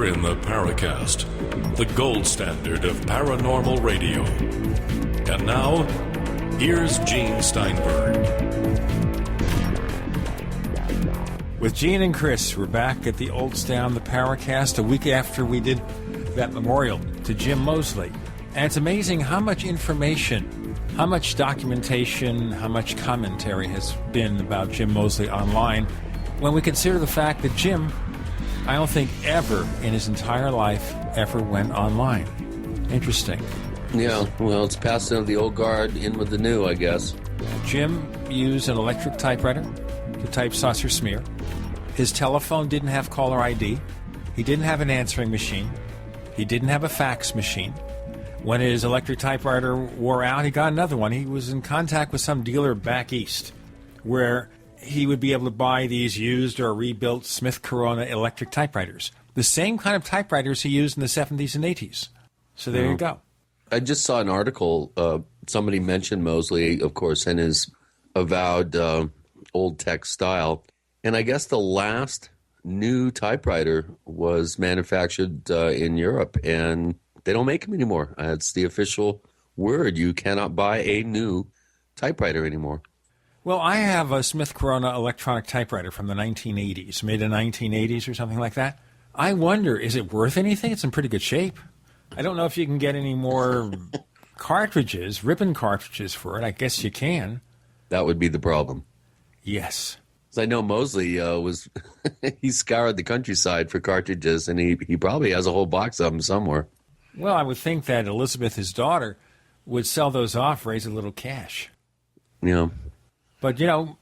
You're in the Paracast, the gold standard of paranormal radio. And now, here's Gene Steinberg. With Gene and Chris, we're back at the Old Town, the Paracast, a week after we did that memorial to Jim Moseley. And it's amazing how much information, how much documentation, how much commentary has been about Jim Moseley online when we consider the fact that Jim, I don't think ever in his entire life ever went online. Interesting. Yeah, well, it's passing of the old guard in with the new, I guess. Jim used an electric typewriter to type saucer smear. His telephone didn't have caller ID. He didn't have an answering machine. He didn't have a fax machine. When his electric typewriter wore out, he got another one. He was in contact with some dealer back east where he would be able to buy these used or rebuilt Smith Corona electric typewriters. The same kind of typewriters he used in the 70s and 80s. So there you go. I just saw an article. Somebody mentioned Moseley, of course, in his avowed old tech style. And I guess the last new typewriter was manufactured in Europe, and they don't make them anymore. It's the official word. You cannot buy a new typewriter anymore. Well, I have a Smith Corona electronic typewriter from the 1980s, mid to 1980s or something like that. I wonder, is it worth anything? It's in pretty good shape. I don't know if you can get any more cartridges, ribbon cartridges for it. I guess you can. That would be the problem. Yes. I know Moseley was he scoured the countryside for cartridges, and he probably has a whole box of them somewhere. Well, I would think that Elizabeth, his daughter, would sell those off, raise a little cash. Yeah. But, you know,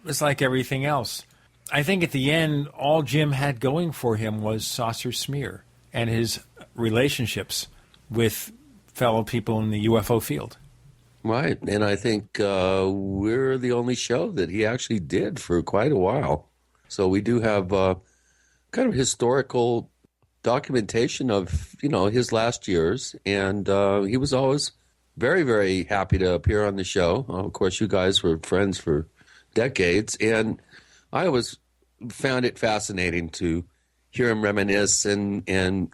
it's like everything else. I think at the end, all Jim had going for him was saucer smear and his relationships with fellow people in the UFO field. Right, and I think we're the only show that he actually did for quite a while. So we do have kind of historical documentation of, you know, his last years, and he was always very, very happy to appear on the show. Of course, you guys were friends for decades, and I always found it fascinating to hear him reminisce and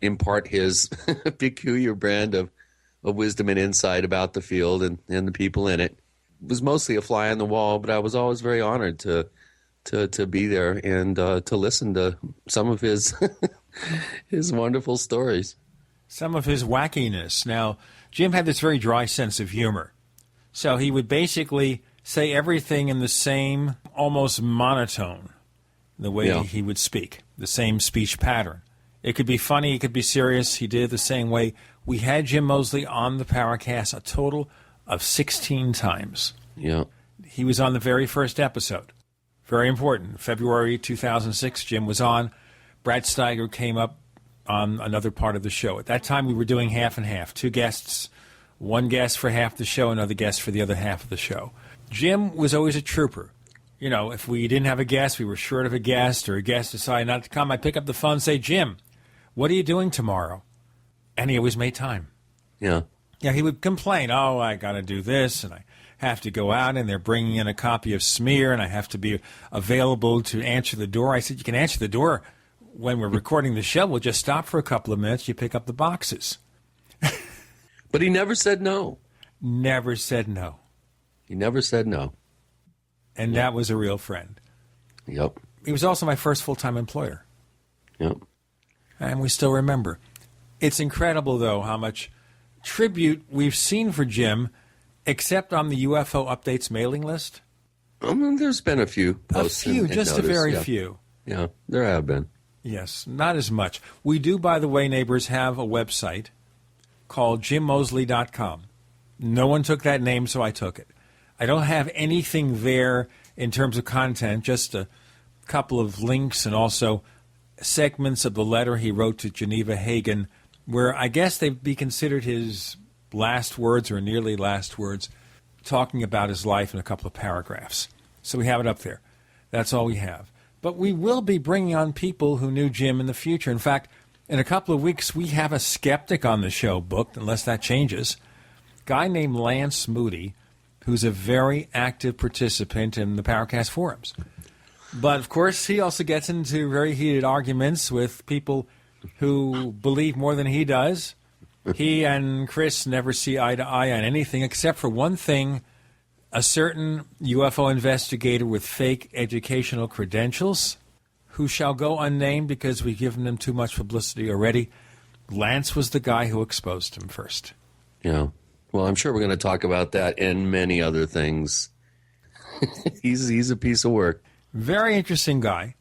impart his peculiar brand of wisdom and insight about the field and the people in it. It was mostly a fly on the wall, but I was always very honored to be there and to listen to some of his his wonderful stories. Some of his wackiness. Now, Jim had this very dry sense of humor. So he would basically say everything in the same, almost monotone, the way he would speak, the same speech pattern. It could be funny, it could be serious. He did it the same way. We had Jim Moseley on the Paracast a total of 16 times. Yeah. He was on the very first episode. Very important. February 2006, Jim was on. Brad Steiger came up on another part of the show. At that time, we were doing half and half. Two guests, one guest for half the show, another guest for the other half of the show. Jim was always a trooper. You know, if we didn't have a guest, we were short of a guest, or a guest decided not to come, I'd pick up the phone and say, Jim, what are you doing tomorrow? And he always made time. Yeah. Yeah, he would complain, oh, I got to do this, and I have to go out, and they're bringing in a copy of Smear, and I have to be available to answer the door. I said, you can answer the door when we're recording the show. We'll just stop for a couple of minutes. You pick up the boxes. But he never said no. Never said no. He never said no. And that was a real friend. Yep. He was also my first full-time employer. Yep. And we still remember. It's incredible, though, how much tribute we've seen for Jim, except on the UFO Updates mailing list. There's been a few posts. A few, just a very few. Yeah, there have been. Yes, not as much. We do, by the way, neighbors, have a website called JimMoseley.com. No one took that name, so I took it. I don't have anything there in terms of content, just a couple of links and also segments of the letter he wrote to Geneva Hagen, where I guess they'd be considered his last words or nearly last words, talking about his life in a couple of paragraphs. So we have it up there. That's all we have. But we will be bringing on people who knew Jim in the future. In fact, in a couple of weeks, we have a skeptic on the show booked, unless that changes. A guy named Lance Moody, who's a very active participant in the Paracast forums. But, of course, he also gets into very heated arguments with people who believe more than he does. He and Chris never see eye to eye on anything except for one thing: a certain UFO investigator with fake educational credentials, who shall go unnamed because we've given him too much publicity already. Lance was the guy who exposed him first. Yeah. Well, I'm sure we're going to talk about that and many other things. He's a piece of work. Very interesting guy.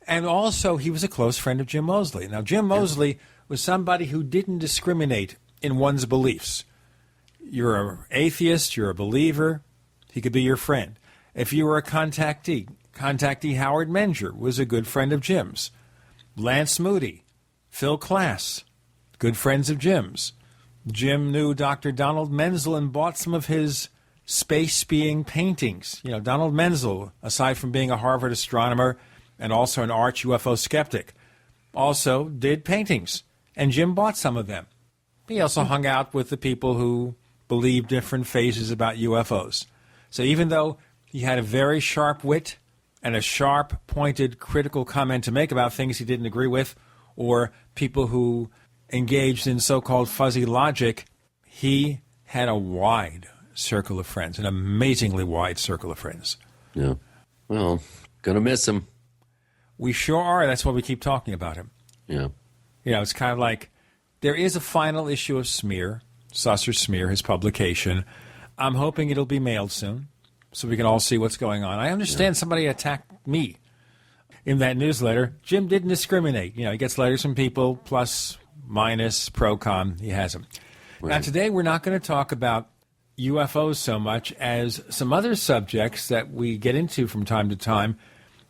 And also, he was a close friend of Jim Moseley. Now, Jim Moseley was somebody who didn't discriminate in one's beliefs. You're an atheist, you're a believer, he could be your friend. If you were a contactee Howard Menger was a good friend of Jim's. Lance Moody, Phil Klass, good friends of Jim's. Jim knew Dr. Donald Menzel and bought some of his space-being paintings. You know, Donald Menzel, aside from being a Harvard astronomer and also an arch UFO skeptic, also did paintings, and Jim bought some of them. He also hung out with the people who believed different phases about UFOs. So even though he had a very sharp wit and a sharp, pointed, critical comment to make about things he didn't agree with, or people who engaged in so-called fuzzy logic, he had a wide circle of friends, an amazingly wide circle of friends. Yeah. Well, gonna miss him. We sure are. That's why we keep talking about him. Yeah. You know, it's kind of like there is a final issue of Smear, Susser Smear, his publication. I'm hoping it'll be mailed soon so we can all see what's going on. I understand somebody attacked me in that newsletter. Jim didn't discriminate. You know, he gets letters from people, plus, minus, pro, con. He has them. Right. Now, today we're not going to talk about UFOs so much as some other subjects that we get into from time to time.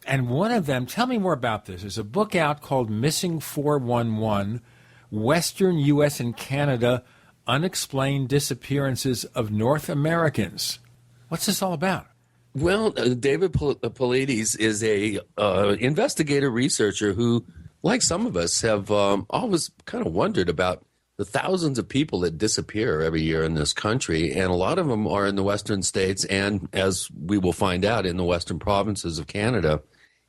And one of them, tell me more about this. There's a book out called Missing 411, Western U.S. and Canada Unexplained Disappearances of North Americans. What's this all about? Well, David Paulides is a investigator researcher who, like some of us, have always kind of wondered about the thousands of people that disappear every year in this country, and a lot of them are in the western states and, as we will find out, in the western provinces of Canada.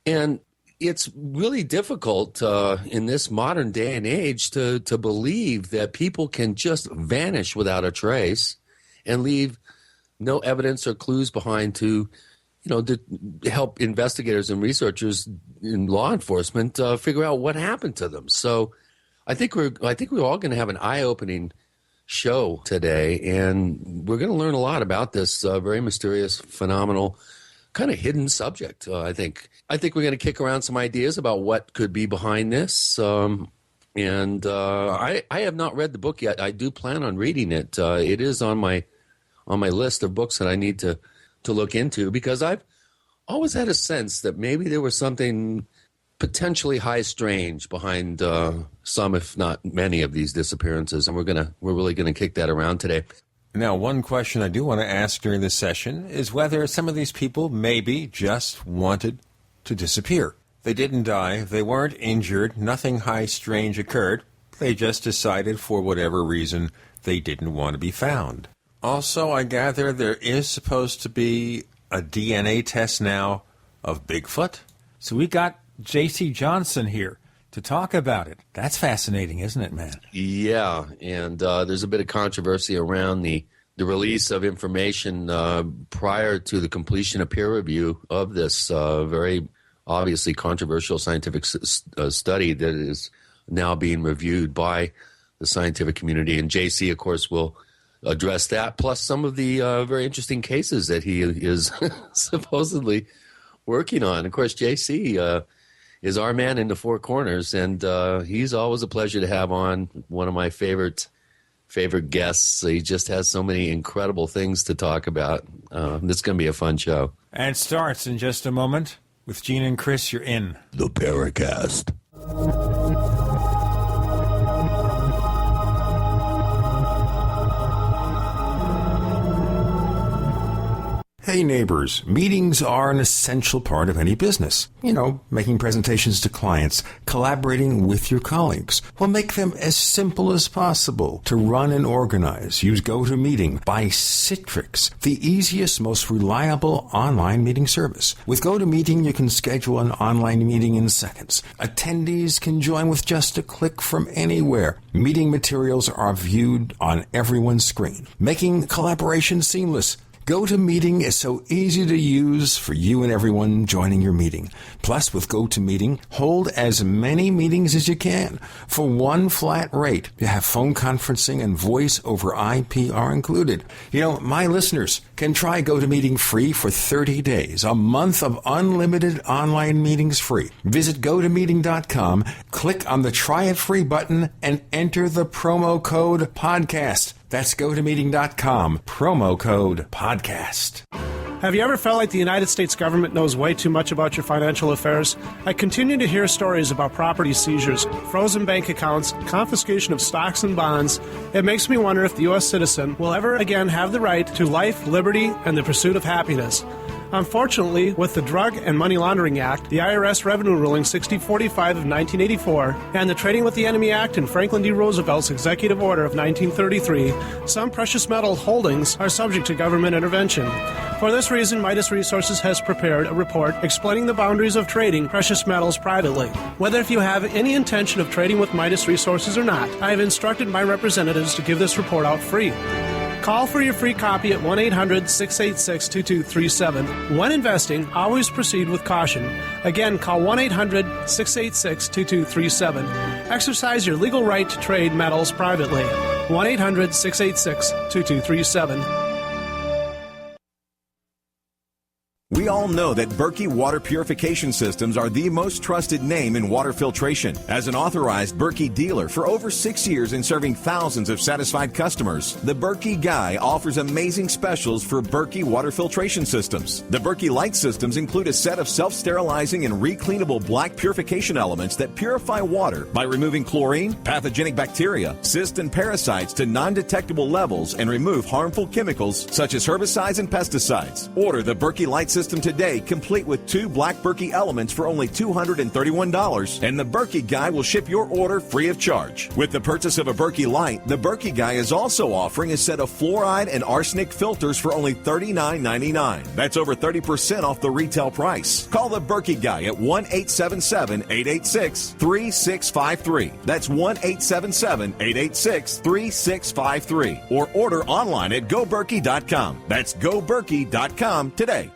And it's really difficult in this modern day and age to believe that people can just vanish without a trace and leave no evidence or clues behind to help investigators and researchers in law enforcement figure out what happened to them. So I think we're all going to have an eye-opening show today, and we're going to learn a lot about this very mysterious, phenomenal, kind of hidden subject. I think we're going to kick around some ideas about what could be behind this. And I have not read the book yet. I do plan on reading it. It is on my list of books that I need to look into, because I've always had a sense that maybe there was something potentially high strange behind some, if not many, of these disappearances, and we're really gonna kick that around today. Now, one question I do want to ask during this session is whether some of these people maybe just wanted to disappear. They didn't die, they weren't injured, nothing high strange occurred. They just decided for whatever reason they didn't want to be found. Also, I gather there is supposed to be a DNA test now of Bigfoot. So we got J.C. Johnson here to talk about it. That's fascinating, isn't it, man? Yeah, and there's a bit of controversy around the release of information prior to the completion of peer review of this very obviously controversial scientific study that is now being reviewed by the scientific community. And J.C., of course, will address that, plus some of the very interesting cases that he is supposedly working on. Of course, J.C. is our man in the four corners, and he's always a pleasure to have on. One of my favorite guests. He just has so many incredible things to talk about. This is going to be a fun show. And it starts in just a moment. With Gene and Chris, you're in the Paracast. Hey, neighbors, meetings are an essential part of any business. You know, making presentations to clients, collaborating with your colleagues. Well, make them as simple as possible to run and organize. Use GoToMeeting by Citrix, the easiest, most reliable online meeting service. With GoToMeeting, you can schedule an online meeting in seconds. Attendees can join with just a click from anywhere. Meeting materials are viewed on everyone's screen, making collaboration seamless. GoToMeeting is so easy to use for you and everyone joining your meeting. Plus, with GoToMeeting, hold as many meetings as you can. For one flat rate, you have phone conferencing and voice over IP are included. You know, my listeners can try GoToMeeting free for 30 days, a month of unlimited online meetings free. Visit GoToMeeting.com, click on the Try It Free button, and enter the promo code PODCAST. That's GoToMeeting.com, promo code PODCAST. Have you ever felt like the United States government knows way too much about your financial affairs? I continue to hear stories about property seizures, frozen bank accounts, confiscation of stocks and bonds. It makes me wonder if the U.S. citizen will ever again have the right to life, liberty, and the pursuit of happiness. Unfortunately, with the Drug and Money Laundering Act, the IRS Revenue Ruling 6045 of 1984, and the Trading with the Enemy Act and Franklin D. Roosevelt's Executive Order of 1933, some precious metal holdings are subject to government intervention. For this reason, Midas Resources has prepared a report explaining the boundaries of trading precious metals privately. Whether if you have any intention of trading with Midas Resources or not, I have instructed my representatives to give this report out free. Call for your free copy at 1-800-686-2237. When investing, always proceed with caution. Again, call 1-800-686-2237. Exercise your legal right to trade metals privately. 1-800-686-2237. We all know that Berkey Water Purification Systems are the most trusted name in water filtration. As an authorized Berkey dealer for over 6 years and serving thousands of satisfied customers, the Berkey Guy offers amazing specials for Berkey Water Filtration Systems. The Berkey Light Systems include a set of self-sterilizing and recleanable black purification elements that purify water by removing chlorine, pathogenic bacteria, cysts, and parasites to non-detectable levels and remove harmful chemicals such as herbicides and pesticides. Order the Berkey Light System today, complete with 2 black Berkey elements for only $231, and the Berkey Guy will ship your order free of charge. With the purchase of a Berkey Light, the Berkey Guy is also offering a set of fluoride and arsenic filters for only $39.99. That's over 30% off the retail price. Call the Berkey Guy at 1-877-886-3653. That's 1-877-886-3653. Or order online at GoBerkey.com. That's GoBerkey.com today.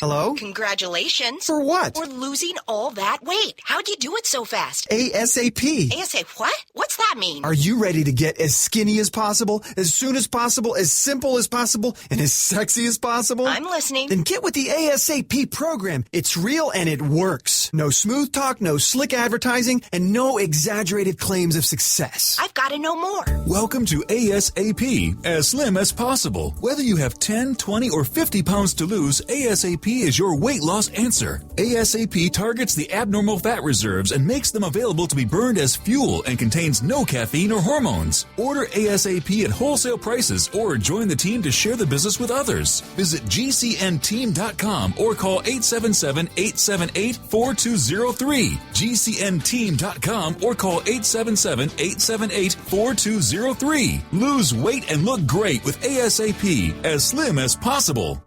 Hello? Congratulations. For what? For losing all that weight. How'd you do it so fast? ASAP. ASAP what? What's that mean? Are you ready to get as skinny as possible, as soon as possible, as simple as possible, and as sexy as possible? I'm listening. Then get with the ASAP program. It's real and it works. No smooth talk, no slick advertising, and no exaggerated claims of success. I've got to know more. Welcome to ASAP, as slim as possible. Whether you have 10, 20, or 50 pounds to lose, ASAP is your weight loss answer. ASAP targets the abnormal fat reserves and makes them available to be burned as fuel and contains no caffeine or hormones. Order ASAP at wholesale prices or join the team to share the business with others. Visit GCNteam.com or call 877-878-4203. GCNteam.com or call 877-878-4203. Lose weight and look great with ASAP, as slim as possible.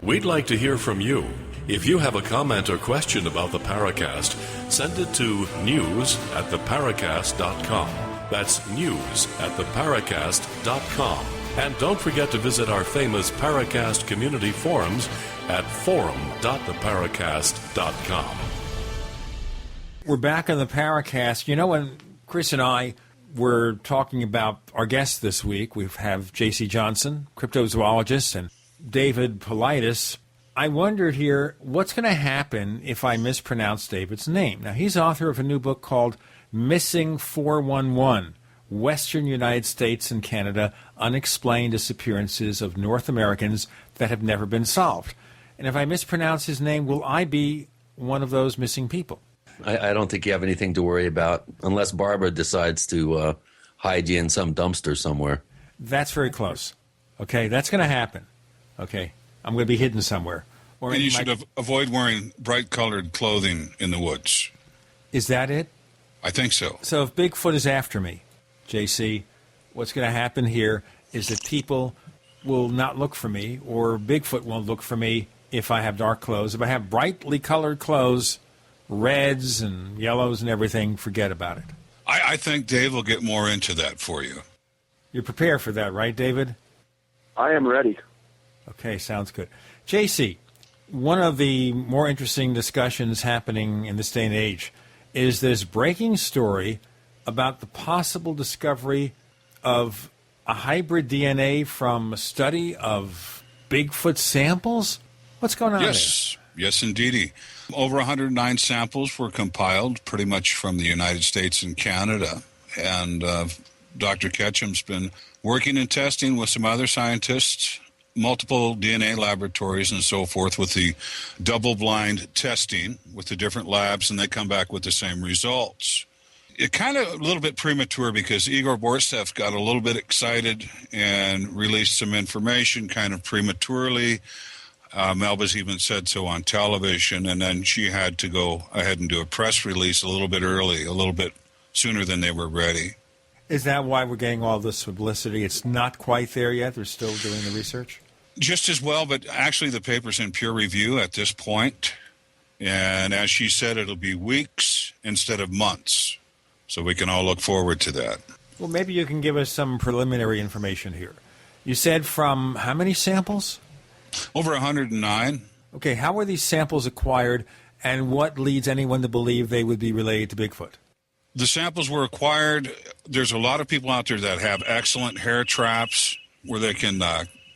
We'd like to hear from you. If you have a comment or question about the Paracast, send it to news@theparacast.com. That's news@theparacast.com. And don't forget to visit our famous Paracast community forums at forum.theparacast.com. We're back on the Paracast. You know, when Chris and I were talking about our guests this week, we have J.C. Johnson, cryptozoologist, and David Paulides. I wondered here, what's going to happen if I mispronounce David's name? Now, he's author of a new book called Missing 411, Western United States and Canada, Unexplained Disappearances of North Americans That Have Never Been Solved. And if I mispronounce his name, will I be one of those missing people? I don't think you have anything to worry about unless Barbara decides to hide you in some dumpster somewhere. That's very close. Okay, that's going to happen. Okay, I'm going to be hidden somewhere. Or And you should avoid wearing bright-colored clothing in the woods. Is that it? I think so. So if Bigfoot is after me, JC, what's going to happen here is that people will not look for me, or Bigfoot won't look for me if I have dark clothes. If I have brightly colored clothes, reds and yellows and everything, forget about it. I think Dave will get more into that for you. You're prepared for that, right, David? I am ready. Okay, sounds good. JC, one of the more interesting discussions happening in this day and age is this breaking story about the possible discovery of a hybrid DNA from a study of Bigfoot samples? What's going on there? Yes, indeedy. Over 109 samples were compiled pretty much from the United States and Canada. And Dr. Ketchum's been working and testing with some other scientists, multiple DNA laboratories and so forth, with the double-blind testing with the different labs, and they come back with the same results. It kind of a little bit premature because Igor Bortsev got a little bit excited and released some information kind of prematurely. Melba's even said so on television, and then she had to go ahead and do a press release a little bit early, a little bit sooner than they were ready. Is that why we're getting all this publicity? It's not quite there yet? They're still doing the research? Just as well, but actually the paper's in peer review at this point. And as she said, it'll be weeks instead of months. So we can all look forward to that. Well, maybe you can give us some preliminary information here. You said from how many samples? Over 109. Okay, how were these samples acquired, and what leads anyone to believe they would be related to Bigfoot? The samples were acquired. There's a lot of people out there that have excellent hair traps where they can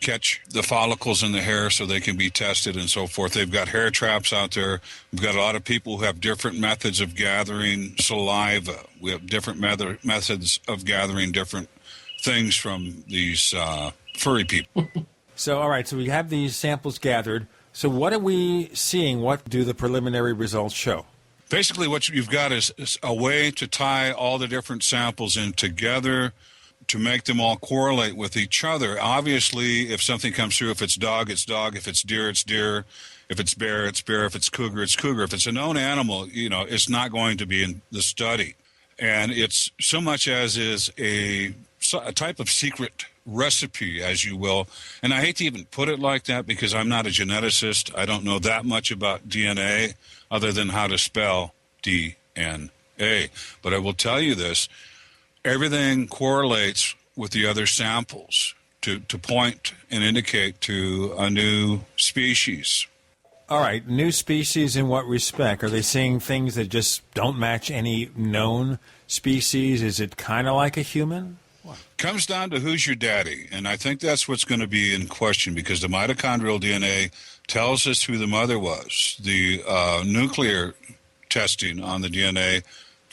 catch the follicles in the hair so they can be tested and so forth. They've got hair traps out there. We've got a lot of people who have different methods of gathering saliva. We have different methods of gathering different things from these furry people. So, all right, so we have these samples gathered. So what are we seeing? What do the preliminary results show? Basically, what you've got is a way to tie all the different samples in together to make them all correlate with each other. Obviously, if something comes through, if it's dog, it's dog. If it's deer, it's deer. If it's bear, it's bear. If it's cougar, it's cougar. If it's a known animal, it's not going to be in the study. And it's so much as is a type of secret recipe, as you will. And I hate to even put it like that because I'm not a geneticist. I don't know that much about DNA other than how to spell DNA. But I will tell you this, everything correlates with the other samples to point and indicate to a new species. All right, new species in what respect? Are they seeing things that just don't match any known species? Is it kind of like a human? What? Comes down to who's your daddy, and I think that's what's going to be in question because the mitochondrial DNA tells us who the mother was. The nuclear testing on the DNA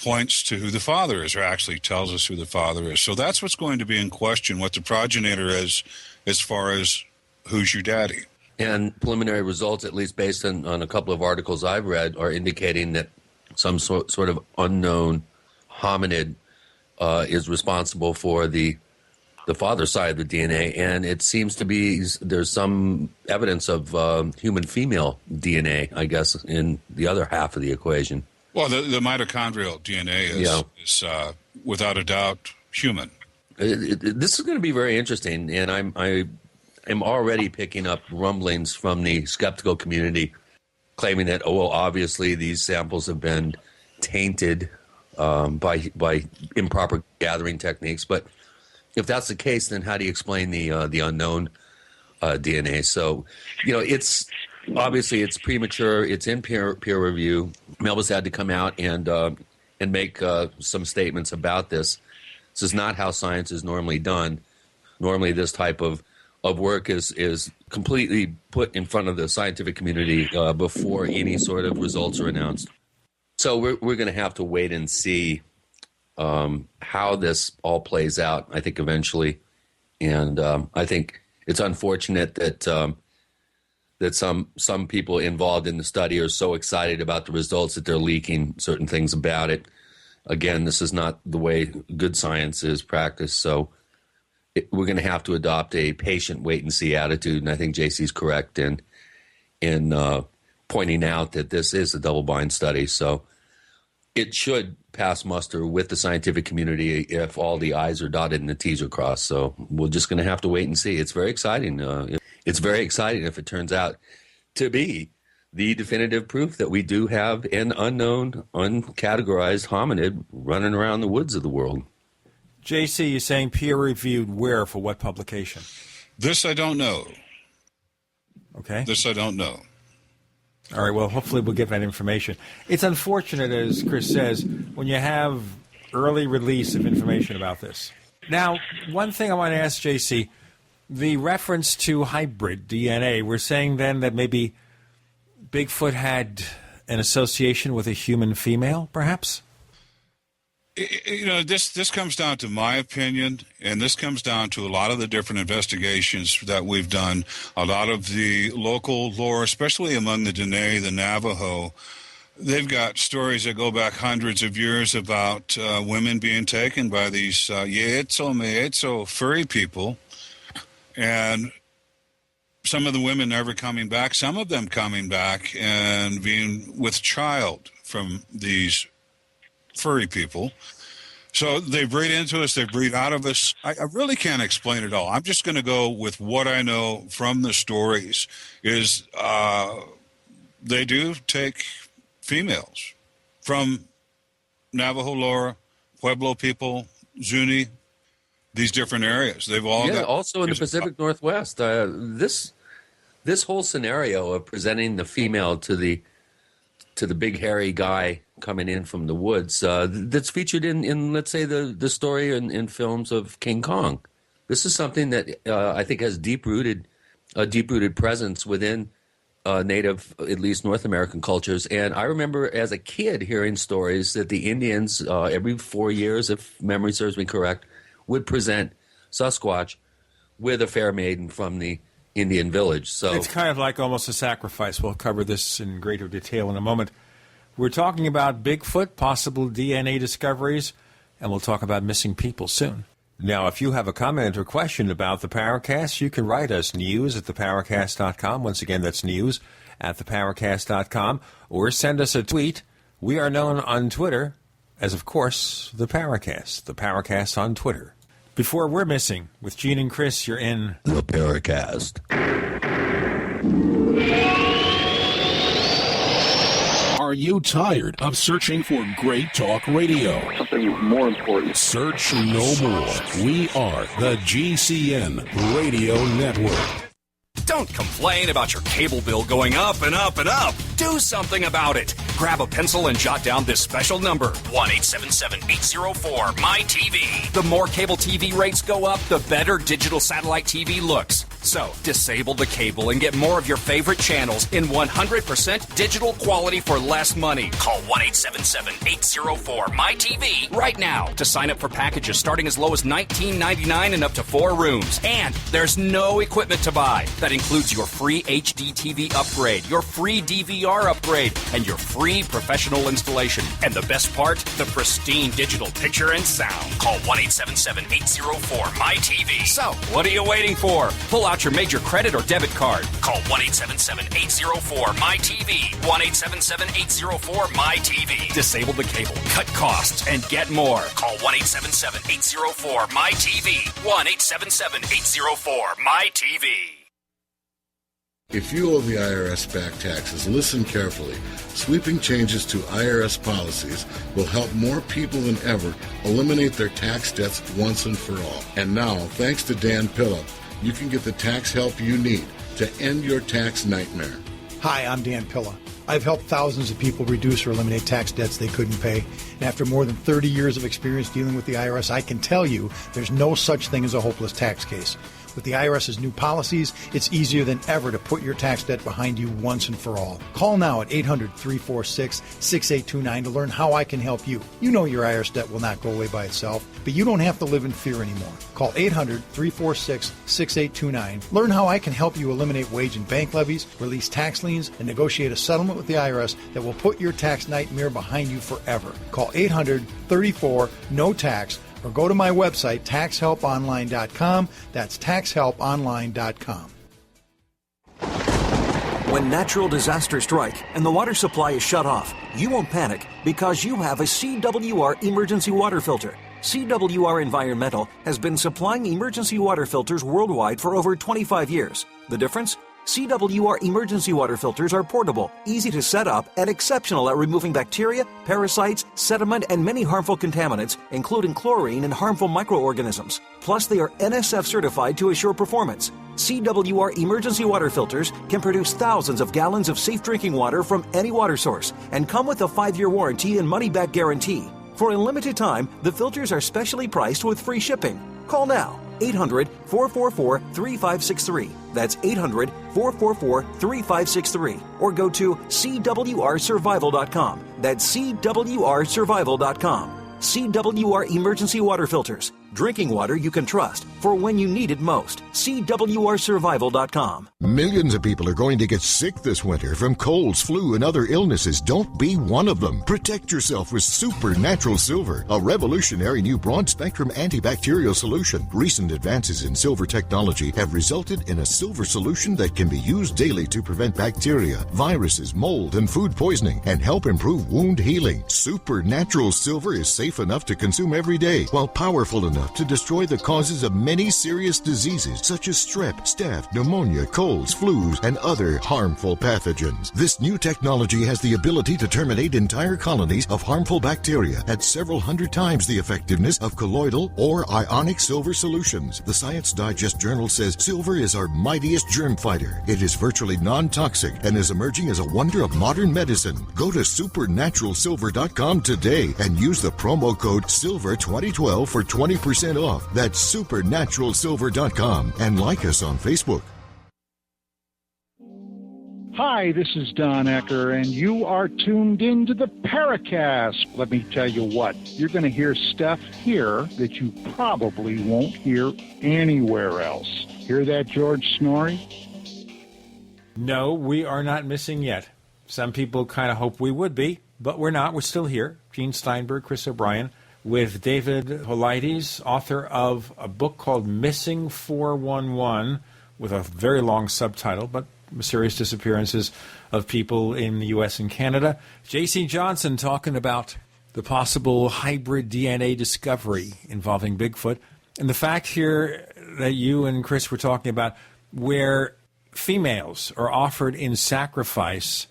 points to who the father is, or actually tells us who the father is. So that's what's going to be in question, what the progenitor is as far as who's your daddy. And preliminary results, at least based on a couple of articles I've read, are indicating that some sort of unknown hominid is responsible for the father side of the DNA. And it seems to be there's some evidence of human female DNA, I guess, in the other half of the equation. Well, the mitochondrial DNA is without a doubt human. This is going to be very interesting, and I'm already picking up rumblings from the skeptical community claiming that, obviously these samples have been tainted by improper gathering techniques. But if that's the case, then how do you explain the unknown DNA? So, it's obviously it's premature. It's in peer review. Melba's had to come out and make some statements about this. This is not how science is normally done. Normally, this type of work is completely put in front of the scientific community before any sort of results are announced. So we're going to have to wait and see how this all plays out, I think, eventually. And I think it's unfortunate that some people involved in the study are so excited about the results that they're leaking certain things about it. Again, this is not the way good science is practiced. So we're going to have to adopt a patient wait-and-see attitude, and I think JC's correct in pointing out that this is a double-blind study, so it should pass muster with the scientific community if all the I's are dotted and the T's are crossed. So we're just going to have to wait and see. It's very exciting. It's very exciting if it turns out to be the definitive proof that we do have an unknown, uncategorized hominid running around the woods of the world. JC, you're saying peer-reviewed where for what publication? This I don't know. Okay. This I don't know. All right, well, hopefully we'll get that information. It's unfortunate, as Chris says, when you have early release of information about this. Now, one thing I want to ask JC, the reference to hybrid DNA, we're saying then that maybe Bigfoot had an association with a human female, perhaps? You know, this comes down to my opinion, and this comes down to a lot of the different investigations that we've done, a lot of the local lore, especially among the Dene, the Navajo. They've got stories that go back hundreds of years about women being taken by these Yetis furry people, and some of the women never coming back, some of them coming back and being with child from these furry people. So they breed into us, they breed out of us. I really can't explain it all. I'm just going to go with what I know from the stories is they do take females from Navajo lore, Pueblo people, Zuni, these different areas. They've all got, also in the Pacific Northwest. This whole scenario of presenting the female to the big hairy guy coming in from the woods, that's featured in let's say the story in films of King Kong. This is something that I think has a deep-rooted presence within native, at least North American cultures. And I remember as a kid hearing stories that the Indians, every 4 years, if memory serves me correct, would present Sasquatch with a fair maiden from the Indian village. So it's kind of like almost a sacrifice. We'll cover this in greater detail in a moment. We're talking about Bigfoot, possible DNA discoveries, and we'll talk about missing people soon. Now, if you have a comment or question about the Paracast, you can write us news@theparacast.com. Once again, that's news@theparacast.com. Or send us a tweet. We are known on Twitter as, of course, the Paracast. The Paracast on Twitter. Before we're missing, with Gene and Chris, you're in the Paracast. Are you tired of searching for great talk radio? Something more important. Search no more. We are the GCN Radio Network. Don't complain about your cable bill going up and up and up. Do something about it. Grab a pencil and jot down this special number, 1-877-804-MY-TV. The more cable TV rates go up, the better digital satellite TV looks. So, disable the cable and get more of your favorite channels in 100% digital quality for less money. Call 1-877-804-MY-TV right now to sign up for packages starting as low as $19.99 and up to 4 rooms. And there's no equipment to buy. That includes your free HD TV upgrade, your free DVR upgrade, and your free professional installation. And the best part, the pristine digital picture and sound. Call 1-877-804-MY-TV. So, what are you waiting for? Pull out your major credit or debit card. Call 1-877-804-MY-TV. 1-877-804-MY-TV. Disable the cable, cut costs, and get more. Call 1-877-804-MY-TV. 1-877-804-MY-TV. If you owe the IRS back taxes, listen carefully. Sweeping changes to IRS policies will help more people than ever eliminate their tax debts once and for all. And now, thanks to Dan Pilla, you can get the tax help you need to end your tax nightmare. Hi, I'm Dan Pilla. I've helped thousands of people reduce or eliminate tax debts they couldn't pay. And after more than 30 years of experience dealing with the IRS, I can tell you there's no such thing as a hopeless tax case. With the IRS's new policies, it's easier than ever to put your tax debt behind you once and for all. Call now at 800-346-6829 to learn how I can help you. You know your IRS debt will not go away by itself, but you don't have to live in fear anymore. Call 800-346-6829. Learn how I can help you eliminate wage and bank levies, release tax liens, and negotiate a settlement with the IRS that will put your tax nightmare behind you forever. Call 800-34-NO-TAX. or go to my website, taxhelponline.com. That's taxhelponline.com. When natural disasters strike and the water supply is shut off, you won't panic because you have a CWR emergency water filter. CWR Environmental has been supplying emergency water filters worldwide for over 25 years. The difference? CWR emergency water filters are portable, easy to set up, and exceptional at removing bacteria, parasites, sediment, and many harmful contaminants, including chlorine and harmful microorganisms. Plus, they are NSF certified to assure performance. CWR emergency water filters can produce thousands of gallons of safe drinking water from any water source and come with a 5-year warranty and money-back guarantee. For a limited time, the filters are specially priced with free shipping. Call now. 800-444-3563. That's 800-444-3563. Or go to cwrsurvival.com. That's cwrsurvival.com. CWR Emergency Water Filters. Drinking water you can trust for when you need it most. cwrsurvival.com. Millions of people are going to get sick this winter from colds, flu, and other illnesses. Don't be one of them. Protect yourself with Supernatural Silver, a revolutionary new broad-spectrum antibacterial solution. Recent advances in silver technology have resulted in a silver solution that can be used daily to prevent bacteria, viruses, mold, and food poisoning, and help improve wound healing. Supernatural Silver is safe enough to consume every day, while powerful enough to destroy the causes of many serious diseases such as strep, staph, pneumonia, colds, flus, and other harmful pathogens. This new technology has the ability to terminate entire colonies of harmful bacteria at several hundred times the effectiveness of colloidal or ionic silver solutions. The Science Digest Journal says silver is our mightiest germ fighter. It is virtually non-toxic and is emerging as a wonder of modern medicine. Go to supernaturalsilver.com today and use the promo code SILVER2012 for 20% off. That's supernaturalsilver.com, and like us on Facebook. Hi, this is Don Ecker, and you are tuned into the Paracast. Let me tell you what, you're going to hear stuff here that you probably won't hear anywhere else. Hear that, George Snorri? No, we are not missing yet. Some people kind of hope we would be, but we're not. We're still here. Gene Steinberg, Chris O'Brien, with David Paulides, author of a book called Missing 411, with a very long subtitle, but mysterious disappearances of people in the U.S. and Canada. J.C. Johnson talking about the possible hybrid DNA discovery involving Bigfoot. And the fact here that you and Chris were talking about, where females are offered in sacrifice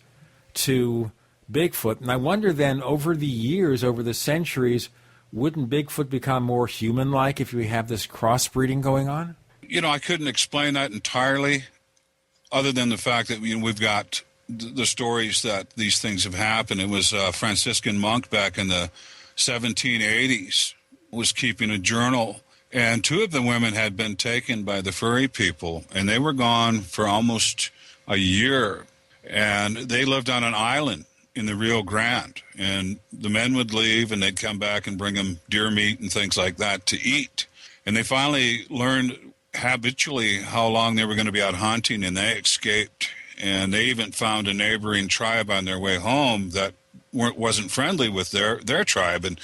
to Bigfoot. And I wonder then, over the years, over the centuries, wouldn't Bigfoot become more human-like if we have this crossbreeding going on? You know, I couldn't explain that entirely, other than the fact that we've got the stories that these things have happened. It was a Franciscan monk back in the 1780s was keeping a journal, and 2 of the women had been taken by the furry people, and they were gone for almost a year, and they lived on an island in the Rio Grande, and the men would leave and they'd come back and bring them deer meat and things like that to eat. And they finally learned habitually how long they were going to be out hunting, and they escaped. And they even found a neighboring tribe on their way home that wasn't friendly with their tribe. And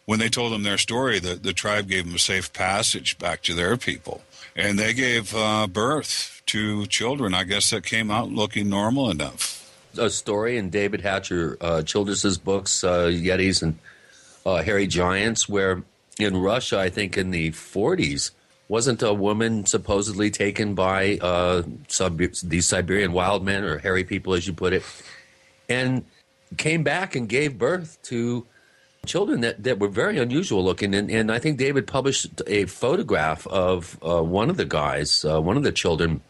when they told them their story, the tribe gave them a safe passage back to their people. And they gave birth to children, I guess, that came out looking normal enough. A story in David Hatcher Childress's books, Yetis and Hairy Giants, where in Russia, I think in the 40s, wasn't a woman supposedly taken by these Siberian wild men, or hairy people, as you put it, and came back and gave birth to children that were very unusual looking. And I think David published a photograph of one of the guys, one of the children.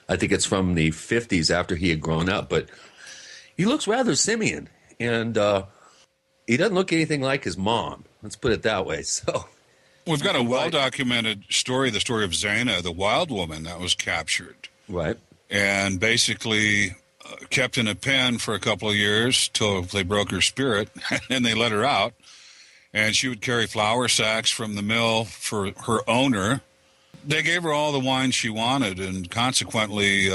I think it's from the 50s after he had grown up, but he looks rather simian, and he doesn't look anything like his mom. Let's put it that way. So we've got a well-documented story, the story of Zaina, the wild woman that was captured. Right. And basically kept in a pen for a couple of years till they broke her spirit, and they let her out. And she would carry flour sacks from the mill for her owner. They gave her all the wine she wanted, and consequently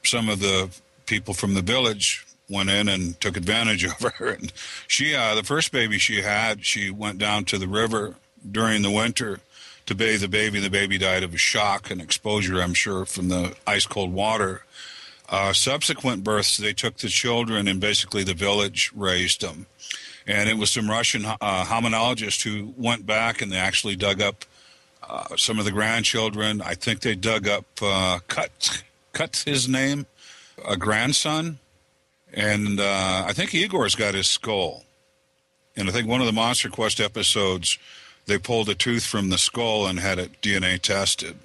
some of the people from the village went in and took advantage of her. And she, the first baby she had, she went down to the river during the winter to bathe the baby. The baby died of a shock and exposure, I'm sure, from the ice-cold water. Subsequent births, they took the children, and basically the village raised them. And it was some Russian hominologists who went back and they actually dug up some of the grandchildren. I think they dug up Kut's his name, a grandson. And I think Igor's got his skull. And I think one of the Monster Quest episodes, they pulled a tooth from the skull and had it DNA tested.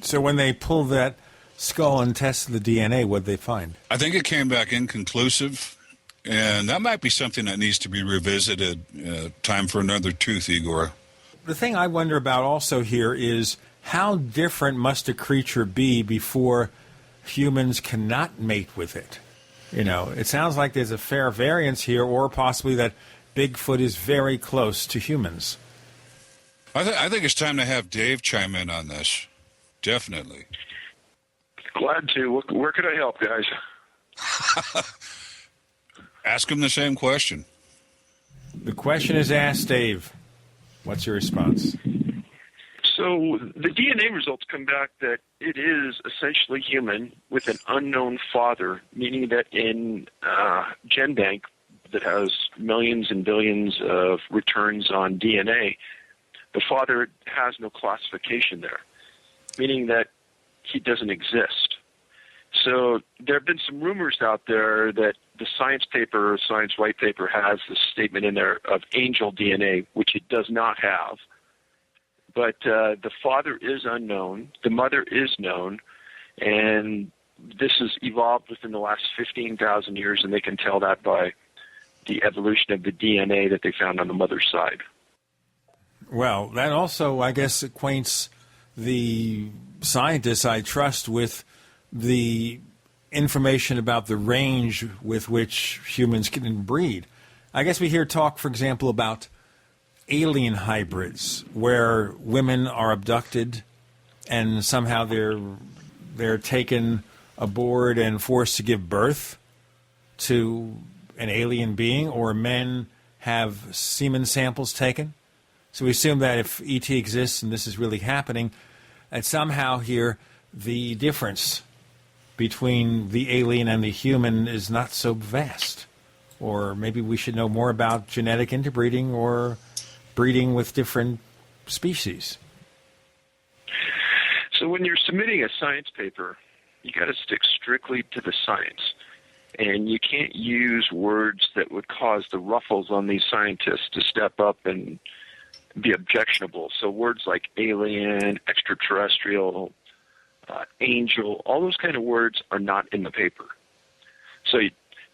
So when they pulled that skull and tested the DNA, what'd they find? I think it came back inconclusive, and that might be something that needs to be revisited. Time for another tooth, Igor. The thing I wonder about also here is how different must a creature be before humans cannot mate with it? You know, it sounds like there's a fair variance here, or possibly that Bigfoot is very close to humans. I think it's time to have Dave chime in on this. Definitely. Glad to. Where could I help, guys? Ask him the same question. The question is asked, Dave. What's your response? So the DNA results come back that it is essentially human with an unknown father, meaning that in GenBank that has millions and billions of returns on DNA, the father has no classification there, meaning that he doesn't exist. So there have been some rumors out there that the science paper, science white paper, has this statement in there of angel DNA, which it does not have. But the father is unknown, the mother is known, and this has evolved within the last 15,000 years, and they can tell that by the evolution of the DNA that they found on the mother's side. Well, that also, I guess, acquaints the scientists I trust with the information about the range with which humans can breed. I guess we hear talk, for example, about alien hybrids, where women are abducted and somehow they're taken aboard and forced to give birth to an alien being, or men have semen samples taken. So we assume that if ET exists and this is really happening, that somehow here the difference between the alien and the human is not so vast. Or maybe we should know more about genetic interbreeding or breeding with different species. So when you're submitting a science paper, you got to stick strictly to the science. And you can't use words that would cause the ruffles on these scientists to step up and be objectionable. So words like alien, extraterrestrial, angel, all those kind of words are not in the paper. So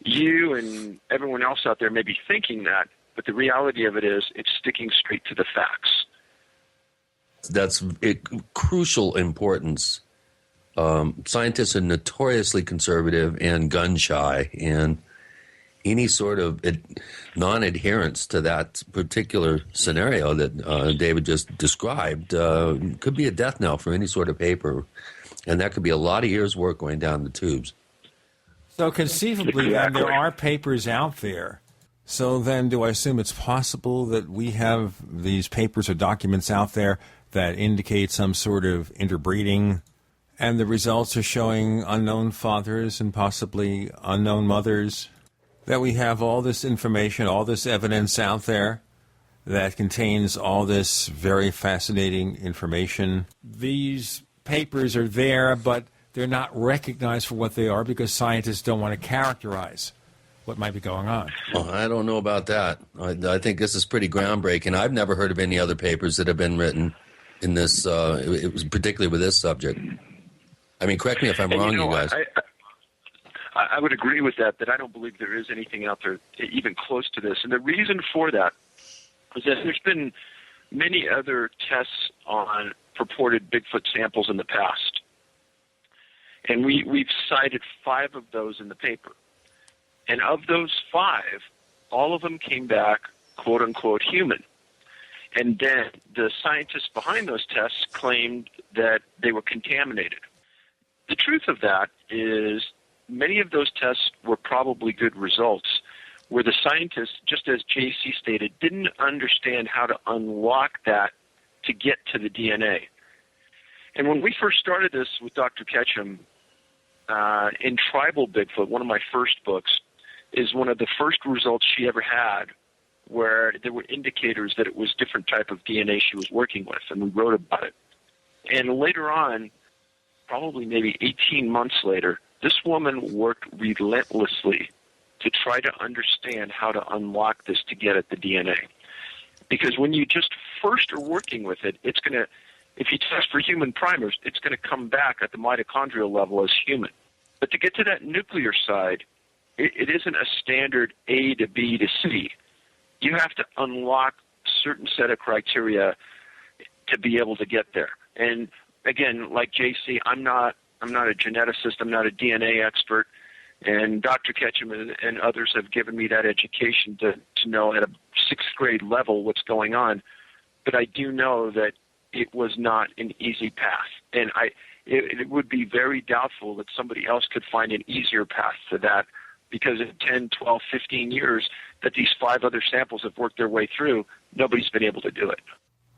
you and everyone else out there may be thinking that, but the reality of it is it's sticking straight to the facts. That's crucial importance. Scientists are notoriously conservative and gun-shy, and any sort of non-adherence to that particular scenario that David just described could be a death knell for any sort of paper, and that could be a lot of years' work going down the tubes. So conceivably, then, there are papers out there. So then do I assume it's possible that we have these papers or documents out there that indicate some sort of interbreeding, and the results are showing unknown fathers and possibly unknown mothers? That we have all this information, all this evidence out there that contains all this very fascinating information. These papers are there, but they're not recognized for what they are because scientists don't want to characterize what might be going on. Well, I don't know about that. I think this is pretty groundbreaking. I've never heard of any other papers that have been written in this, it was particularly with this subject. I mean, correct me if I'm wrong, you guys. I would agree with that I don't believe there is anything out there even close to this. And the reason for that is that there's been many other tests on purported Bigfoot samples in the past. And we've cited 5 of those in the paper. And of those 5, all of them came back, quote-unquote, human. And then the scientists behind those tests claimed that they were contaminated. The truth of that is many of those tests were probably good results, where the scientists, just as JC stated, didn't understand how to unlock that to get to the DNA. And when we first started this with Dr. Ketchum, in Tribal Bigfoot, one of my first books, is one of the first results she ever had where there were indicators that it was different type of DNA she was working with, and we wrote about it. And later on, probably maybe 18 months later, this woman worked relentlessly to try to understand how to unlock this to get at the DNA. Because when you just first are working with it, it's going to, if you test for human primers, it's going to come back at the mitochondrial level as human. But to get to that nuclear side, it isn't a standard A to B to C. You have to unlock a certain set of criteria to be able to get there. And again, like JC, I'm not a geneticist, I'm not a DNA expert, and Dr. Ketchum and others have given me that education to know at a 6th grade level what's going on. But I do know that it was not an easy path, and it would be very doubtful that somebody else could find an easier path to that, because in 10, 12, 15 years that these 5 other samples have worked their way through, nobody's been able to do it.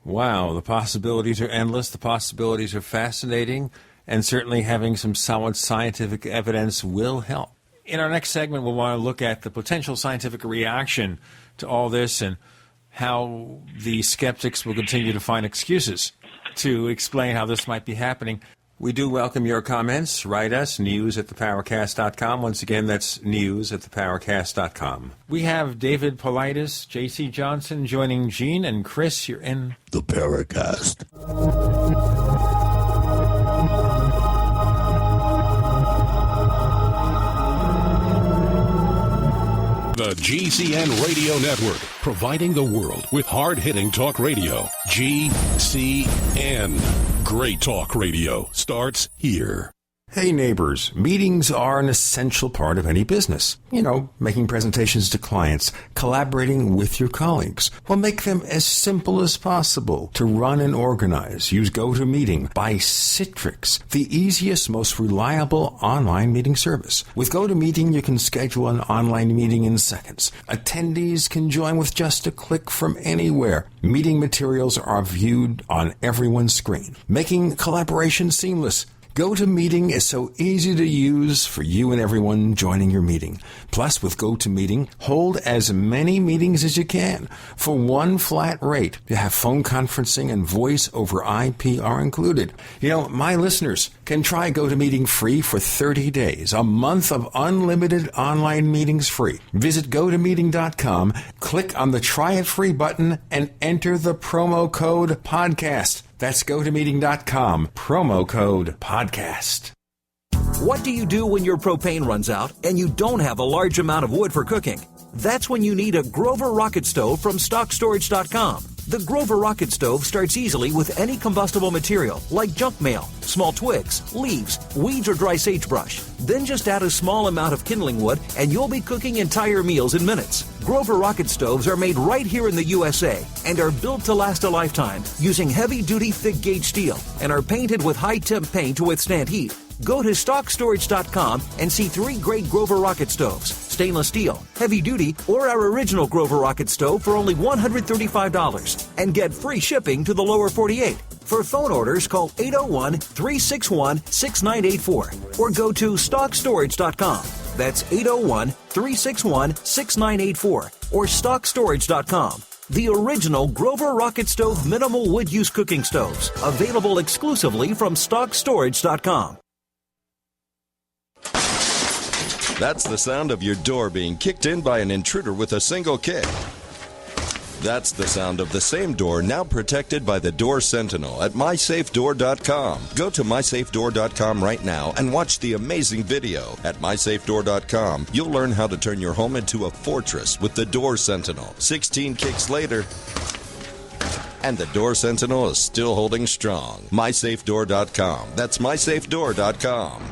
Wow, the possibilities are endless. The possibilities are fascinating, and certainly having some solid scientific evidence will help. In our next segment, we'll want to look at the potential scientific reaction to all this and how the skeptics will continue to find excuses to explain how this might be happening. We do welcome your comments. Write us, news@theparacast.com. Once again, that's news@theparacast.com. We have David Paulides, J.C. Johnson joining Gene and Chris. You're in The Paracast. The GCN Radio Network, providing the world with hard-hitting talk radio. GCN. Great talk radio starts here. Hey neighbors, meetings are an essential part of any business. You know, making presentations to clients, collaborating with your colleagues. Well, make them as simple as possible to run and organize. Use GoToMeeting by Citrix, the easiest, most reliable online meeting service. With GoToMeeting, you can schedule an online meeting in seconds. Attendees can join with just a click from anywhere. Meeting materials are viewed on everyone's screen, making collaboration seamless. GoToMeeting is so easy to use for you and everyone joining your meeting. Plus, with GoToMeeting, hold as many meetings as you can for one flat rate. You have phone conferencing and voice over IP are included. You know, my listeners can try GoToMeeting free for 30 days, a month of unlimited online meetings free. Visit GoToMeeting.com, click on the Try It Free button, and enter the promo code PODCAST. That's GoToMeeting.com, promo code PODCAST. What do you do when your propane runs out and you don't have a large amount of wood for cooking? That's when you need a Grover rocket stove from StockStorage.com. The Grover rocket stove starts easily with any combustible material like junk mail, small twigs, leaves, weeds, or dry sagebrush. Then just add a small amount of kindling wood and you'll be cooking entire meals in minutes. Grover rocket stoves are made right here in the USA and are built to last a lifetime using heavy-duty thick-gauge steel and are painted with high-temp paint to withstand heat. Go to StockStorage.com and see 3 great Grover rocket stoves, stainless steel, heavy-duty, or our original Grover rocket stove for only $135 and get free shipping to the lower 48. For phone orders, call 801-361-6984 or go to StockStorage.com. That's 801-361-6984 or StockStorage.com. The original Grover rocket stove minimal wood use cooking stoves, available exclusively from StockStorage.com. That's the sound of your door being kicked in by an intruder with a single kick. That's the sound of the same door now protected by the Door Sentinel at MySafeDoor.com. Go to MySafeDoor.com right now and watch the amazing video. At MySafeDoor.com, you'll learn how to turn your home into a fortress with the Door Sentinel. 16 kicks later, and the Door Sentinel is still holding strong. MySafeDoor.com. That's MySafeDoor.com.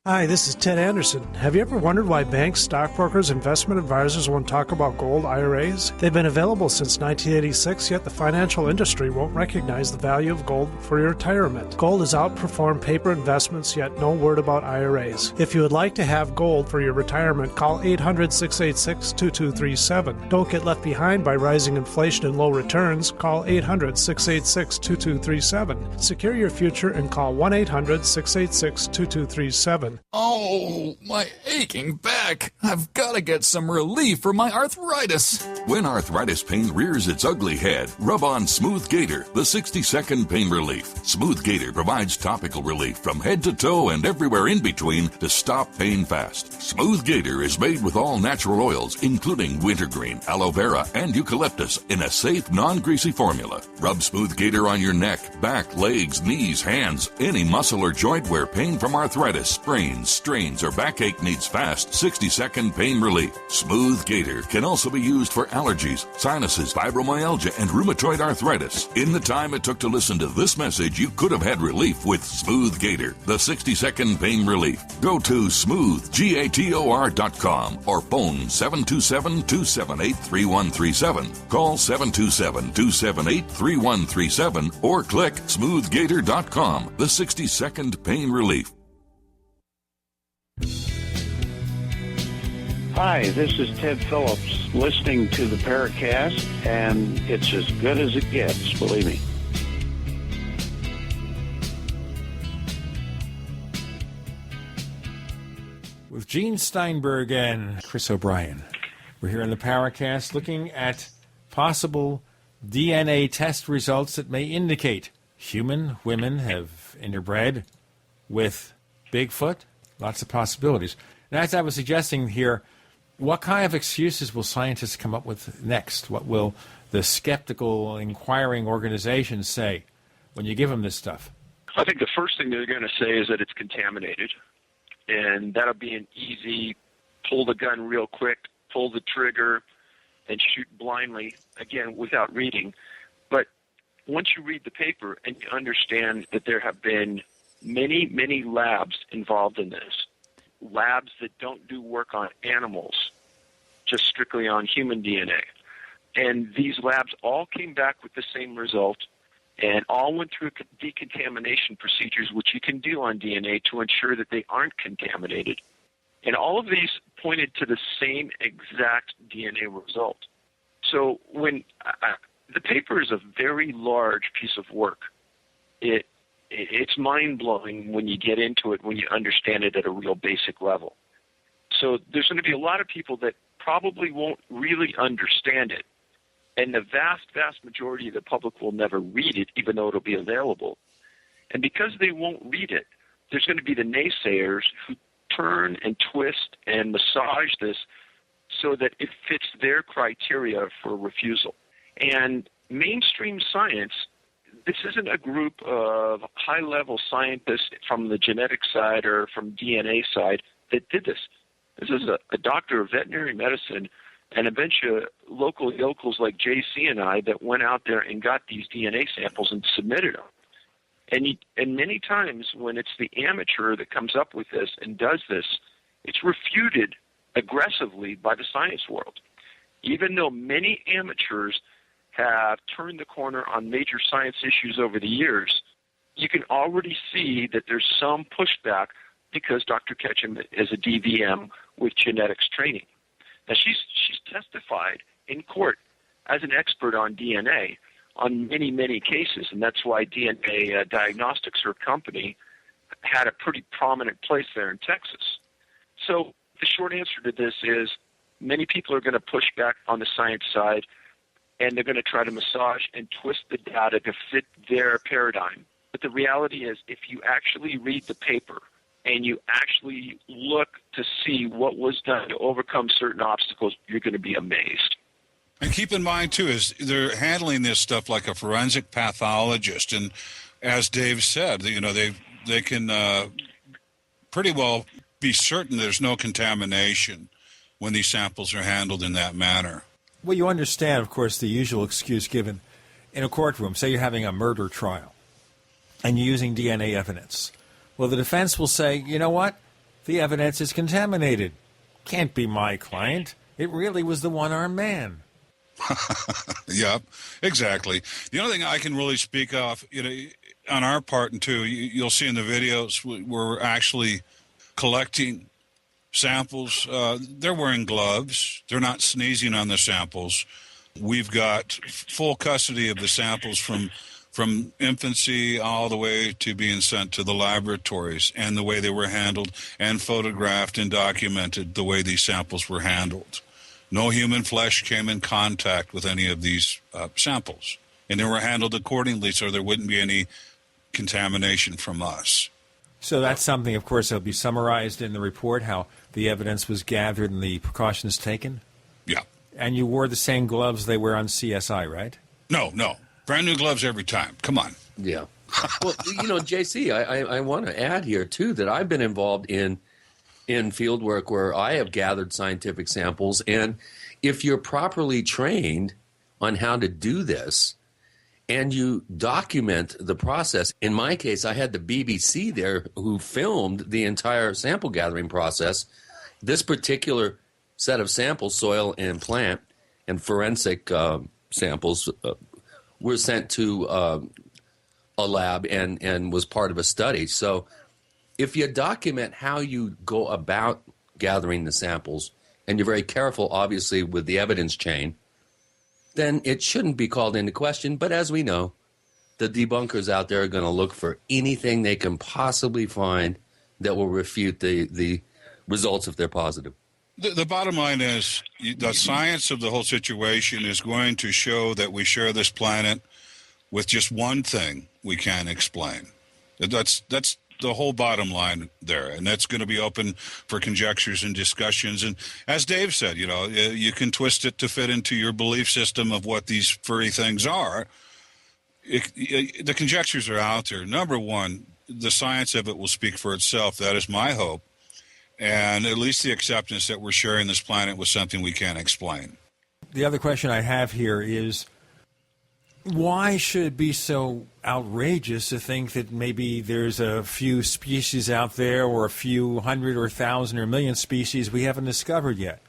Hi, this is Ted Anderson. Have you ever wondered why banks, stockbrokers, investment advisors won't talk about gold IRAs? They've been available since 1986, yet the financial industry won't recognize the value of gold for your retirement. Gold has outperformed paper investments, yet no word about IRAs. If you would like to have gold for your retirement, call 800-686-2237. Don't get left behind by rising inflation and low returns. Call 800-686-2237. Secure your future and call 1-800-686-2237. Oh, my aching back. I've got to get some relief for my arthritis. When arthritis pain rears its ugly head, rub on Smooth Gator, the 60-second pain relief. Smooth Gator provides topical relief from head to toe and everywhere in between to stop pain fast. Smooth Gator is made with all natural oils, including wintergreen, aloe vera, and eucalyptus in a safe, non-greasy formula. Rub Smooth Gator on your neck, back, legs, knees, hands, any muscle or joint where pain from arthritis, sprains, strains, or backache needs fast 60-second pain relief. Smooth Gator can also be used for allergies, sinuses, fibromyalgia, and rheumatoid arthritis. In the time it took to listen to this message, you could have had relief with Smooth Gator, the 60-second pain relief. Go to smoothgator.com or phone 727-278-3137. Call 727-278-3137 or click smoothgator.com, the 60-second pain relief. Hi, this is Ted Phillips, listening to the Paracast, and it's as good as it gets, believe me. With Gene Steinberg and Chris O'Brien. We're here in the Paracast looking at possible DNA test results that may indicate human women have interbred with Bigfoot. Lots of possibilities. And as I was suggesting here, what kind of excuses will scientists come up with next? What will the skeptical, inquiring organizations say when you give them this stuff? I think the first thing they're going to say is that it's contaminated, and that'll be an easy pull the gun real quick, pull the trigger, and shoot blindly, again, without reading. But once you read the paper and you understand that there have been many, many labs involved in this, labs that don't do work on animals, just strictly on human DNA. And these labs all came back with the same result and all went through decontamination procedures, which you can do on DNA to ensure that they aren't contaminated. And all of these pointed to the same exact DNA result. So when the paper is a very large piece of work, it's mind-blowing when you get into it, when you understand it at a real basic level. So there's going to be a lot of people that probably won't really understand it, and the vast, vast majority of the public will never read it, even though it'll be available. And because they won't read it, there's going to be the naysayers who turn and twist and massage this so that it fits their criteria for refusal. And mainstream science, this isn't a group of high-level scientists from the genetic side or from DNA side that did this. This is a doctor of veterinary medicine and a bunch of local yokels like JC and I that went out there and got these DNA samples and submitted them. And many times when it's the amateur that comes up with this and does this, it's refuted aggressively by the science world. Even though many amateurs have turned the corner on major science issues over the years, you can already see that there's some pushback because Dr. Ketchum is a DVM with genetics training. Now, she's testified in court as an expert on DNA on many, many cases, and that's why DNA Diagnostics, her company, had a pretty prominent place there in Texas. So the short answer to this is many people are going to push back on the science side, and they're going to try to massage and twist the data to fit their paradigm. But the reality is, if you actually read the paper and you actually look to see what was done to overcome certain obstacles, you're going to be amazed. And keep in mind, too, is they're handling this stuff like a forensic pathologist. And as Dave said, you know, they can pretty well be certain there's no contamination when these samples are handled in that manner. Well, you understand, of course, the usual excuse given in a courtroom. Say you're having a murder trial and you're using DNA evidence. Well, the defense will say, you know what? the evidence is contaminated. Can't be my client. It really was the one-armed man. Yep, exactly. The only thing I can really speak of, on our part, and too, you'll see in the videos, we're actually collecting samples. They're wearing gloves. They're not sneezing on the samples. We've got full custody of the samples from infancy all the way to being sent to the laboratories, and the way they were handled and photographed and documented the way these samples were handled. No human flesh came in contact with any of these samples, and they were handled accordingly so there wouldn't be any contamination from us. So that's something, of course, that'll be summarized in the report, how the evidence was gathered and the precautions taken? Yeah. And you wore the same gloves they wear on CSI, right? No. Brand new gloves every time. Come on. Yeah. Well, JC, I want to add here, too, that I've been involved in field work where I have gathered scientific samples, and if you're properly trained on how to do this and you document the process, in my case, I had the BBC there who filmed the entire sample gathering process. This particular set of samples, soil and plant and forensic samples, were sent to a lab and was part of a study. So if you document how you go about gathering the samples, and you're very careful, obviously, with the evidence chain, then it shouldn't be called into question. But as we know, the debunkers out there are going to look for anything they can possibly find that will refute the results if they're positive. The bottom line is the science of the whole situation is going to show that we share this planet with just one thing we can't explain. That's the whole bottom line there, and that's going to be open for conjectures and discussions. And as Dave said, you can twist it to fit into your belief system of what these furry things are. The conjectures are out there. Number one, the science of it will speak for itself. That is my hope. And at least the acceptance that we're sharing this planet with something we can't explain. The other question I have here is, why should it be so outrageous to think that maybe there's a few species out there, or a few hundred or thousand or million species we haven't discovered yet?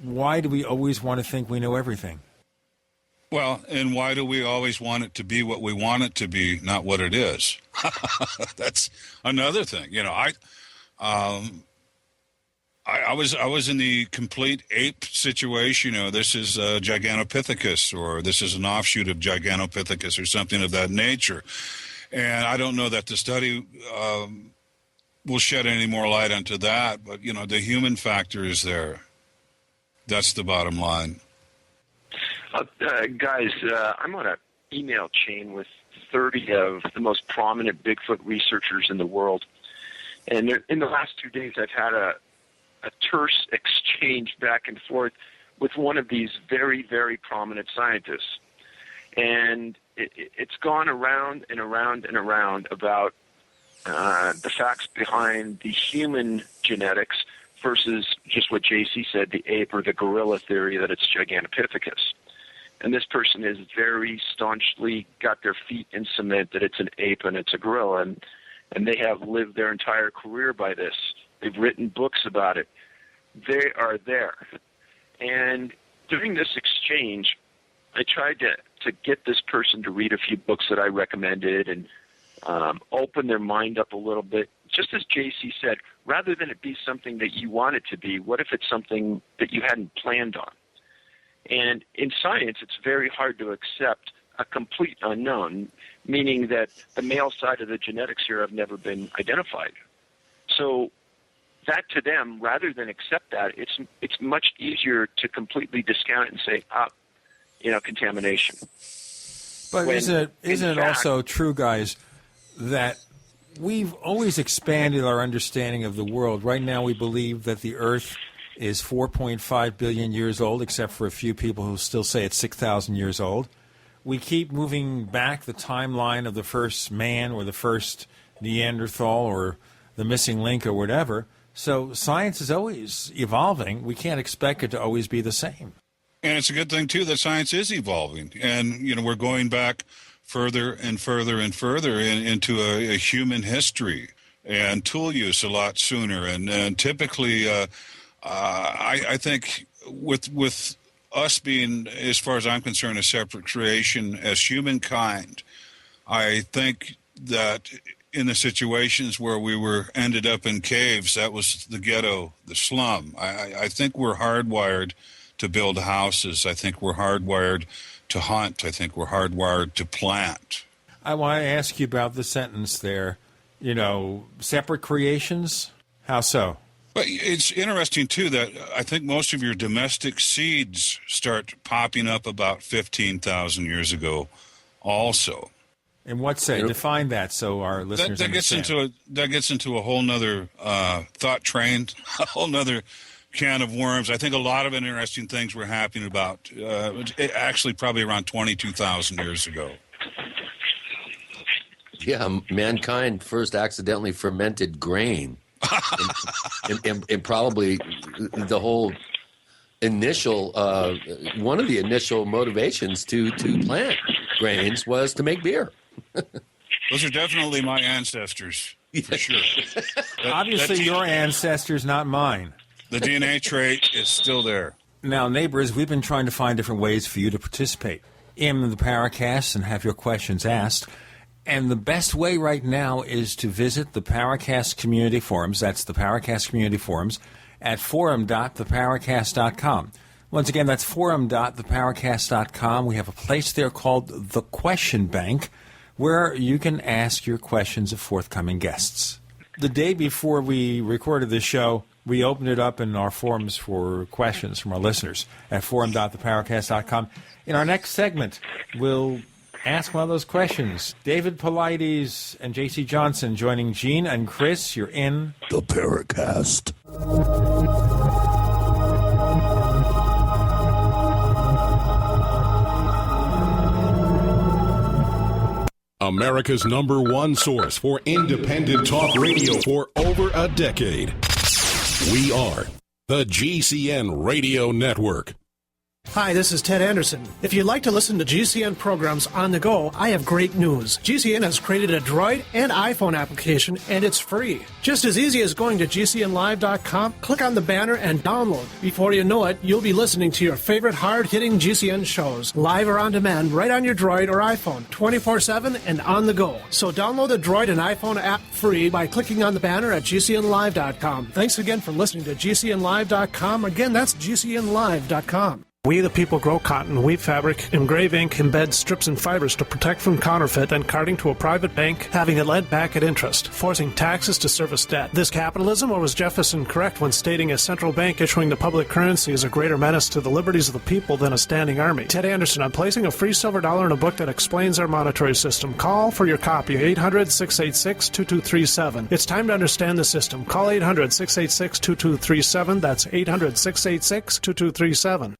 Why do we always want to think we know everything? Well, and why do we always want it to be what we want it to be, not what it is? That's another thing. I was in the complete ape situation. This is Gigantopithecus, or this is an offshoot of Gigantopithecus, or something of that nature. And I don't know that the study will shed any more light onto that, but the human factor is there. That's the bottom line. Guys, I'm on an email chain with 30 of the most prominent Bigfoot researchers in the world. And in the last 2 days, I've had a terse exchange back and forth with one of these very, very prominent scientists. And it's gone around and around and around about the facts behind the human genetics versus just what JC said, the ape or the gorilla theory that it's Gigantopithecus. And this person has very staunchly got their feet in cement that it's an ape and it's a gorilla. And they have lived their entire career by this. They've written books about it. They are there. And during this exchange, I tried to get this person to read a few books that I recommended and open their mind up a little bit. Just as JC said, rather than it be something that you want it to be, what if it's something that you hadn't planned on? And in science, it's very hard to accept a complete unknown, meaning that the male side of the genetics here have never been identified. So that to them, rather than accept that, it's much easier to completely discount it and say, contamination. But isn't it also true, guys, that we've always expanded our understanding of the world? Right now we believe that the Earth is 4.5 billion years old, except for a few people who still say it's 6,000 years old. We keep moving back the timeline of the first man or the first Neanderthal or the missing link or whatever. So science is always evolving. We can't expect it to always be the same. And it's a good thing, too, that science is evolving. And, we're going back further and further and further into a human history. and tool use a lot sooner. And typically, I think with us being, as far as I'm concerned, a separate creation as humankind, I think that in the situations where we ended up in caves, that was the ghetto, the slum. I think we're hardwired to build houses. I think we're hardwired to hunt. I think we're hardwired to plant. I want to ask you about the sentence there. Separate creations? How so? But it's interesting, too, that I think most of your domestic seeds start popping up about 15,000 years ago also. In what say? Define that so our listeners understand. That gets into a whole nother thought train, a whole nother can of worms. I think a lot of interesting things were happening about, actually probably around 22,000 years ago. Yeah, mankind first accidentally fermented grain. and probably the whole initial, one of the initial motivations to plant grains was to make beer. Those are definitely my ancestors, for sure. Obviously, your ancestors, not mine. The DNA trait is still there. Now, neighbors, we've been trying to find different ways for you to participate in the Paracast and have your questions asked. And the best way right now is to visit the Paracast community forums. That's the Paracast community forums at forum.theparacast.com. Once again, that's forum.theparacast.com. We have a place there called the Question Bank where you can ask your questions of forthcoming guests. The day before we recorded this show, we opened it up in our forums for questions from our listeners at forum.theparacast.com. In our next segment, we'll ask one of those questions. David Paulides and J.C. Johnson joining Gene and Chris. You're in the Paracast. America's #1 source for independent talk radio for over a decade. We are the GCN Radio Network. Hi, this is Ted Anderson. If you'd like to listen to GCN programs on the go, I have great news. GCN has created a Droid and iPhone application, and it's free. Just as easy as going to GCNlive.com, click on the banner, and download. Before you know it, you'll be listening to your favorite hard-hitting GCN shows, live or on demand, right on your Droid or iPhone, 24/7 and on the go. So download the Droid and iPhone app free by clicking on the banner at GCNlive.com. Thanks again for listening to GCNlive.com. Again, that's GCNlive.com. We the people grow cotton, weave fabric, engrave ink, embed strips and fibers to protect from counterfeit and carting to a private bank, having it lent back at interest, forcing taxes to service debt. This capitalism, or was Jefferson correct when stating a central bank issuing the public currency is a greater menace to the liberties of the people than a standing army? Ted Anderson, I'm placing a free silver dollar in a book that explains our monetary system. Call for your copy, 800-686-2237. It's time to understand the system. Call 800-686-2237. That's 800-686-2237.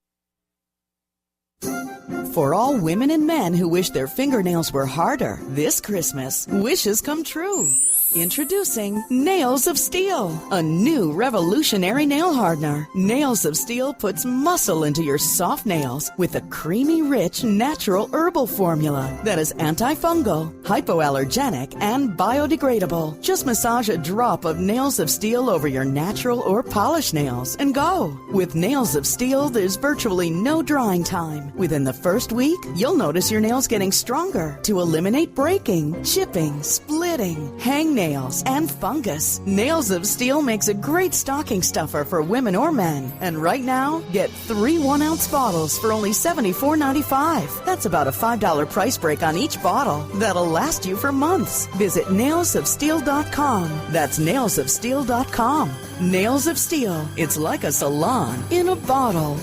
For all women and men who wish their fingernails were harder, this Christmas, wishes come true. Introducing Nails of Steel, a new revolutionary nail hardener. Nails of Steel puts muscle into your soft nails with a creamy, rich, natural herbal formula that is antifungal, hypoallergenic, and biodegradable. Just massage a drop of Nails of Steel over your natural or polished nails and go. With Nails of Steel, there's virtually no drying time. Within the first week, you'll notice your nails getting stronger to eliminate breaking, chipping, splitting, hangnails, and fungus. Nails of Steel makes a great stocking stuffer for women or men. And right now, get 3 1-ounce bottles for only $74.95. That's about a $5 price break on each bottle. That'll last you for months. Visit nailsofsteel.com. That's nailsofsteel.com. Nails of Steel. It's like a salon in a bottle.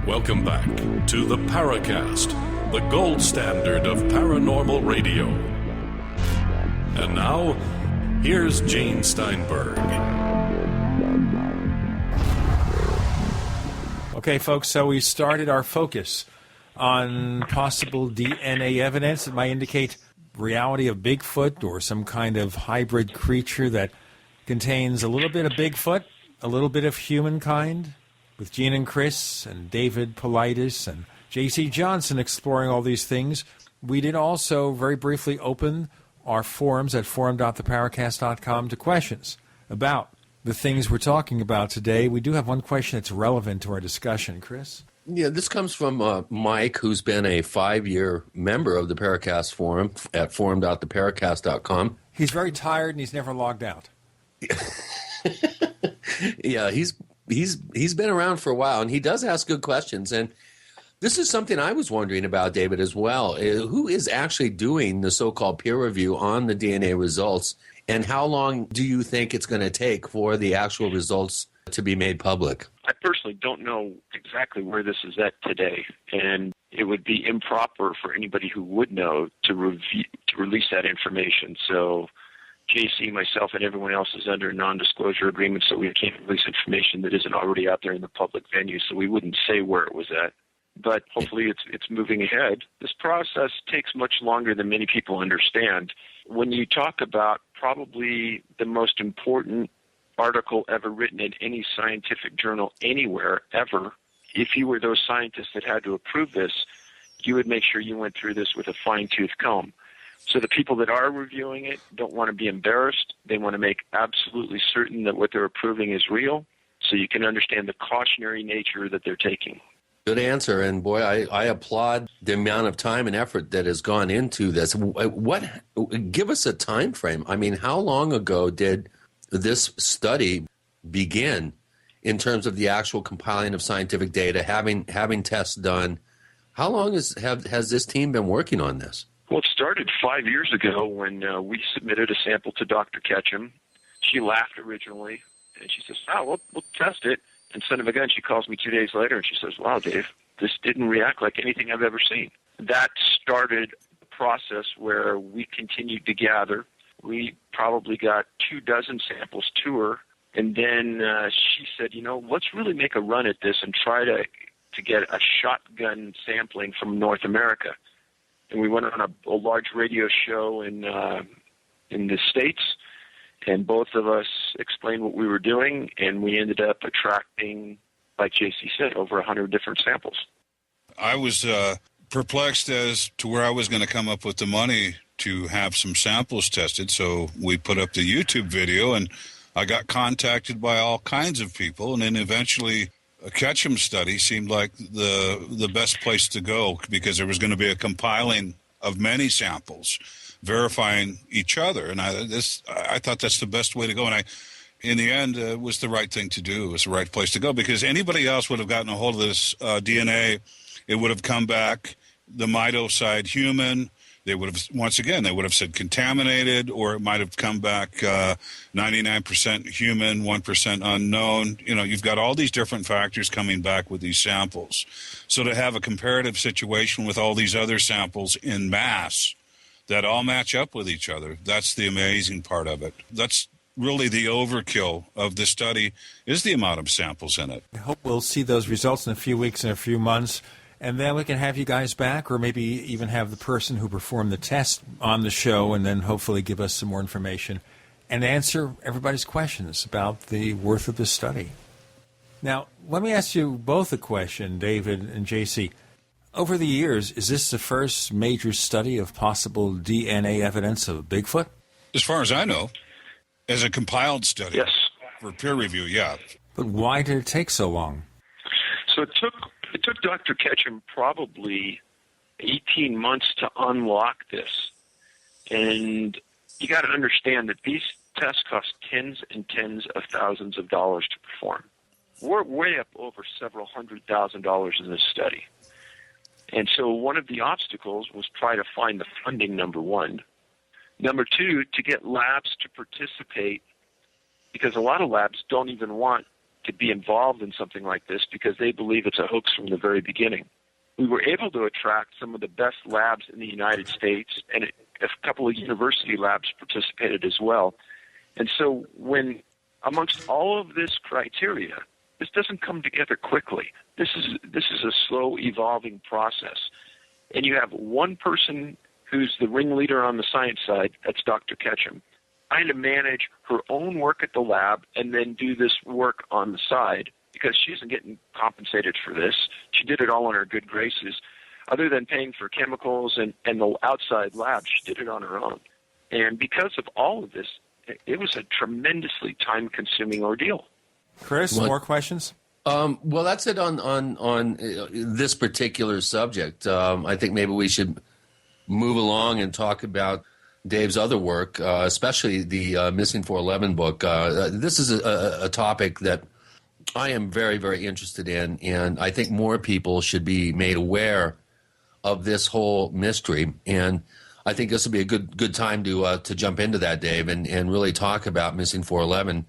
Welcome back to the Paracast, the gold standard of paranormal radio. And now, here's Gene Steinberg. Okay, folks, so we started our focus on possible DNA evidence that might indicate reality of Bigfoot or some kind of hybrid creature that contains a little bit of Bigfoot, a little bit of humankind. with Gene and Chris and David Paulides and J.C. Johnson exploring all these things. We did also very briefly open our forums at forum.theparacast.com to questions about the things we're talking about today. We do have one question that's relevant to our discussion, Chris. Yeah, this comes from Mike, who's been a 5-year member of the Paracast forum at forum.theparacast.com. He's very tired and he's never logged out. Yeah, he's been around for a while, and he does ask good questions. And this is something I was wondering about, David, as well. Who is actually doing the so-called peer review on the DNA results, and how long do you think it's going to take for the actual results to be made public? I personally don't know exactly where this is at today, and it would be improper for anybody who would know to release that information. So JC, myself, and everyone else is under a non-disclosure agreement, so we can't release information that isn't already out there in the public venue, so we wouldn't say where it was at. But hopefully it's moving ahead. This process takes much longer than many people understand. When you talk about probably the most important article ever written in any scientific journal anywhere, ever, if you were those scientists that had to approve this, you would make sure you went through this with a fine-tooth comb. So the people that are reviewing it don't want to be embarrassed. They want to make absolutely certain that what they're approving is real, so you can understand the cautionary nature that they're taking. Good answer, and boy, I applaud the amount of time and effort that has gone into this. Give us a time frame. I mean, how long ago did this study begin in terms of the actual compiling of scientific data, having tests done? How long has this team been working on this? Well, it started 5 years ago when we submitted a sample to Dr. Ketchum. She laughed originally, and she says, we'll test it. And son of a gun, she calls me 2 days later, and she says, wow, Dave, this didn't react like anything I've ever seen. That started the process where we continued to gather. We probably got 24 samples to her, and then she said, let's really make a run at this and try to get a shotgun sampling from North America. And we went on a large radio show in the States, and both of us explained what we were doing, and we ended up attracting, like JC said, over 100 different samples. I was perplexed as to where I was going to come up with the money to have some samples tested, so we put up the YouTube video, and I got contacted by all kinds of people, and then eventually a Ketchum study seemed like the best place to go, because there was going to be a compiling of many samples verifying each other, and I thought that's the best way to go. And in the end, it was the right thing to do. It was the right place to go, because anybody else would have gotten a hold of this DNA. It would have come back the mitoside human. They would have said contaminated, or it might have come back 99% human, 1% unknown. You've got all these different factors coming back with these samples. So to have a comparative situation with all these other samples in mass that all match up with each other, that's the amazing part of it. That's really the overkill of this study, is the amount of samples in it. I hope we'll see those results in a few weeks and a few months. And then we can have you guys back, or maybe even have the person who performed the test on the show, and then hopefully give us some more information and answer everybody's questions about the worth of this study. Now, let me ask you both a question, David and JC. Over the years, is this the first major study of possible DNA evidence of Bigfoot? As far as I know, as a compiled study. Yes. For peer review, yeah. But why did it take so long? So it took Dr. Ketchum probably 18 months to unlock this. And you got to understand that these tests cost tens and tens of thousands of dollars to perform. We're way up over several $100,000 in this study. And so one of the obstacles was try to find the funding, number one. Number two, to get labs to participate, because a lot of labs don't even want to be involved in something like this because they believe it's a hoax from the very beginning. We were able to attract some of the best labs in the United States, and a couple of university labs participated as well. And so when, amongst all of this criteria, this doesn't come together quickly. This is a slow evolving process. And you have one person who's the ringleader on the science side, that's Dr. Ketchum, trying to manage her own work at the lab and then do this work on the side because she isn't getting compensated for this. She did it all on her good graces. Other than paying for chemicals and the outside lab, she did it on her own. And because of all of this, it was a tremendously time-consuming ordeal. Chris, more questions? Well, that's it on this particular subject. I think maybe we should move along and talk about Dave's other work, especially the Missing 411 book. This is a topic that I am very, very interested in, and I think more people should be made aware of this whole mystery. And I think this will be a good time to jump into that, Dave, and really talk about Missing 411.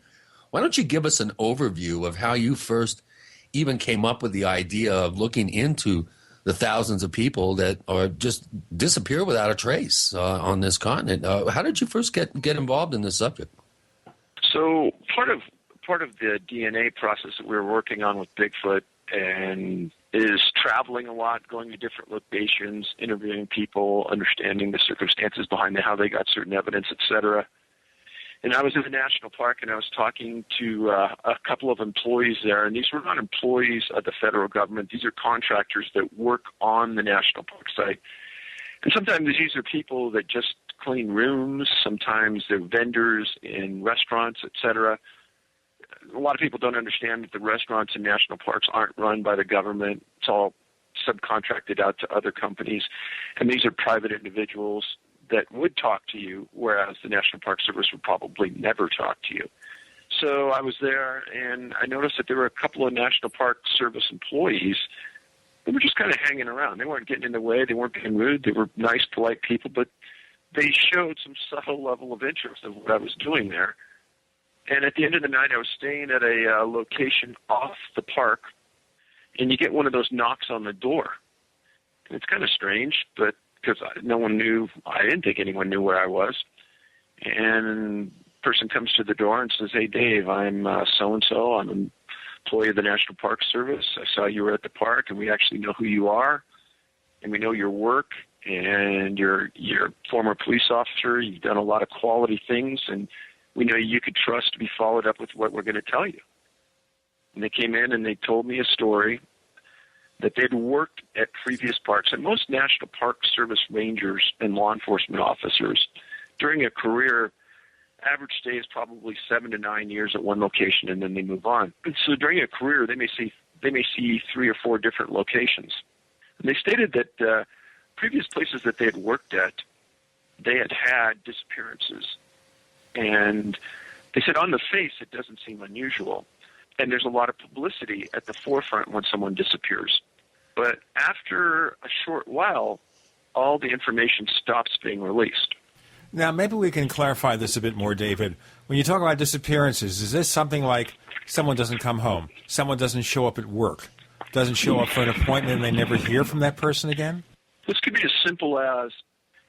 Why don't you give us an overview of how you first even came up with the idea of looking into the thousands of people that are just disappear without a trace on this continent? How did you first get involved in this subject? So part of the DNA process that we were working on with Bigfoot and is traveling a lot, going to different locations, interviewing people, understanding the circumstances behind how they got certain evidence, etc. And I was in the national park, and I was talking to a couple of employees there, and these were not employees of the federal government. These are contractors that work on the national park site. And sometimes these are people that just clean rooms. Sometimes they're vendors in restaurants, etc. A lot of people don't understand that the restaurants in national parks aren't run by the government. It's all subcontracted out to other companies. And these are private individuals that would talk to you, whereas the National Park Service would probably never talk to you. So I was there, and I noticed that there were a couple of National Park Service employees that were just kind of hanging around. They weren't getting in the way. They weren't being rude. They were nice, polite people, but they showed some subtle level of interest in what I was doing there. And at the end of the night, I was staying at a location off the park, and you get one of those knocks on the door. And it's kind of strange, but because no one knew, I didn't think anyone knew where I was. And a person comes to the door and says, "Hey, Dave, I'm so-and-so. I'm an employee of the National Park Service. I saw you were at the park, and we actually know who you are, and we know your work, and you're a former police officer. You've done a lot of quality things, and we know you could trust to be followed up with what we're going to tell you." And they came in and they told me a story that they'd worked at previous parks. And most National Park Service rangers and law enforcement officers, during a career, average stay is probably 7 to 9 years at one location, and then they move on. And so during a career, they may see 3 or 4 different locations. And they stated that previous places that they had worked at, they had disappearances. And they said on the face, it doesn't seem unusual. And there's a lot of publicity at the forefront when someone disappears. But after a short while, all the information stops being released. Now, maybe we can clarify this a bit more, David. When you talk about disappearances, is this something like someone doesn't come home, someone doesn't show up at work, doesn't show up for an appointment, and they never hear from that person again? This could be as simple as,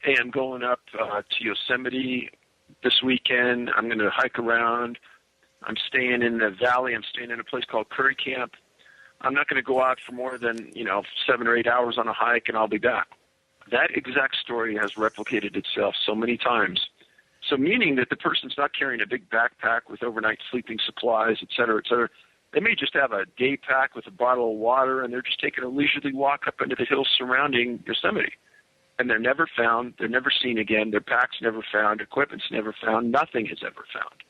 hey, I'm going up to Yosemite this weekend. I'm going to hike around. I'm staying in the valley. I'm staying in a place called Curry Camp. I'm not going to go out for more than 7 or 8 hours on a hike, and I'll be back. That exact story has replicated itself so many times. So meaning that the person's not carrying a big backpack with overnight sleeping supplies, et cetera, et cetera. They may just have a day pack with a bottle of water, and they're just taking a leisurely walk up into the hills surrounding Yosemite. And they're never found. They're never seen again. Their pack's never found. Equipment's never found. Nothing is ever found.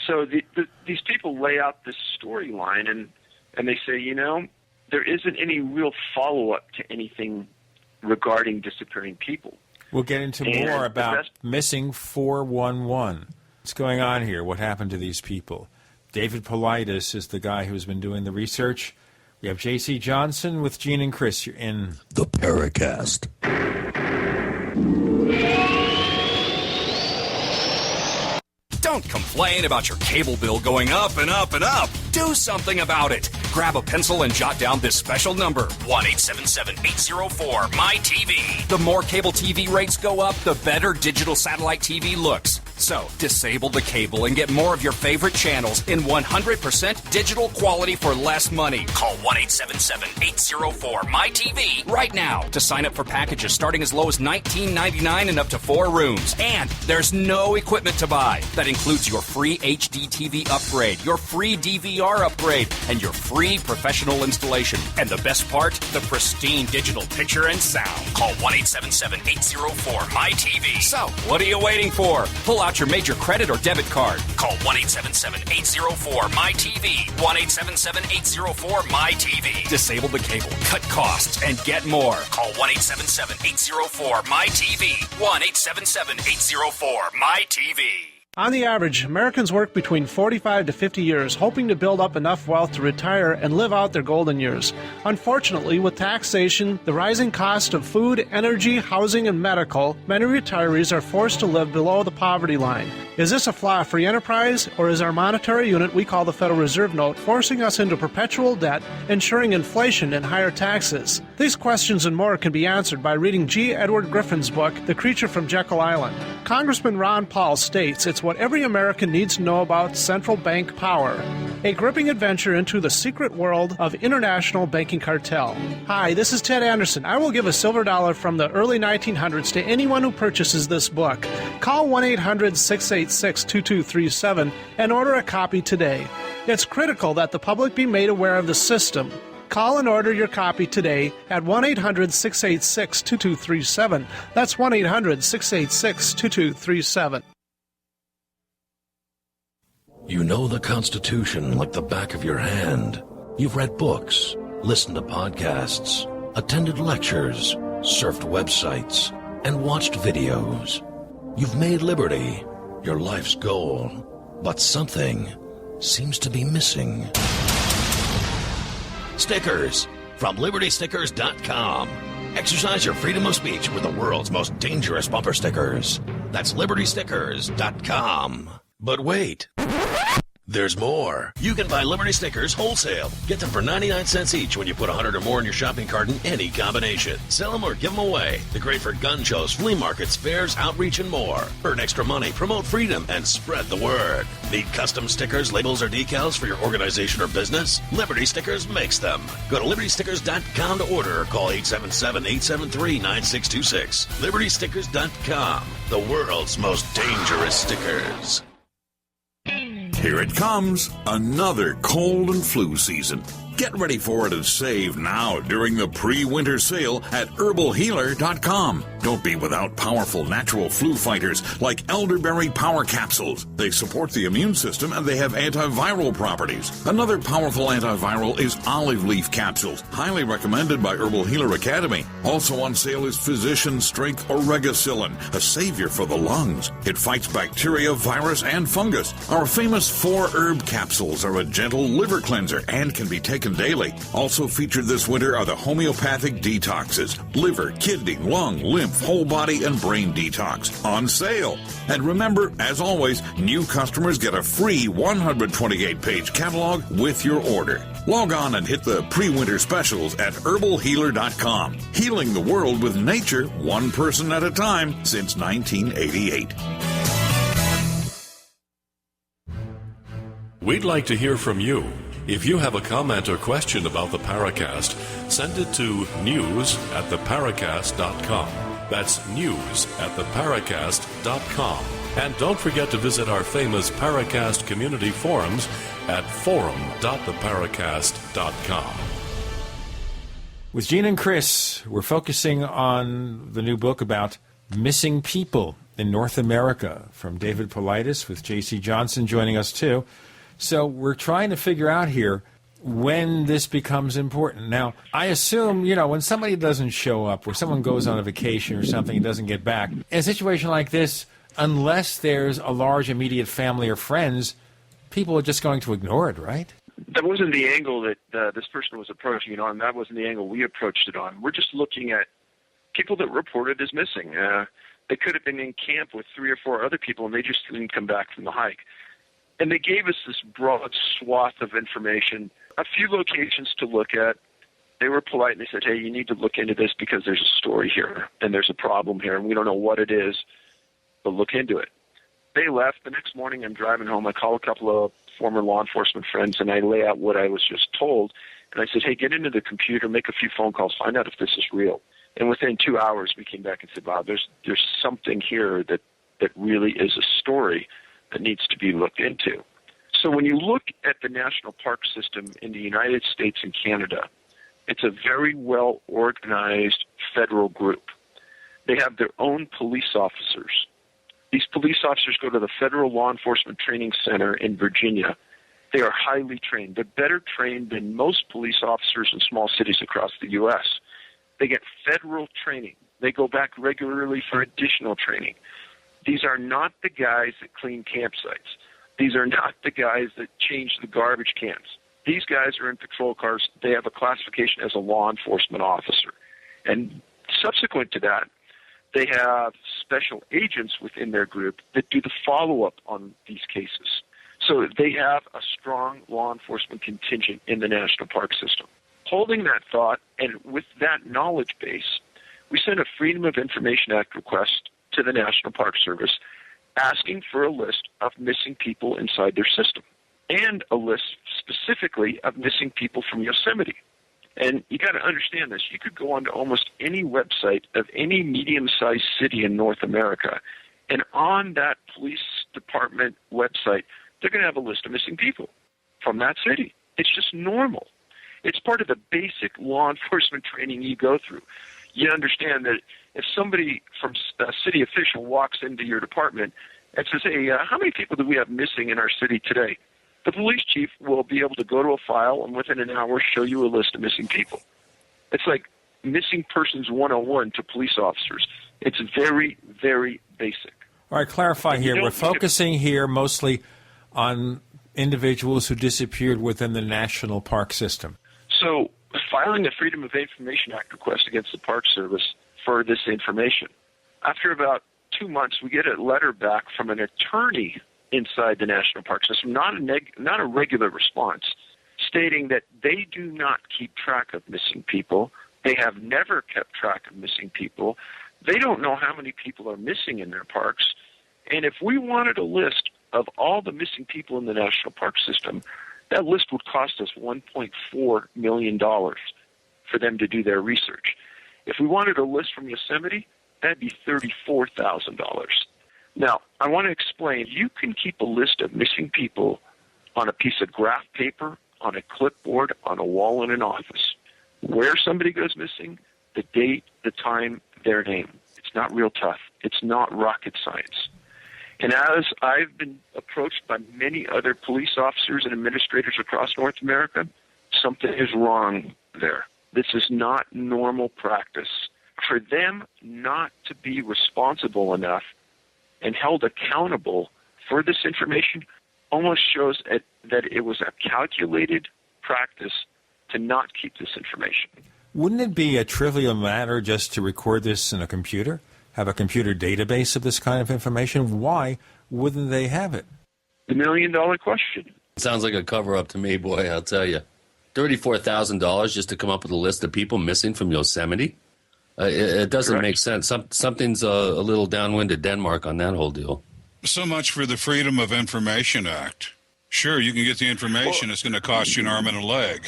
So these people lay out this storyline, and they say, there isn't any real follow-up to anything regarding disappearing people. We'll get into more about Missing 411. What's going on here? What happened to these people? David Paulides is the guy who's been doing the research. We have J.C. Johnson with Gene and Chris. You're in the Paracast. Don't complain about your cable bill going up and up and up. Do something about it. Grab a pencil and jot down this special number, 1-877-804-MY-TV. The more cable TV rates go up, the better digital satellite TV looks. So, disable the cable and get more of your favorite channels in 100% digital quality for less money. Call 1-877-804-MyTV right now to sign up for packages starting as low as $19.99 and up to 4 rooms. And there's no equipment to buy. That includes your free HD TV upgrade, your free DVR upgrade, and your free professional installation. And the best part, the pristine digital picture and sound. Call 1-877-804-MyTV. So, what are you waiting for? Pull out your major credit or debit card. Call 1-877-804-MyTV. 1-877-804-MyTV. Disable the cable, cut costs, and get more. Call 1-877-804-MyTV. 1-877-804-MyTV. On the average, Americans work between 45 to 50 years, hoping to build up enough wealth to retire and live out their golden years. Unfortunately, with taxation, the rising cost of food, energy, housing, and medical, many retirees are forced to live below the poverty line. Is this a flaw of free enterprise, or is our monetary unit we call the Federal Reserve Note forcing us into perpetual debt, ensuring inflation and higher taxes? These questions and more can be answered by reading G. Edward Griffin's book, The Creature from Jekyll Island. Congressman Ron Paul states it's what every American needs to know about central bank power. A gripping adventure into the secret world of international banking cartel. Hi, this is Ted Anderson. I will give a silver dollar from the early 1900s to anyone who purchases this book. Call 1-800-686-2237 and order a copy today. It's critical that the public be made aware of the system. Call and order your copy today at 1-800-686-2237. That's 1-800-686-2237. You know the Constitution like the back of your hand. You've read books, listened to podcasts, attended lectures, surfed websites, and watched videos. You've made liberty your life's goal, but something seems to be missing. Stickers from LibertyStickers.com. Exercise your freedom of speech with the world's most dangerous bumper stickers. That's LibertyStickers.com. But wait, there's more. You can buy Liberty Stickers wholesale. Get them for 99 cents each when you put 100 or more in your shopping cart in any combination. Sell them or give them away. They're great for gun shows, flea markets, fairs, outreach, and more. Earn extra money, promote freedom, and spread the word. Need custom stickers, labels, or decals for your organization or business? Liberty Stickers makes them. Go to LibertyStickers.com to order or call 877-873-9626. LibertyStickers.com, the world's most dangerous stickers. Here it comes, another cold and flu season. Get ready for it and save now during the pre-winter sale at herbalhealer.com. Don't be without powerful natural flu fighters like elderberry power capsules. They support the immune system and they have antiviral properties. Another powerful antiviral is olive leaf capsules, highly recommended by Herbal Healer Academy. Also on sale is Physician Strength Oregacillin, a savior for the lungs. It fights bacteria, virus, and fungus. Our famous 4-herb capsules are a gentle liver cleanser and can be taken daily. Also featured this winter are the homeopathic detoxes, liver, kidney, lung, lymph, whole body, and brain detox on sale. And remember, as always, new customers get a free 128-page catalog with your order. Log on and hit the pre-winter specials at herbalhealer.com. Healing the world with nature, one person at a time since 1988. We'd like to hear from you. If you have a comment or question about the Paracast, send it to news@theparacast.com. That's news@theparacast.com. And don't forget to visit our famous Paracast community forums at forum.theparacast.com. With Gene and Chris, we're focusing on the new book about missing people in North America from David Paulides, with J.C. Johnson joining us too. So we're trying to figure out here when this becomes important. Now, I assume, when somebody doesn't show up, or someone goes on a vacation or something and doesn't get back, in a situation like this, unless there's a large immediate family or friends, people are just going to ignore it, right? That wasn't the angle that this person was approaching it on. That wasn't the angle we approached it on. We're just looking at people that reported as missing. They could have been in camp with 3 or 4 other people, and they just didn't come back from the hike. And they gave us this broad swath of information, a few locations to look at. They were polite, and they said, hey, you need to look into this because there's a story here, and there's a problem here, and we don't know what it is, but look into it. they left. The next morning I'm driving home. I call a couple of former law enforcement friends, and I lay out what I was just told. And I said, hey, get into the computer, make a few phone calls, find out if this is real. And within 2 hours, we came back and said, wow, there's something here that really is a story that needs to be looked into. So when you look at the national park system in the United States and Canada, it's a very well-organized federal group. They have their own police officers. These police officers go to the Federal Law Enforcement Training Center in Virginia. They are highly trained. They're better trained than most police officers in small cities across the U.S. They get federal training. They go back regularly for additional training. These are not the guys that clean campsites. These are not the guys that change the garbage cans. These guys are in patrol cars. They have a classification as a law enforcement officer. And subsequent to that, they have special agents within their group that do the follow-up on these cases. So they have a strong law enforcement contingent in the national park system. Holding that thought, and with that knowledge base, we sent a Freedom of Information Act request to the National Park Service asking for a list of missing people inside their system and a list specifically of missing people from Yosemite. And you got to understand this. You could go onto almost any website of any medium-sized city in North America, and on that police department website, they're going to have a list of missing people from that city. It's just normal. It's part of the basic law enforcement training you go through. You understand that if somebody from a city official walks into your department and says, hey, how many people do we have missing in our city today? The police chief will be able to go to a file and within an hour show you a list of missing people. It's like missing persons 101 to police officers. It's very, very basic. All right, clarify here. We're focusing here mostly on individuals who disappeared within the national park system. So filing a Freedom of Information Act request against the Park Service for this information. After about 2 months, we get a letter back from an attorney inside the national park system, not a regular response, stating that they do not keep track of missing people. They have never kept track of missing people. They don't know how many people are missing in their parks. And if we wanted a list of all the missing people in the national park system, that list would cost us $1.4 million for them to do their research. If we wanted a list from Yosemite, that'd be $34,000. Now, I want to explain, you can keep a list of missing people on a piece of graph paper, on a clipboard, on a wall in an office. Where somebody goes missing, the date, the time, their name. It's not real tough. It's not rocket science. And as I've been approached by many other police officers and administrators across North America, something is wrong there. This is not normal practice. For them not to be responsible enough and held accountable for this information almost shows that it was a calculated practice to not keep this information. Wouldn't it be a trivial matter just to record this in a computer? Have a computer database of this kind of information? Why wouldn't they have it? The million-dollar question. Sounds like a cover-up to me, boy, I'll tell you. $34,000 just to come up with a list of people missing from Yosemite? It doesn't Correct. make sense. Something's a little downwind to Denmark on that whole deal. So much for the Freedom of Information Act. Sure, you can get the information. It's going to cost you an arm and a leg.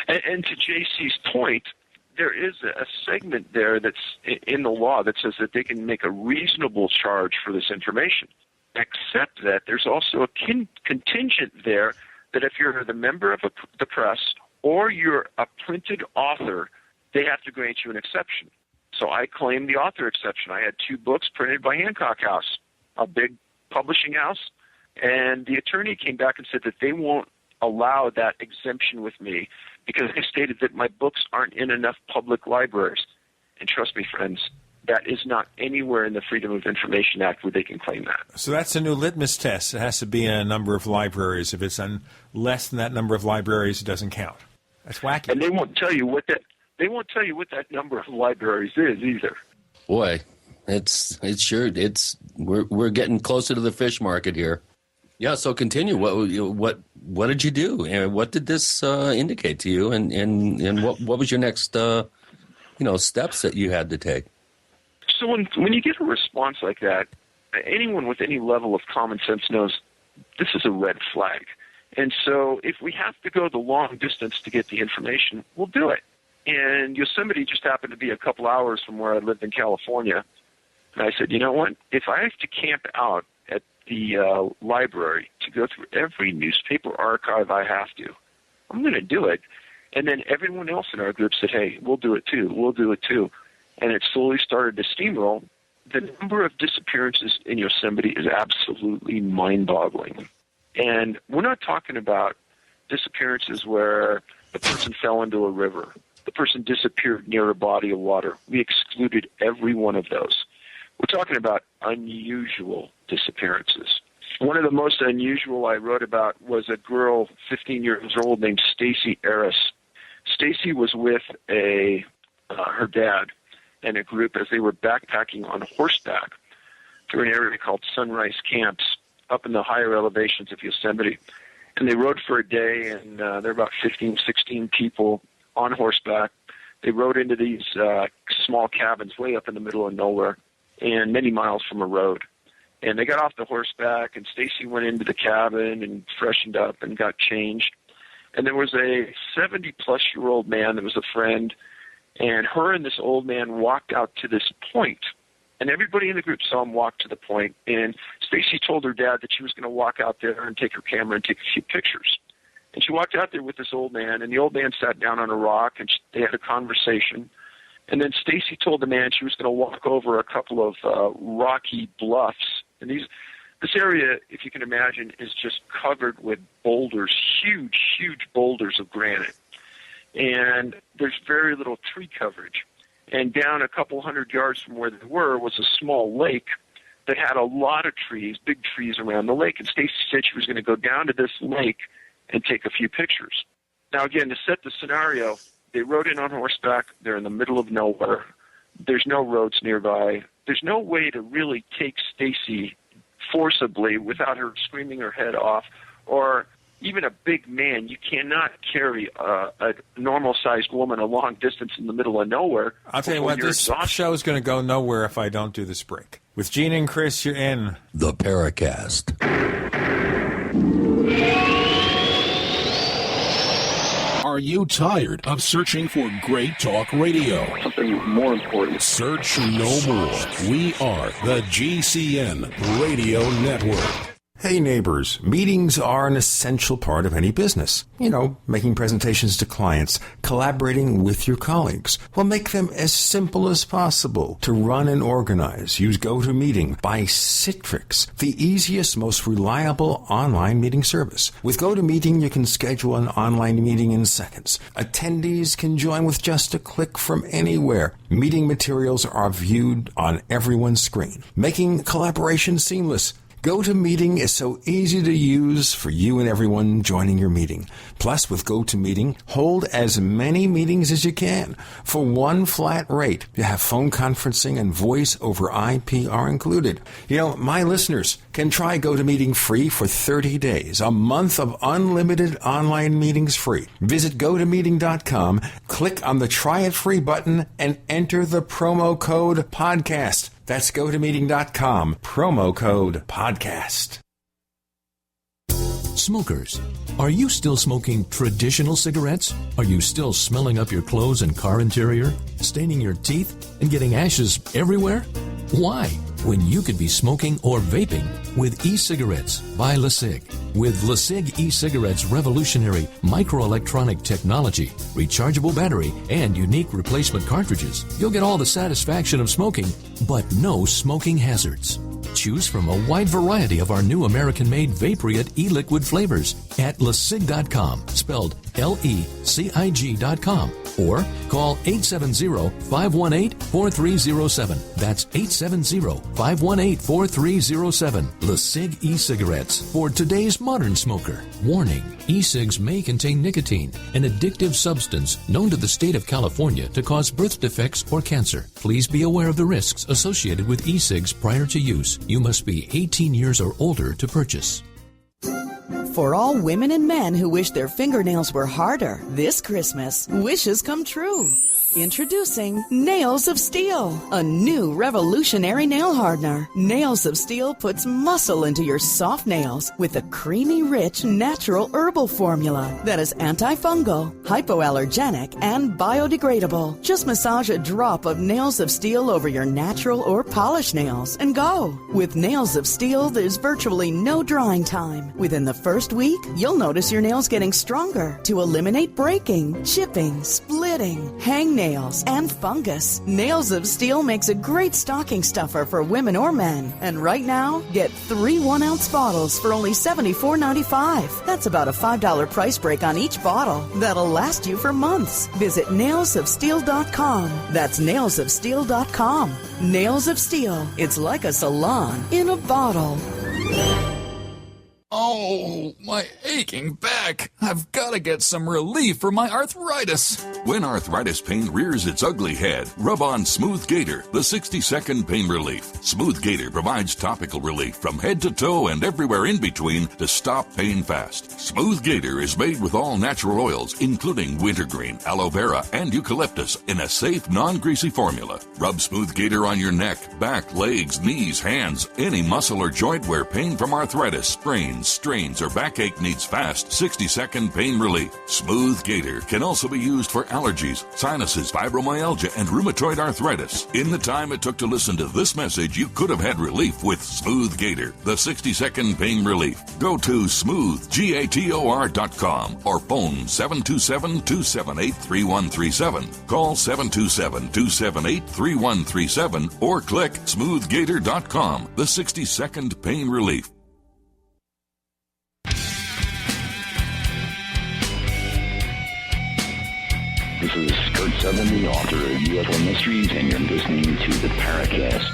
And to JC's point, there is a segment there that's in the law that says that they can make a reasonable charge for this information, except that there's also a contingent there that if you're the member of the press or you're a printed author, they have to grant you an exception. So I claim the author exception. I had 2 books printed by Hancock House, a big publishing house, and the attorney came back and said that they won't allow that exemption with me because they stated that my books aren't in enough public libraries. And trust me, friends, that is not anywhere in the Freedom of Information Act where they can claim that. So that's a new litmus test. It has to be in a number of libraries. If it's in less than that number of libraries, it doesn't count. That's wacky. And they won't tell you what that number of libraries is either. Boy, we're getting closer to the fish market here. Yeah, so continue. What did you do? And what did this indicate to you? And what was your next steps that you had to take? So when you get a response like that, anyone with any level of common sense knows this is a red flag. And so if we have to go the long distance to get the information, we'll do it. And Yosemite just happened to be a couple hours from where I lived in California. And I said, you know what? If I have to camp out at the library to go through every newspaper archive I have to, I'm going to do it. And then everyone else in our group said, hey, we'll do it too. We'll do it too. And it slowly started to steamroll. The number of disappearances in Yosemite is absolutely mind-boggling. And we're not talking about disappearances where the person fell into a river, the person disappeared near a body of water. We excluded every one of those. We're talking about unusual disappearances. One of the most unusual I wrote about was a girl 15 years old named Stacy Eris. Stacy was with her dad and a group as they were backpacking on horseback through an area called Sunrise Camps up in the higher elevations of Yosemite. And they rode for a day, and there were about 15, 16 people on horseback. They rode into these small cabins way up in the middle of nowhere and many miles from a road. And they got off the horseback, and Stacy went into the cabin and freshened up and got changed. And there was a 70-plus-year-old man that was a friend, and her and this old man walked out to this point. And everybody in the group saw him walk to the point. And Stacy told her dad that she was going to walk out there and take her camera and take a few pictures. And she walked out there with this old man, and the old man sat down on a rock, and they had a conversation. And then Stacy told the man she was going to walk over a couple of rocky bluffs. And this area, if you can imagine, is just covered with boulders, huge, huge boulders of granite. And there's very little tree coverage. And down a couple hundred yards from where they were was a small lake that had a lot of trees, big trees around the lake. And Stacy said she was going to go down to this lake and take a few pictures. Now, again, to set the scenario, they rode in on horseback. They're in the middle of nowhere. There's no roads nearby. There's no way to really take Stacy forcibly without her screaming her head off, or even a big man. You cannot carry a normal-sized woman a long distance in the middle of nowhere. I'll tell you what, this show's going to go nowhere if I don't do this break. With Gene and Chris, you're in the Paracast. Are you tired of searching for great talk radio? Something more important. Search no more. We are the GCN Radio Network. Hey neighbors, meetings are an essential part of any business. You know, making presentations to clients, collaborating with your colleagues. Well, make them as simple as possible to run and organize. Use GoToMeeting by Citrix, the easiest, most reliable online meeting service. With GoToMeeting, you can schedule an online meeting in seconds. Attendees can join with just a click from anywhere. Meeting materials are viewed on everyone's screen, making collaboration seamless. GoToMeeting is so easy to use for you and everyone joining your meeting. Plus, with GoToMeeting, hold as many meetings as you can. For one flat rate, you have phone conferencing and voice over IP are included. You know, my listeners can try GoToMeeting free for 30 days, a month of unlimited online meetings free. Visit GoToMeeting.com, click on the Try It Free button, and enter the promo code PODCAST. That's GoToMeeting.com, promo code PODCAST. Smokers, are you still smoking traditional cigarettes? Are you still smelling up your clothes and car interior, staining your teeth, and getting ashes everywhere? Why? When you could be smoking or vaping with e-cigarettes by LeSig. With LeSig e-cigarettes' revolutionary microelectronic technology, rechargeable battery, and unique replacement cartridges, you'll get all the satisfaction of smoking, but no smoking hazards. Choose from a wide variety of our new American-made Vaporite e-liquid flavors at LeSig.com, spelled LECIG.com, or call 870-518-4307. That's 870-518-4307. LeSig e-cigarettes for today's modern smoker. Warning, e-cigs may contain nicotine, an addictive substance known to the state of California to cause birth defects or cancer. Please be aware of the risks associated with e-cigs prior to use. You must be 18 years or older to purchase. For all women and men who wish their fingernails were harder, this Christmas, wishes come true. Introducing Nails of Steel, a new revolutionary nail hardener. Nails of Steel puts muscle into your soft nails with a creamy, rich, natural herbal formula that is antifungal, hypoallergenic, and biodegradable. Just massage a drop of Nails of Steel over your natural or polished nails and go. With Nails of Steel, there's virtually no drying time. Within the first week, you'll notice your nails getting stronger to eliminate breaking, chipping, splitting, hangnails, and fungus. Nails of Steel makes a great stocking stuffer for women or men. And right now, get 3 1-ounce bottles for only $74.95. That's about a $5 price break on each bottle. That'll last you for months. Visit nailsofsteel.com. That's nailsofsteel.com. Nails of Steel. It's like a salon in a bottle. Oh, my aching back. I've got to get some relief for my arthritis. When arthritis pain rears its ugly head, rub on Smooth Gator, the 60-second pain relief. Smooth Gator provides topical relief from head to toe and everywhere in between to stop pain fast. Smooth Gator is made with all natural oils, including wintergreen, aloe vera, and eucalyptus in a safe, non-greasy formula. Rub Smooth Gator on your neck, back, legs, knees, hands, any muscle or joint where pain from arthritis, sprains, strains, or backache needs fast 60-second pain relief. Smooth Gator can also be used for allergies, sinuses, fibromyalgia, and rheumatoid arthritis. In the time it took to listen to this message, you could have had relief with Smooth Gator, the 60-second pain relief. Go to smoothgator.com or phone 727-278-3137. Call 727-278-3137 or click smoothgator.com, the 60-second pain relief. This is Kurt Sutherland, the author of UFO Mysteries, and you're listening to the Paracast.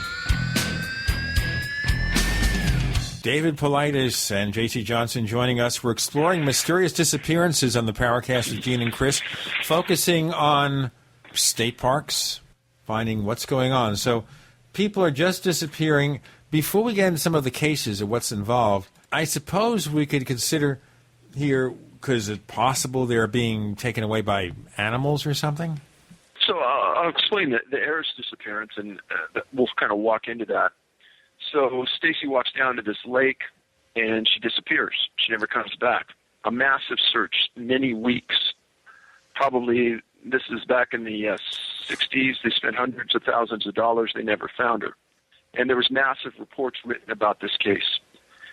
David Paulides and J.C. Johnson joining us. We're exploring mysterious disappearances on the Paracast with Gene and Chris, focusing on state parks, finding what's going on. So people are just disappearing. Before we get into some of the cases of what's involved, I suppose we could consider here, because it's possible they're being taken away by animals or something? So I'll explain the Harris disappearance, and we'll kind of walk into that. So Stacy walks down to this lake, and she disappears. She never comes back. A massive search, many weeks. Probably this is back in the 60s. They spent hundreds of thousands of dollars. They never found her. And there was massive reports written about this case.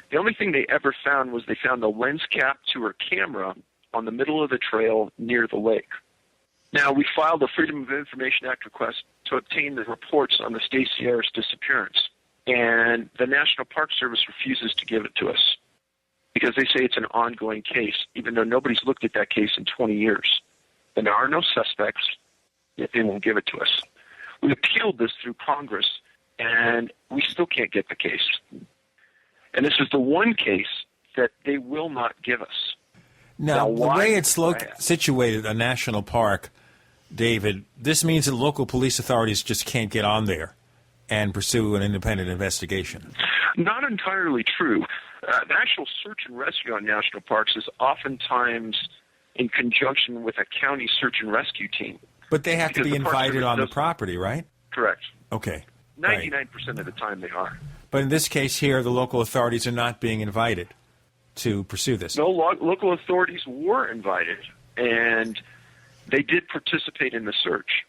The only thing they ever found was they found the lens cap to her camera on the middle of the trail near the lake. Now, we filed a Freedom of Information Act request to obtain the reports on the Stacey Harris disappearance, and the National Park Service refuses to give it to us because they say it's an ongoing case, even though nobody's looked at that case in 20 years. And there are no suspects, yet they won't give it to us. We appealed this through Congress, and we still can't get the case. And this is the one case that they will not give us. Now the way it's situated, a national park, David, this means that local police authorities just can't get on there and pursue an independent investigation. Not entirely true. The actual search and rescue on national parks is oftentimes in conjunction with a county search and rescue team. But they have to be invited on the property, right? Correct. Okay. 99% of the time they are. But in this case here, the local authorities are not being invited to pursue this. No, local authorities were invited, and they did participate in the search.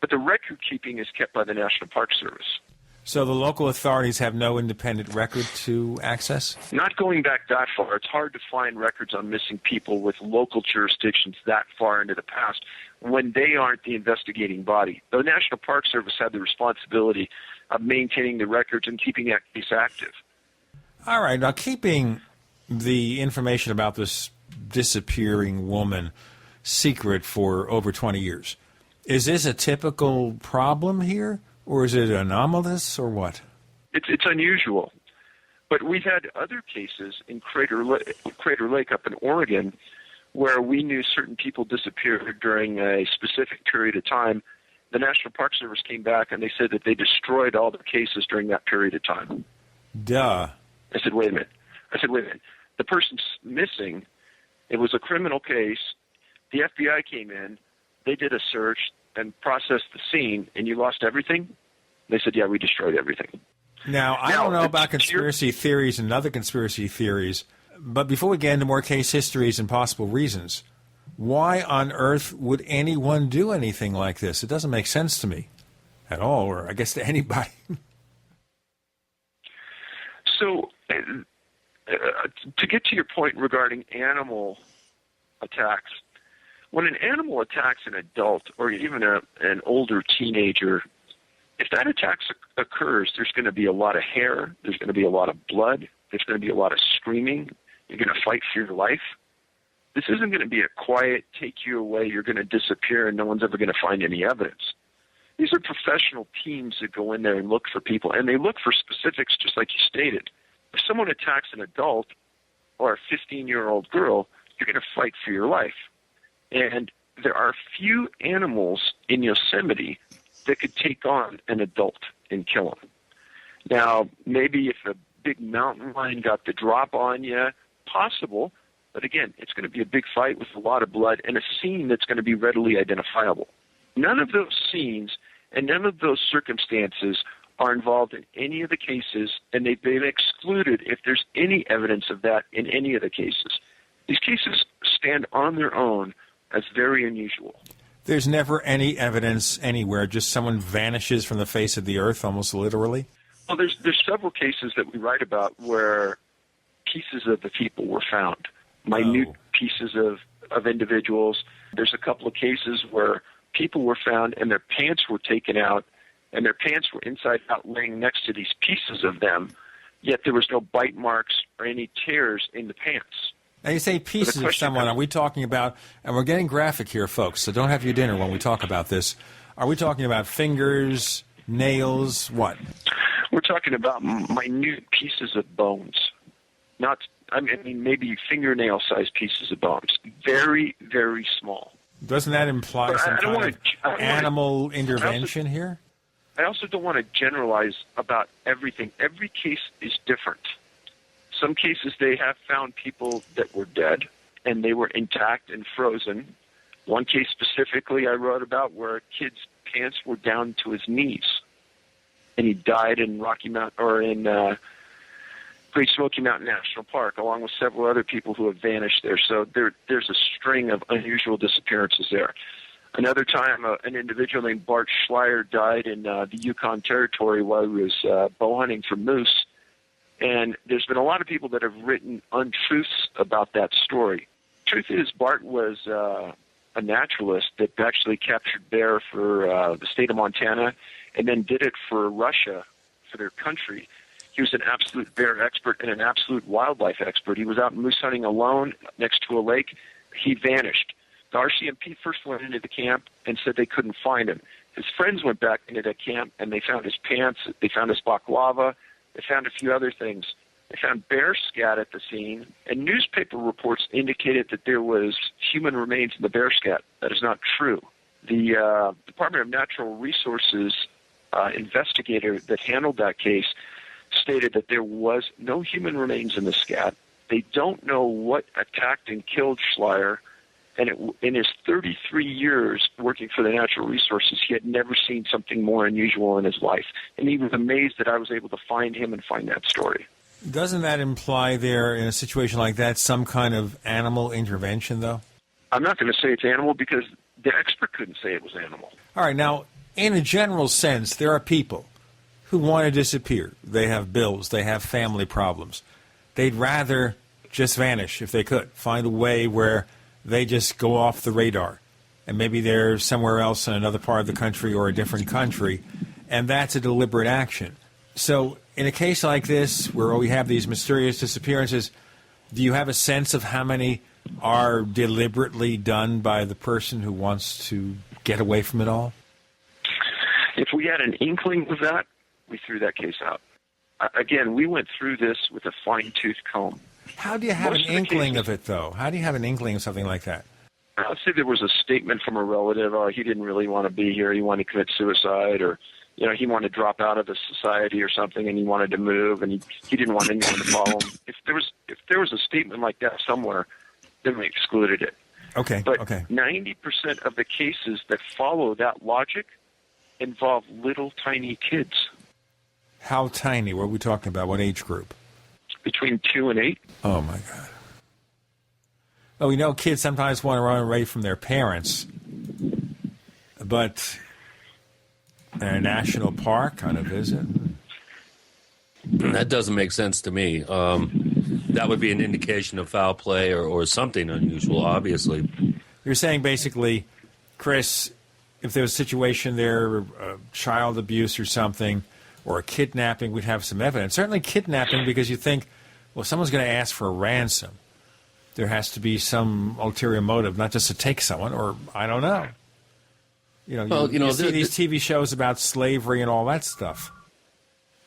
But the record keeping is kept by the National Park Service. So the local authorities have no independent record to access? Not going back that far. It's hard to find records on missing people with local jurisdictions that far into the past when they aren't the investigating body. The National Park Service had the responsibility of maintaining the records and keeping that case active. All right. Now, keeping the information about this disappearing woman secret for over 20 years, is this a typical problem here, or is it anomalous, or what? It's unusual. But we've had other cases in Crater Lake up in Oregon where we knew certain people disappeared during a specific period of time. The National Park Service came back and they said that they destroyed all their cases during that period of time. Duh. I said, wait a minute. The person's missing. It was a criminal case. The FBI came in. They did a search. and processed the scene, and you lost everything? They said, yeah, we destroyed everything. Now, I don't know about conspiracy theories and other conspiracy theories, but before we get into more case histories and possible reasons, why on earth would anyone do anything like this? It doesn't make sense to me at all, or I guess to anybody. So, to get to your point regarding animal attacks, when an animal attacks an adult or even an older teenager, if that attack occurs, there's going to be a lot of hair, there's going to be a lot of blood, there's going to be a lot of screaming, you're going to fight for your life. This isn't going to be a quiet, take you away, you're going to disappear, and no one's ever going to find any evidence. These are professional teams that go in there and look for people, and they look for specifics just like you stated. If someone attacks an adult or a 15-year-old girl, you're going to fight for your life. And there are few animals in Yosemite that could take on an adult and kill him. Now, maybe if a big mountain lion got the drop on you, possible, but again, it's going to be a big fight with a lot of blood and a scene that's going to be readily identifiable. None of those scenes and none of those circumstances are involved in any of the cases, and they've been excluded if there's any evidence of that in any of the cases. These cases stand on their own as very unusual. There's never any evidence anywhere, just someone vanishes from the face of the earth, almost literally? Well, there's several cases that we write about where pieces of the people were found, minute pieces of individuals. There's a couple of cases where people were found and their pants were taken out, and their pants were inside out laying next to these pieces of them, yet there was no bite marks or any tears in the pants. Now, you say pieces of someone. Are we talking about, and we're getting graphic here, folks, so don't have your dinner when we talk about this. Are we talking about fingers, nails, what? We're talking about minute pieces of bones. I mean, maybe fingernail-sized pieces of bones. Very, very small. Doesn't that imply some kind of animal intervention here? I also don't want to generalize about everything. Every case is different. Some cases they have found people that were dead, and they were intact and frozen. One case specifically I wrote about where a kid's pants were down to his knees, and he died in Rocky Mountain or in Great Smoky Mountain National Park, along with several other people who have vanished there. So there's a string of unusual disappearances there. Another time, an individual named Bart Schleier died in the Yukon Territory while he was bow hunting for moose. And there's been a lot of people that have written untruths about that story. Truth is, Bart was a naturalist that actually captured bear for the state of Montana and then did it for Russia, for their country. He was an absolute bear expert and an absolute wildlife expert. He was out moose hunting alone next to a lake. He vanished. The RCMP first went into the camp and said they couldn't find him. His friends went back into that camp, and they found his pants, they found his baklava, they found a few other things. They found bear scat at the scene, and newspaper reports indicated that there was human remains in the bear scat. That is not true. The Department of Natural Resources investigator that handled that case stated that there was no human remains in the scat. They don't know what attacked and killed Schleier, and in his 33 years working for the Natural Resources, he had never seen something more unusual in his life. And he was amazed that I was able to find him and find that story. Doesn't that imply there, in a situation like that, some kind of animal intervention, though? I'm not going to say it's animal because the expert couldn't say it was animal. All right, now, in a general sense, there are people who want to disappear. They have bills. They have family problems. They'd rather just vanish if they could, find a way where they just go off the radar. And maybe they're somewhere else in another part of the country or a different country, and that's a deliberate action. So in a case like this, where we have these mysterious disappearances, do you have a sense of how many are deliberately done by the person who wants to get away from it all? If we had an inkling of that, we threw that case out. Again, we went through this with a fine-tooth comb. How do you have an inkling of it, though? How do you have an inkling of something like that? Let's say there was a statement from a relative, he didn't really want to be here, he wanted to commit suicide, or he wanted to drop out of the society or something, and he wanted to move, and he didn't want anyone to follow him. If there was a statement like that somewhere, then we excluded it. Okay. But Okay. 90% of the cases that follow that logic involve little tiny kids. How tiny? What are we talking about? What age group? Between 2 and 8. Oh, my God. Well, we know kids sometimes want to run away from their parents, but in a national park on a visit? That doesn't make sense to me. That would be an indication of foul play or something unusual, obviously. You're saying basically, Chris, if there was a situation there, child abuse or something, or a kidnapping, we'd have some evidence. Certainly kidnapping, because you think, well, someone's going to ask for a ransom. There has to be some ulterior motive, not just to take someone, or I don't know. You see these TV shows about slavery and all that stuff.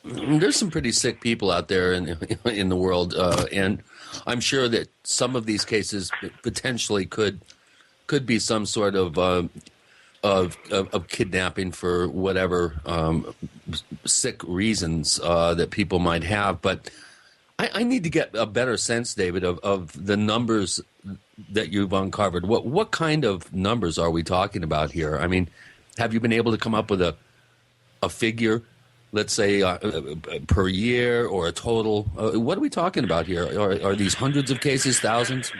There's some pretty sick people out there in the world, and I'm sure that some of these cases potentially could be some sort of kidnapping for whatever sick reasons that people might have. But I need to get a better sense, David, of the numbers that you've uncovered. What kind of numbers are we talking about here? I mean, have you been able to come up with a figure? Let's say per year or a total. What are we talking about here? Are these hundreds of cases, thousands?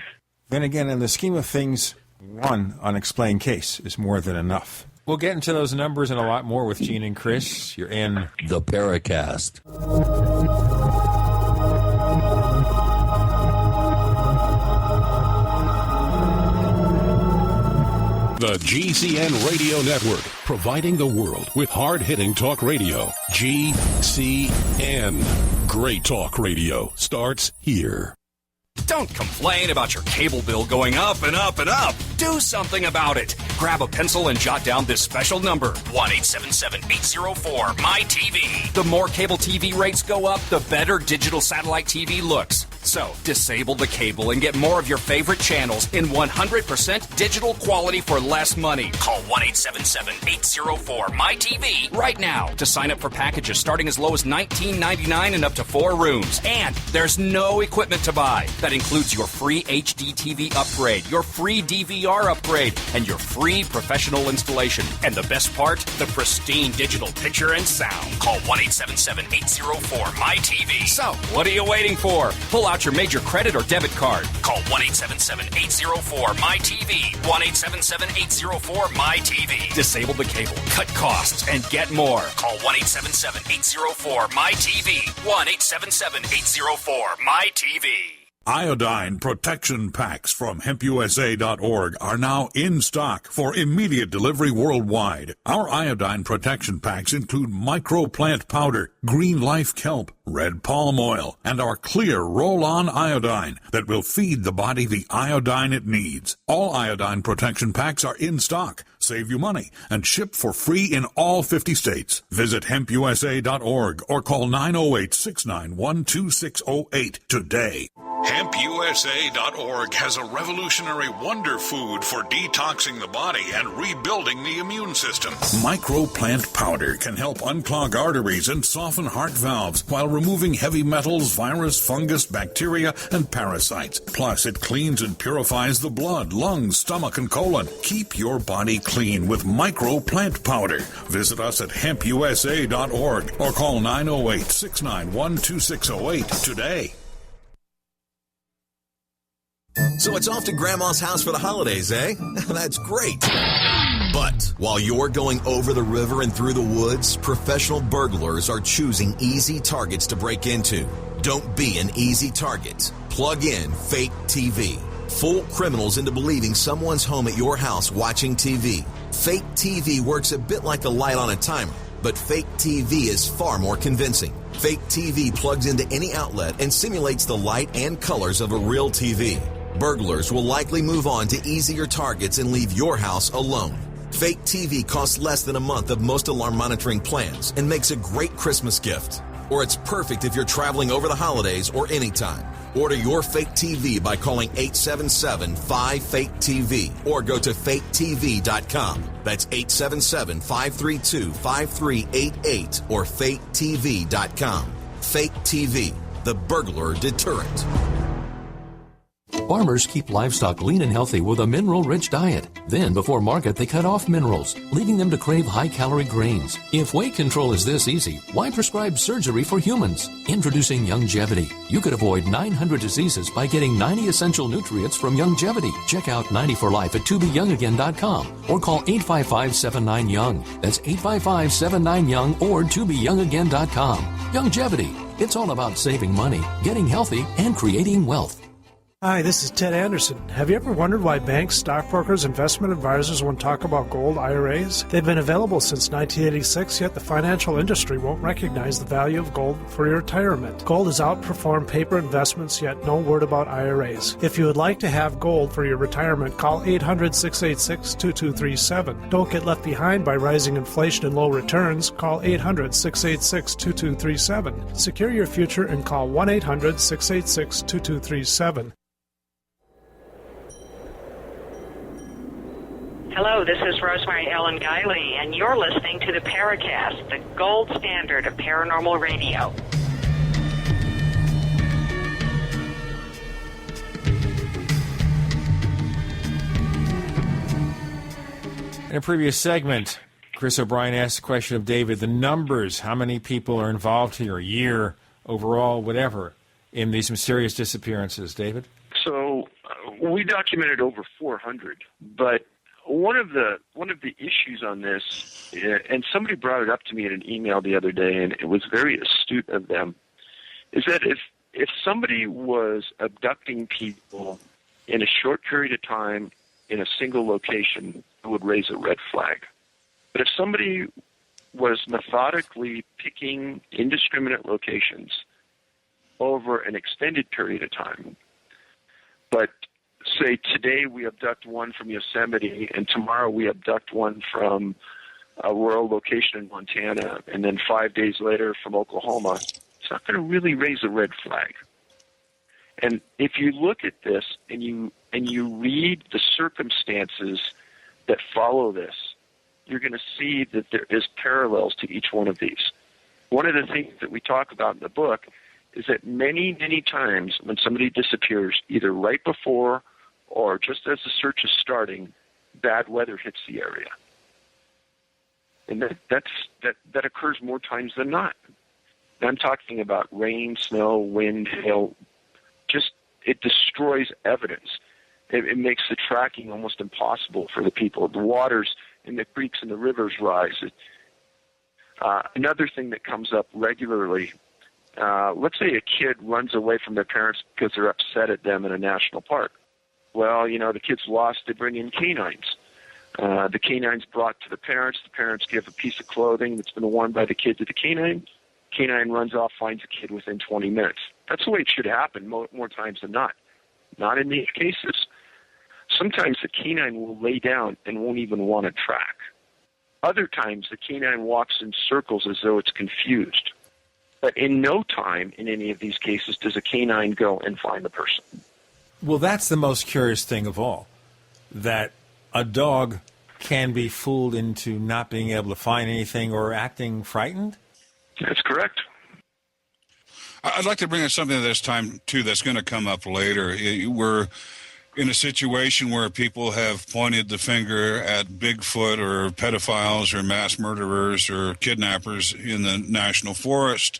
Then again, in the scheme of things, one unexplained case is more than enough. We'll get into those numbers and a lot more with Gene and Chris. You're in the Paracast. The GCN Radio Network, providing the world with hard-hitting talk radio. GCN. Great talk radio starts here. Don't complain about your cable bill going up and up and up. Do something about it. Grab a pencil and jot down this special number, 1-877-804-MY-TV. The more cable TV rates go up, the better digital satellite TV looks. So, disable the cable and get more of your favorite channels in 100% digital quality for less money. Call 1-877-804-MY-TV right now to sign up for packages starting as low as $19.99 and up to 4 rooms. And there's no equipment to buy. That includes your free HD TV upgrade, your free DVR upgrade, and your free professional installation. And the best part, the pristine digital picture and sound. Call 1-877-804-MY-TV. So, what are you waiting for? Pull out your major credit or debit card. Call 1-877-804-MY-TV. 1-877-804-MY-TV. Disable the cable, cut costs, and get more. Call 1-877-804-MY-TV. 1-877-804-MY-TV. Iodine protection packs from hempusa.org are now in stock for immediate delivery worldwide. Our iodine protection packs include microplant powder, green life kelp, red palm oil, and our clear roll-on iodine that will feed the body the iodine it needs. All iodine protection packs are in stock, save you money, and ship for free in all 50 states. Visit hempusa.org or call 908-691-2608 today. HempUSA.org has a revolutionary wonder food for detoxing the body and rebuilding the immune system. Microplant powder can help unclog arteries and soften heart valves while removing heavy metals, virus, fungus, bacteria, and parasites. Plus, it cleans and purifies the blood, lungs, stomach, and colon. Keep your body clean with microplant powder. Visit us at HempUSA.org or call 908-691-2608 today. So it's off to Grandma's house for the holidays, eh? That's great. But while you're going over the river and through the woods, professional burglars are choosing easy targets to break into. Don't be an easy target. Plug in Fake TV. Fool criminals into believing someone's home at your house watching TV. Fake TV works a bit like a light on a timer, but Fake TV is far more convincing. Fake TV plugs into any outlet and simulates the light and colors of a real TV. Burglars will likely move on to easier targets and leave your house alone. Fake TV costs less than a month of most alarm monitoring plans and makes a great Christmas gift. Or it's perfect if you're traveling over the holidays or anytime. Order your Fake TV by calling 877-5-FAKE-TV or go to faketv.com. That's 877-532-5388 or faketv.com. Fake TV, the burglar deterrent. Farmers keep livestock lean and healthy with a mineral-rich diet. Then, before market, they cut off minerals, leaving them to crave high-calorie grains. If weight control is this easy, why prescribe surgery for humans? Introducing Youngevity. You could avoid 900 diseases by getting 90 essential nutrients from Youngevity. Check out 90 for Life at tobeyoungagain.com or call 855-79-YOUNG. That's 855-79-YOUNG or tobeyoungagain.com. Youngevity. It's all about saving money, getting healthy, and creating wealth. Hi, this is Ted Anderson. Have you ever wondered why banks, stockbrokers, investment advisors won't talk about gold IRAs? They've been available since 1986, yet the financial industry won't recognize the value of gold for your retirement. Gold has outperformed paper investments, yet no word about IRAs. If you would like to have gold for your retirement, call 800-686-2237. Don't get left behind by rising inflation and low returns. Call 800-686-2237. Secure your future and call 1-800-686-2237. Hello, this is Rosemary Ellen Guiley, and you're listening to the Paracast, the gold standard of paranormal radio. In a previous segment, Chris O'Brien asked the question of David, the numbers, how many people are involved here, a year, overall, whatever, in these mysterious disappearances. David? So we documented over 400, but one of the issues on this, and somebody brought it up to me in an email the other day, and it was very astute of them, is that if somebody was abducting people in a short period of time in a single location, it would raise a red flag. But if somebody was methodically picking indiscriminate locations over an extended period of time, but say today we abduct one from Yosemite and tomorrow we abduct one from a rural location in Montana and then 5 days later from Oklahoma, it's not going to really raise a red flag. And if you look at this and you read the circumstances that follow this, you're going to see that there is parallels to each one of these. One of the things that we talk about in the book is that many, many times when somebody disappears, either right before or just as the search is starting, bad weather hits the area. And that occurs more times than not. And I'm talking about rain, snow, wind, hail. Just, it destroys evidence. It makes the tracking almost impossible for the people. The waters in the creeks and the rivers rise. Another thing that comes up regularly, let's say a kid runs away from their parents because they're upset at them in a national park. Well, the kid's lost, they bring in canines. The canine's brought to the parents give a piece of clothing that's been worn by the kid to the canine. Canine runs off, finds the kid within 20 minutes. That's the way it should happen more times than not. Not in these cases. Sometimes the canine will lay down and won't even want to track. Other times the canine walks in circles as though it's confused. But in no time in any of these cases does a canine go and find the person. Well, that's the most curious thing of all, that a dog can be fooled into not being able to find anything or acting frightened? That's correct. I'd like to bring up something this time, too, that's going to come up later. We're in a situation where people have pointed the finger at Bigfoot or pedophiles or mass murderers or kidnappers in the national forest.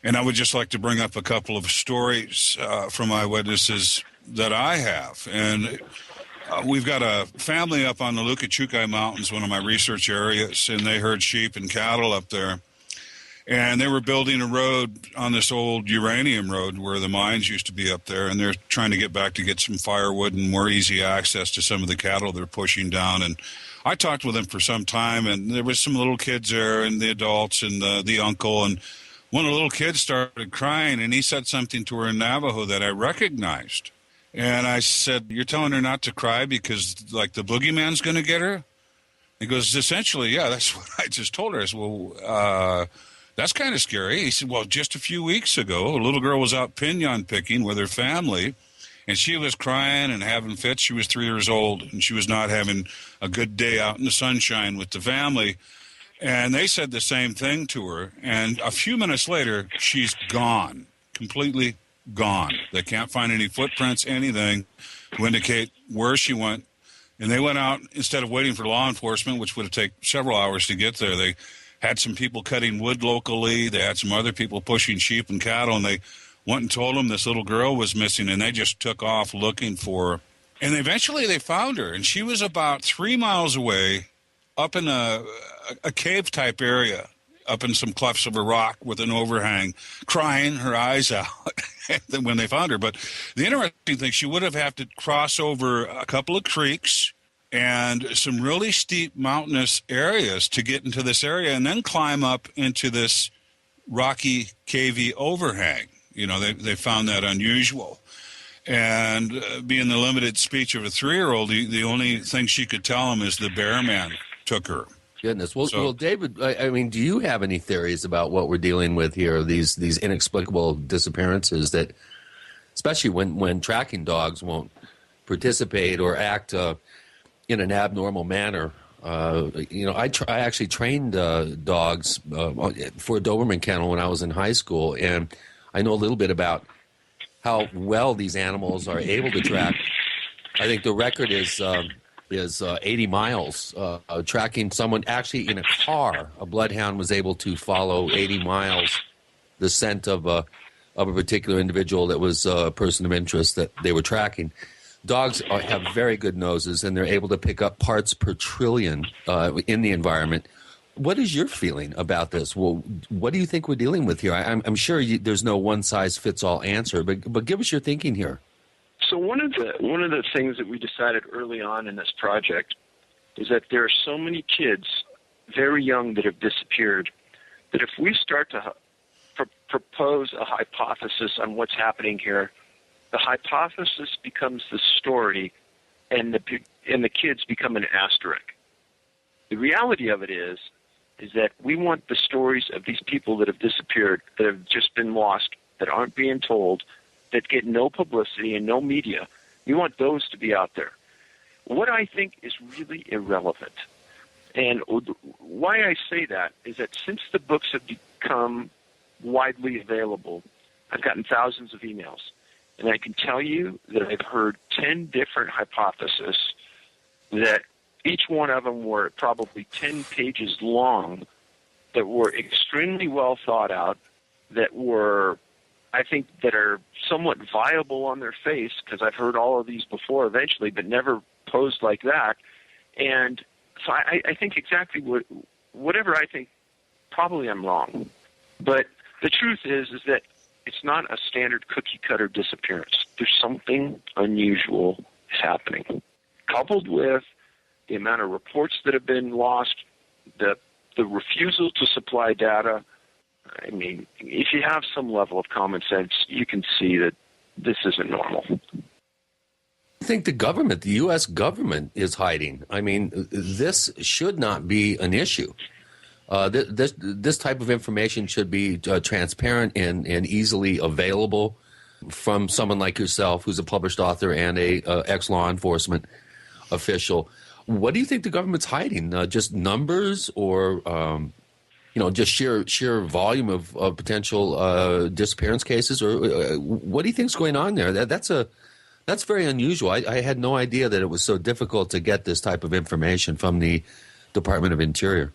And I would just like to bring up a couple of stories from eyewitnesses that I have. And we've got a family up on the Lukachukai Mountains, one of my research areas, and they herd sheep and cattle up there. And they were building a road on this old uranium road where the mines used to be up there, and they're trying to get back to get some firewood and more easy access to some of the cattle they're pushing down. And I talked with them for some time, and there was some little kids there and the adults and the uncle, and one of the little kids started crying, and he said something to her in Navajo that I recognized. And I said, "You're telling her not to cry because, like, the boogeyman's going to get her?" He goes, "Essentially, yeah, that's what I just told her." I said, "Well, that's kind of scary." He said, "Well, just a few weeks ago, a little girl was out pinon picking with her family, and she was crying and having fits. She was 3 years old, and she was not having a good day out in the sunshine with the family. And they said the same thing to her. And a few minutes later, she's gone, completely gone. They can't find any footprints, anything to indicate where she went. And they went out, instead of waiting for law enforcement, which would have taken several hours to get there, they had some people cutting wood locally. They had some other people pushing sheep and cattle, and they went and told them this little girl was missing, and they just took off looking for her. And eventually they found her, and she was about 3 miles away up in a cave-type area, up in some clefts of a rock with an overhang, crying her eyes out when they found her. But the interesting thing, she would have had to cross over a couple of creeks and some really steep mountainous areas to get into this area, and then climb up into this rocky, cavey overhang. You know, they found that unusual. And being the limited speech of a 3-year-old, the only thing she could tell him is the bear man took her. Goodness. Well, David, I mean, do you have any theories about what we're dealing with here, these inexplicable disappearances that, especially when tracking dogs won't participate or act in an abnormal manner? I actually trained dogs for a Doberman kennel when I was in high school, and I know a little bit about how well these animals are able to track. I think the record is 80 miles, tracking someone actually in a car. A bloodhound was able to follow 80 miles the scent of a particular individual that was a person of interest that they were tracking. Dogs have very good noses, and they're able to pick up parts per trillion in the environment. What is your feeling about this? Well, what do you think we're dealing with here? I'm sure there's no one-size-fits-all answer, but give us your thinking here. So one of the things that we decided early on in this project is that there are so many kids, very young, that have disappeared, that if we start to propose a hypothesis on what's happening here, the hypothesis becomes the story, and the kids become an asterisk. The reality of it is that we want the stories of these people that have disappeared, that have just been lost, that aren't being told, that get no publicity and no media. We want those to be out there. What I think is really irrelevant, and why I say that is that since the books have become widely available, I've gotten thousands of emails, and I can tell you that I've heard 10 different hypotheses that each one of them were probably 10 pages long, that were extremely well thought out, that were, I think, that are somewhat viable on their face, because I've heard all of these before eventually, but never posed like that. And so I think exactly whatever I think, probably I'm wrong. But the truth is that it's not a standard cookie-cutter disappearance. There's something unusual happening, coupled with the amount of reports that have been lost, the refusal to supply data. I mean, if you have some level of common sense, you can see that this isn't normal. I think the government, the U.S. government, is hiding. I mean, this should not be an issue. This type of information should be transparent and easily available from someone like yourself, who's a published author and a ex-law enforcement official. What do you think the government's hiding? Just numbers, or just sheer volume of potential disappearance cases, or what do you think's going on there? That's very unusual. I had no idea that it was so difficult to get this type of information from the Department of Interior.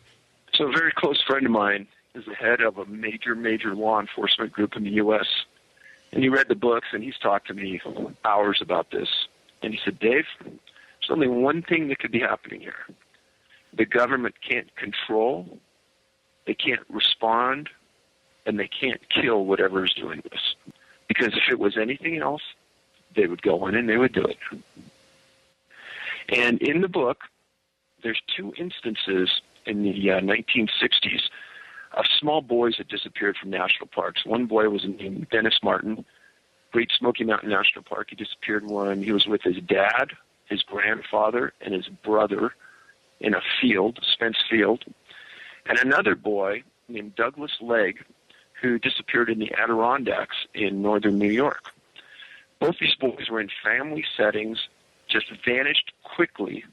So a very close friend of mine is the head of a major law enforcement group in the U.S., and he read the books, and he's talked to me hours about this. And he said, Dave, there's only one thing that could be happening here. The government can't control, they can't respond, and they can't kill whatever is doing this. Because if it was anything else, they would go in and they would do it. And in the book, there's 2 instances in the 1960s of small boys that disappeared from national parks. One boy was named Dennis Martin, Great Smoky Mountain National Park. He disappeared when he was with his dad, his grandfather, and his brother in a field, Spence Field. And another boy named Douglas Legg, who disappeared in the Adirondacks in northern New York. Both these boys were in family settings, just vanished quickly,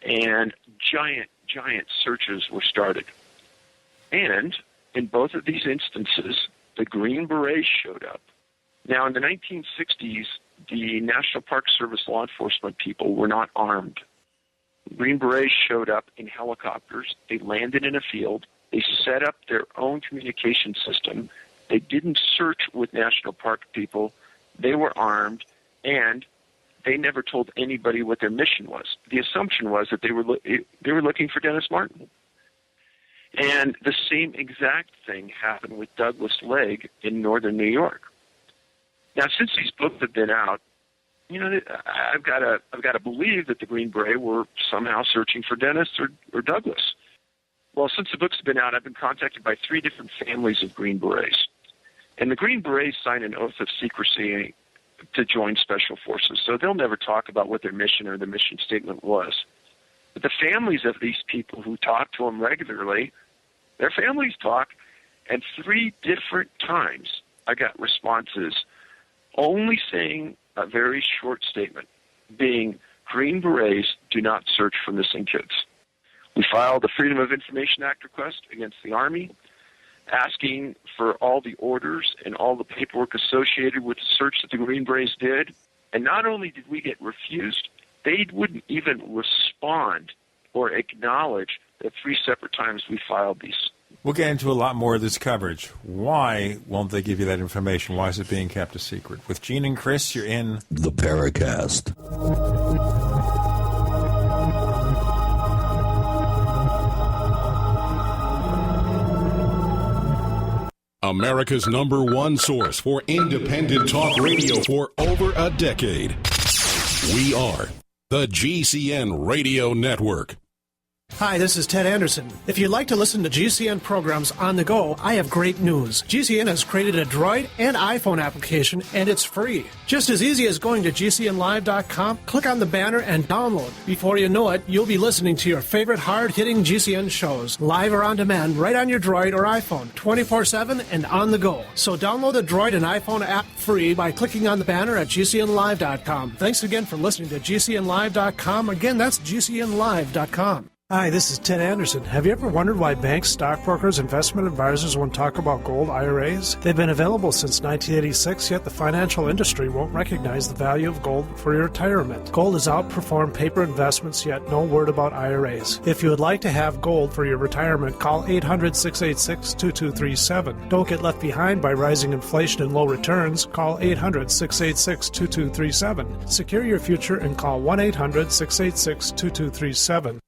and giant searches were started. And in both of these instances, the Green Berets showed up. Now, in the 1960s, the National Park Service law enforcement people were not armed. Green Berets showed up in helicopters. They landed in a field. They set up their own communication system. They didn't search with National Park people. They were armed, and they never told anybody what their mission was. The assumption was that they were looking for Dennis Martin. And the same exact thing happened with Douglas Legg in northern New York. Now, since these books have been out, I've got to believe that the Green Beret were somehow searching for Dennis or Douglas. Well, since the books have been out, I've been contacted by 3 different families of Green Berets. And the Green Berets signed an oath of secrecy to join Special Forces, so they'll never talk about what their mission or their mission statement was. But the families of these people who talk to them regularly, their families talk, and 3 different times I got responses only saying a very short statement, being, Green Berets do not search for missing kids. We filed a Freedom of Information Act request against the Army, asking for all the orders and all the paperwork associated with the search that the Green Berets did. And not only did we get refused, they wouldn't even respond or acknowledge the 3 separate times we filed these. We'll get into a lot more of this coverage. Why won't they give you that information? Why is it being kept a secret? With Gene and Chris, you're in the Paracast. America's #1 source for independent talk radio for over a decade. We are the GCN Radio Network. Hi, this is Ted Anderson. If you'd like to listen to GCN programs on the go, I have great news. GCN has created a Droid and iPhone application, and it's free. Just as easy as going to GCNlive.com, click on the banner, and download. Before you know it, you'll be listening to your favorite hard-hitting GCN shows, live or on demand, right on your Droid or iPhone, 24/7 and on the go. So download the Droid and iPhone app free by clicking on the banner at GCNlive.com. Thanks again for listening to GCNlive.com. Again, that's GCNlive.com. Hi, this is Ted Anderson. Have you ever wondered why banks, stockbrokers, investment advisors won't talk about gold IRAs? They've been available since 1986, yet the financial industry won't recognize the value of gold for your retirement. Gold has outperformed paper investments, yet no word about IRAs. If you would like to have gold for your retirement, call 800-686-2237. Don't get left behind by rising inflation and low returns. Call 800-686-2237. Secure your future and call 1-800-686-2237.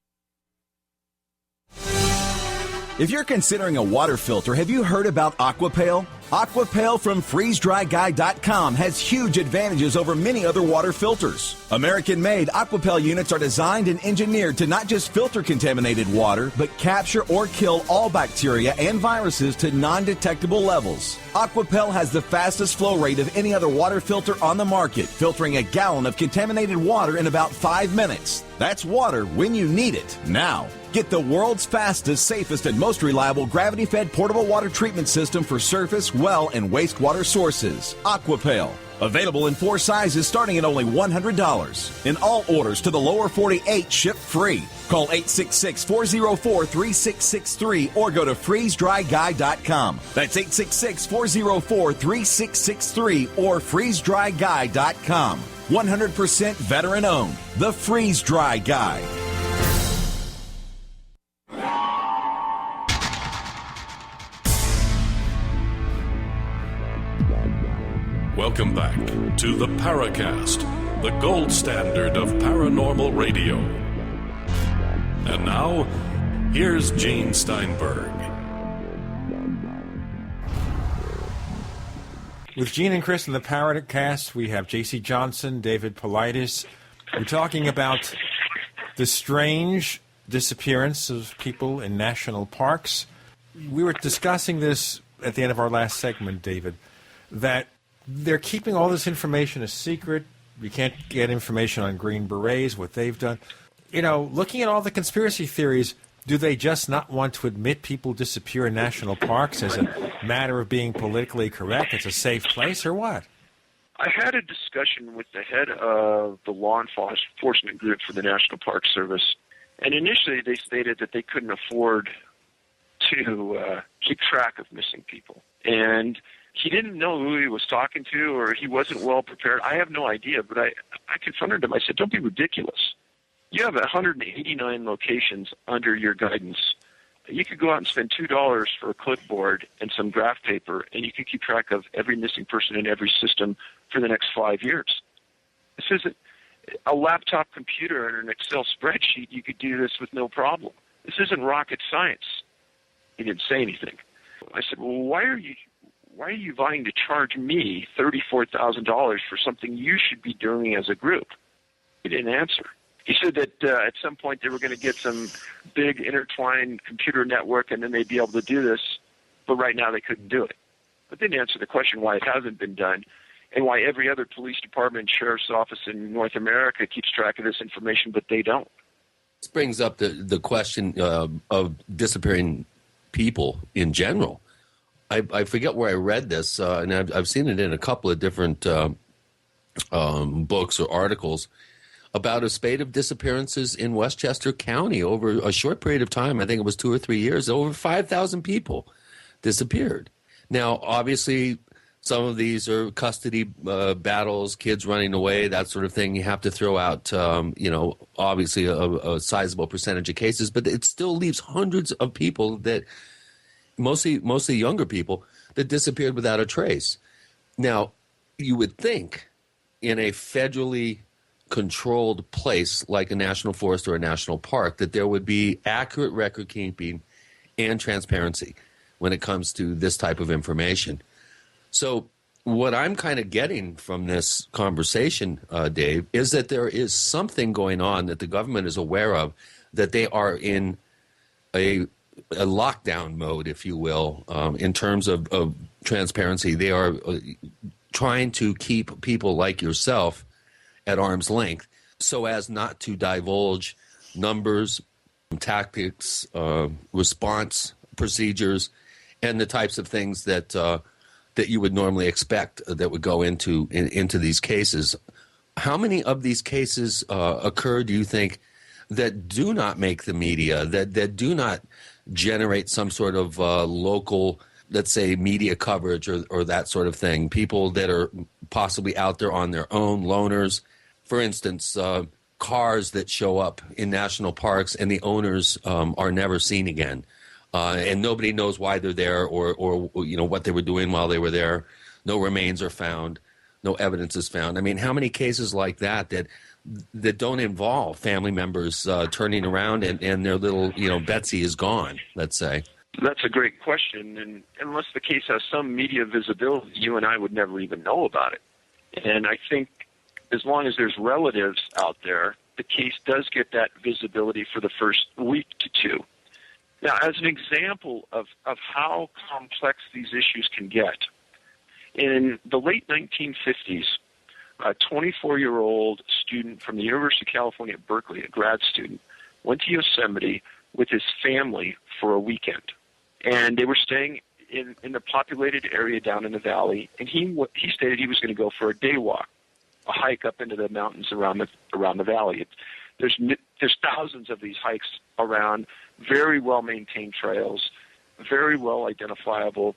If you're considering a water filter, have you heard about Aquapale? Aquapale from FreezeDryGuy.com has huge advantages over many other water filters. American-made Aquapale units are designed and engineered to not just filter contaminated water, but capture or kill all bacteria and viruses to non-detectable levels. Aquapale has the fastest flow rate of any other water filter on the market, filtering a gallon of contaminated water in about 5 minutes. That's water when you need it, now. Get the world's fastest, safest, and most reliable gravity-fed portable water treatment system for surface, well, and wastewater sources. Aquapale. Available in 4 sizes starting at only $100. And all orders to the lower 48 ship free. Call 866-404-3663 or go to FreezeDryGuy.com. That's 866-404-3663 or FreezeDryGuy.com. 100% veteran owned. The Freeze Dry Guy. Welcome back to the Paracast, the gold standard of paranormal radio. And now, here's Gene Steinberg. With Gene and Chris in the Paracast, we have J.C. Johnson, David Paulides. We're talking about the strange disappearance of people in national parks. We were discussing this at the end of our last segment, David, that they're keeping all this information a secret. We can't get information on Green Berets, what they've done. You know, looking at all the conspiracy theories, do they just not want to admit people disappear in national parks as a matter of being politically correct? It's a safe place, or what? I had a discussion with the head of the law enforcement group for the National Park Service, and initially they stated that they couldn't afford to keep track of missing people. And he didn't know who he was talking to, or he wasn't well prepared. I have no idea, but I confronted him. I said, don't be ridiculous. You have 189 locations under your guidance. You could go out and spend $2 for a clipboard and some graph paper, and you can keep track of every missing person in every system for the next 5 years. This isn't a laptop computer and an Excel spreadsheet. You could do this with no problem. This isn't rocket science. He didn't say anything. I said, well, why are you vying to charge me $34,000 for something you should be doing as a group? He didn't answer. He said that at some point they were going to get some big intertwined computer network and then they'd be able to do this, but right now they couldn't do it. But didn't answer the question why it hasn't been done and why every other police department, sheriff's office in North America keeps track of this information, but they don't. This brings up the question of disappearing people in general. I forget where I read this, and I've seen it in a couple of different books or articles about a spate of disappearances in Westchester County over a short period of time. I think it was 2 or 3 years. Over 5,000 people disappeared. Now, obviously, some of these are custody battles, kids running away, that sort of thing. You have to throw out, obviously a sizable percentage of cases, but it still leaves hundreds of people that mostly younger people that disappeared without a trace. Now, you would think in a federally controlled place like a national forest or a national park that there would be accurate record keeping and transparency when it comes to this type of information. So what I'm kind of getting from this conversation, Dave, is that there is something going on that the government is aware of, that they are in a lockdown mode, if you will, in terms of transparency. They are trying to keep people like yourself at arm's length so as not to divulge numbers, tactics, response procedures, and the types of things that you would normally expect that would go into these cases. How many of these cases occur, do you think, that do not make the media, that do not generate some sort of local, let's say, media coverage or that sort of thing? People that are possibly out there on their own, loners. For instance, cars that show up in national parks and the owners are never seen again. And nobody knows why they're there or what they were doing while they were there. No remains are found. No evidence is found. I mean, how many cases like that don't involve family members turning around and their little, Betsy is gone, let's say? That's a great question. And unless the case has some media visibility, you and I would never even know about it. And I think as long as there's relatives out there, the case does get that visibility for the first week to two. Now, as an example of how complex these issues can get, in the late 1950s, a 24-year-old student from the University of California at Berkeley, a grad student, went to Yosemite with his family for a weekend. And they were staying in the populated area down in the valley, and he stated he was going to go for a day walk, a hike up into the mountains around the valley. There's thousands of these hikes around, very well-maintained trails, very well identifiable.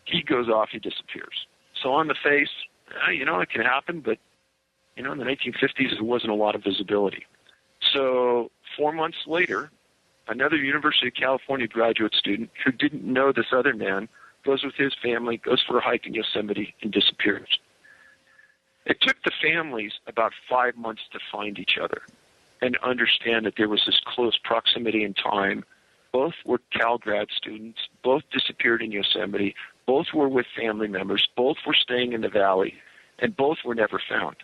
He goes off, he disappears. So on the face, it can happen, but, in the 1950s, there wasn't a lot of visibility. So 4 months later, another University of California graduate student who didn't know this other man goes with his family, goes for a hike in Yosemite, and disappears. It took the families about 5 months to find each other and understand that there was this close proximity in time. Both were Cal grad students, both disappeared in Yosemite, both were with family members, both were staying in the valley, and both were never found.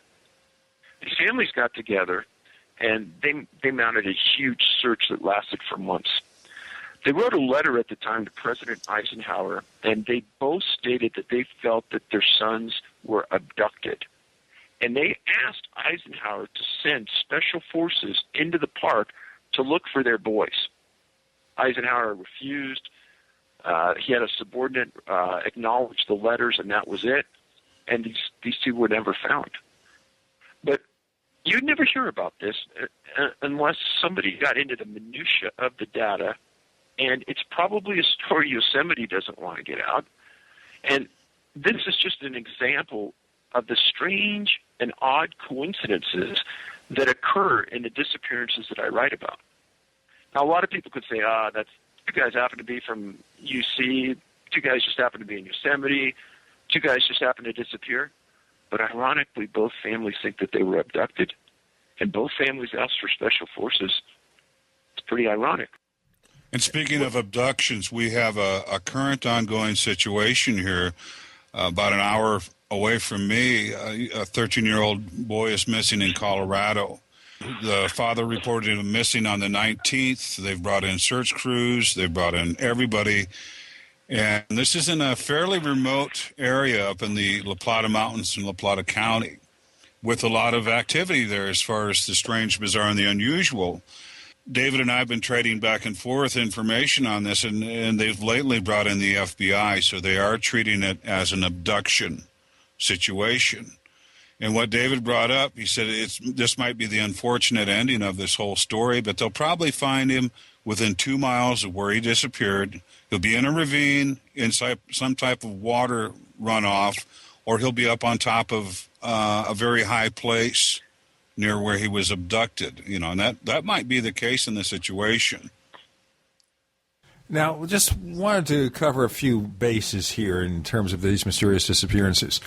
These families got together, and they mounted a huge search that lasted for months. They wrote a letter at the time to President Eisenhower, and they both stated that they felt that their sons were abducted. And they asked Eisenhower to send special forces into the park to look for their boys. Eisenhower refused. He had a subordinate acknowledge the letters, and that was it. And these two were never found. But you'd never hear about this unless somebody got into the minutia of the data, and it's probably a story Yosemite doesn't want to get out. And this is just an example of the strange and odd coincidences that occur in the disappearances that I write about. Now, a lot of people could say, that's two guys happen to be from UC, two guys just happen to be in Yosemite, two guys just happen to disappear. But ironically, both families think that they were abducted, and both families asked for special forces. It's pretty ironic. And speaking of abductions, we have a current ongoing situation here. About an hour away from me, a 13-year-old boy is missing in Colorado. The father reported him missing on the 19th. They've brought in search crews. They've brought in everybody. And this is in a fairly remote area up in the La Plata Mountains in La Plata County, with a lot of activity there as far as the strange, bizarre, and the unusual. David and I have been trading back and forth information on this, and they've lately brought in the FBI, so they are treating it as an abduction situation. And what David brought up, he said this might be the unfortunate ending of this whole story, but they'll probably find him within 2 miles of where he disappeared. He'll be in a ravine, inside some type of water runoff, or he'll be up on top of a very high place near where he was abducted. And that might be the case in this situation. Now, just wanted to cover a few bases here in terms of these mysterious disappearances.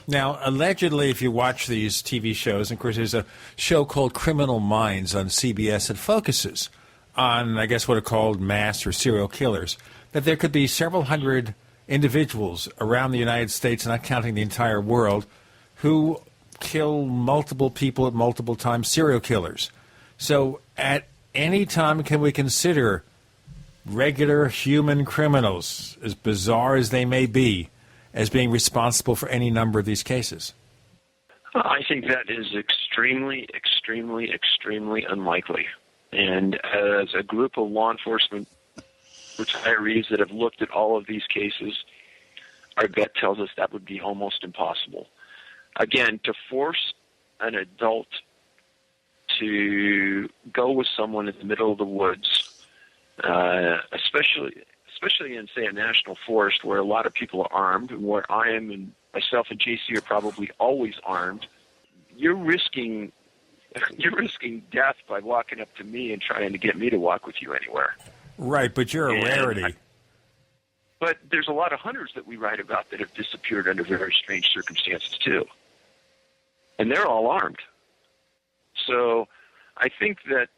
Now, allegedly, if you watch these TV shows, and of course there's a show called Criminal Minds on CBS that focuses on, I guess, what are called mass or serial killers, that there could be several hundred individuals around the United States, not counting the entire world, who kill multiple people at multiple times, serial killers. So at any time can we consider regular human criminals, as bizarre as they may be, as being responsible for any number of these cases? I think that is extremely, extremely, extremely unlikely. And as a group of law enforcement retirees that have looked at all of these cases, our gut tells us that would be almost impossible. Again, to force an adult to go with someone in the middle of the woods, especially in, say, a national forest where a lot of people are armed, and where I am and myself and JC are probably always armed, you're risking death by walking up to me and trying to get me to walk with you anywhere. Right, but you're a rarity. But there's a lot of hunters that we write about that have disappeared under very strange circumstances, too. And they're all armed. So I think that,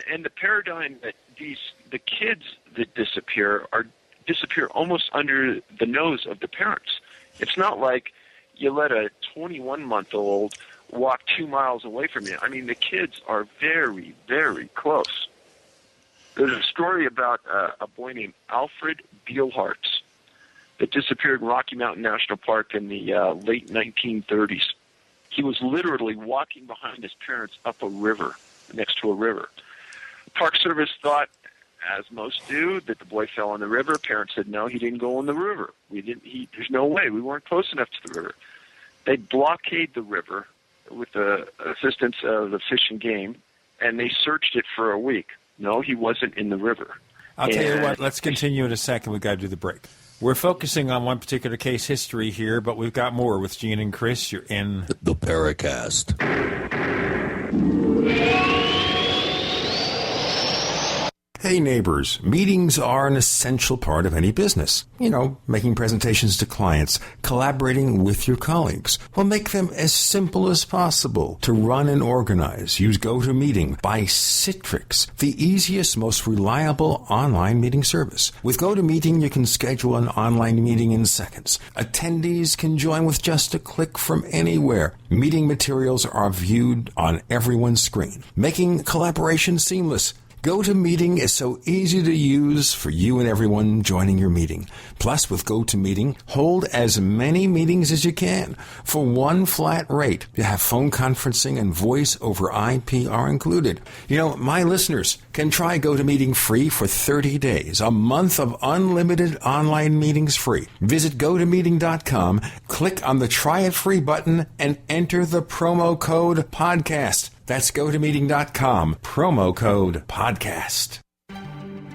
and the paradigm that the kids that disappear almost under the nose of the parents. It's not like you let a 21-month-old walk 2 miles away from you. I mean, the kids are very, very close. There's a story about a boy named Alfred Beelhartz that disappeared in Rocky Mountain National Park in the late 1930s. He was literally walking behind his parents up a river, next to a river. The Park Service thought, as most do, that the boy fell in the river. Parents said, no, he didn't go in the river. There's no way. We weren't close enough to the river. They blockade the river with the assistance of the Fish and Game, and they searched it for a week. No, he wasn't in the river. I'll tell you what, let's continue in a second. We've got to do the break. We're focusing on one particular case history here, but we've got more with Gene and Chris. You're in the Paracast. Hey neighbors, meetings are an essential part of any business. You know, making presentations to clients, collaborating with your colleagues. Well, make them as simple as possible to run and organize. Use GoToMeeting by Citrix, the easiest, most reliable online meeting service. With GoToMeeting, you can schedule an online meeting in seconds. Attendees can join with just a click from anywhere. Meeting materials are viewed on everyone's screen, making collaboration seamless. GoToMeeting is so easy to use for you and everyone joining your meeting. Plus, with GoToMeeting, hold as many meetings as you can for one flat rate. You have phone conferencing and voice over IP are included. You know, my listeners can try GoToMeeting free for 30 days, a month of unlimited online meetings free. Visit GoToMeeting.com, click on the Try It Free button, and enter the promo code PODCAST. That's GoToMeeting.com, promo code PODCAST.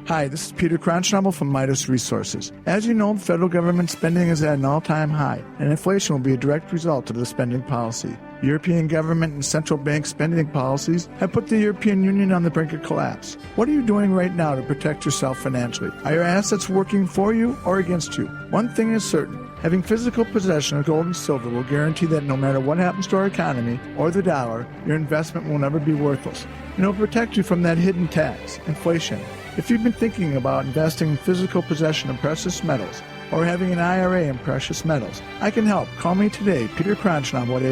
Hi, this is Peter Cronschnabel from Midas Resources. As you know, federal government spending is at an all-time high, and inflation will be a direct result of the spending policy. European government and central bank spending policies have put the European Union on the brink of collapse. What are you doing right now to protect yourself financially? Are your assets working for you or against you? One thing is certain. Having physical possession of gold and silver will guarantee that no matter what happens to our economy or the dollar, your investment will never be worthless. And it will protect you from that hidden tax, inflation. If you've been thinking about investing in physical possession of precious metals or having an IRA in precious metals, I can help. Call me today, Peter Cronschnabel at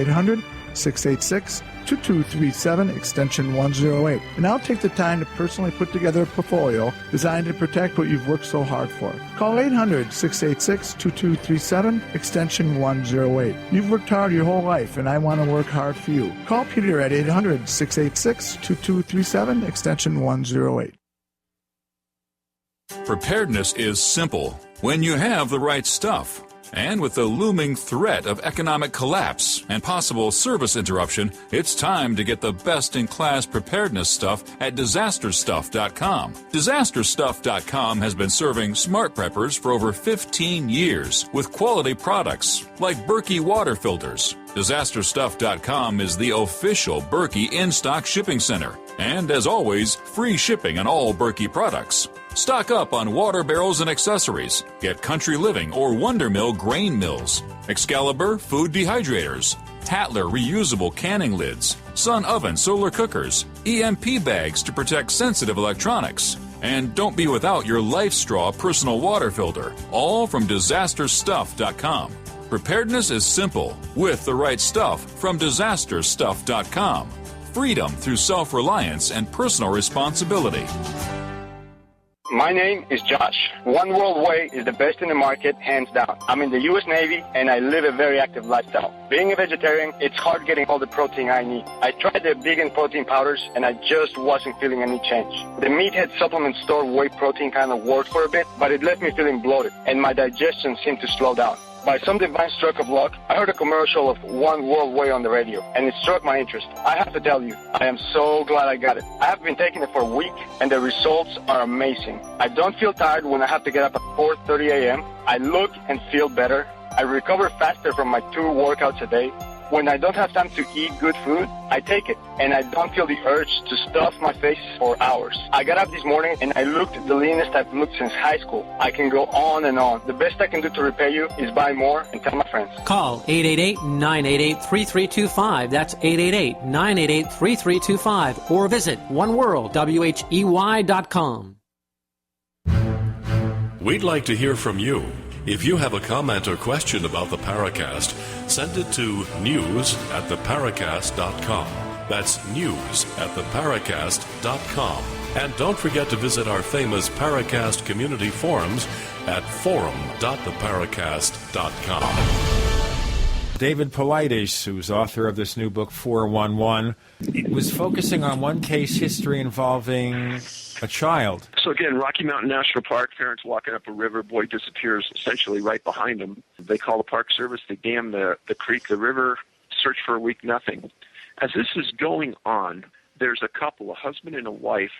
800-686-2237, extension 108. And I'll take the time to personally put together a portfolio designed to protect what you've worked so hard for. Call 800-686-2237, extension 108. You've worked hard your whole life, and I want to work hard for you. Call Peter at 800-686-2237, extension 108. Preparedness is simple when you have the right stuff. And with the looming threat of economic collapse and possible service interruption, it's time to get the best-in-class preparedness stuff at DisasterStuff.com. DisasterStuff.com has been serving smart preppers for over 15 years with quality products like Berkey water filters. DisasterStuff.com is the official Berkey in-stock shipping center. And as always, free shipping on all Berkey products. Stock up on water barrels and accessories. Get Country Living or Wonder Mill grain mills, Excalibur food dehydrators, Tatler reusable canning lids, Sun Oven solar cookers, EMP bags to protect sensitive electronics. And don't be without your Life Straw personal water filter, all from DisasterStuff.com. Preparedness is simple with the right stuff from DisasterStuff.com. Freedom through self-reliance and personal responsibility. My name is Josh. One World Way is the best in the market, hands down. I'm in the U.S. Navy, and I live a very active lifestyle. Being a vegetarian, it's hard getting all the protein I need. I tried the vegan protein powders, and I just wasn't feeling any change. The Meathead supplement store whey protein kind of worked for a bit, but it left me feeling bloated, and my digestion seemed to slow down. By some divine stroke of luck, I heard a commercial of One World Way on the radio, and it struck my interest. I have to tell you, I am so glad I got it. I have been taking it for a week, and the results are amazing. I don't feel tired when I have to get up at 4:30 a.m. I look and feel better. I recover faster from my 2 workouts a day. When I don't have time to eat good food, I take it, and I don't feel the urge to stuff my face for hours. I got up this morning, and I looked the leanest I've looked since high school. I can go on and on. The best I can do to repay you is buy more and tell my friends. Call 888-988-3325. That's 888-988-3325. Or visit oneworldwhey.com. We'd like to hear from you. If you have a comment or question about the Paracast, send it to news@theparacast.com. That's news@theparacast.com. And don't forget to visit our famous Paracast community forums at forum.theparacast.com. David Paulides, who's author of this new book, 411, was focusing on one case history involving a child. So again, Rocky Mountain National Park, parents walking up a river, boy disappears essentially right behind them. They call the Park Service, they dam the creek, the river, search for a week, nothing. As this is going on, there's a couple, a husband and a wife,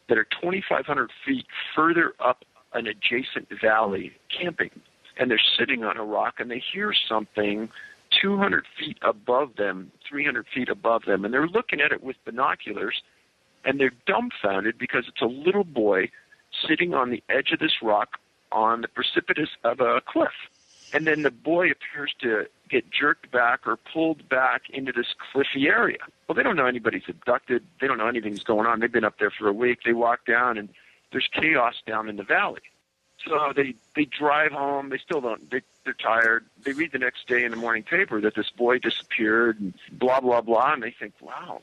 that are 2,500 feet further up an adjacent valley camping. And they're sitting on a rock and they hear something 200 feet above them, 300 feet above them, and they're looking at it with binoculars. And they're dumbfounded because it's a little boy sitting on the edge of this rock on the precipice of a cliff. And then the boy appears to get jerked back or pulled back into this cliffy area. Well, they don't know anybody's abducted. They don't know anything's going on. They've been up there for a week. They walk down, and there's chaos down in the valley. So they drive home. They still don't. They're tired. They read the next day in the morning paper that this boy disappeared and blah, blah, blah. And they think, wow,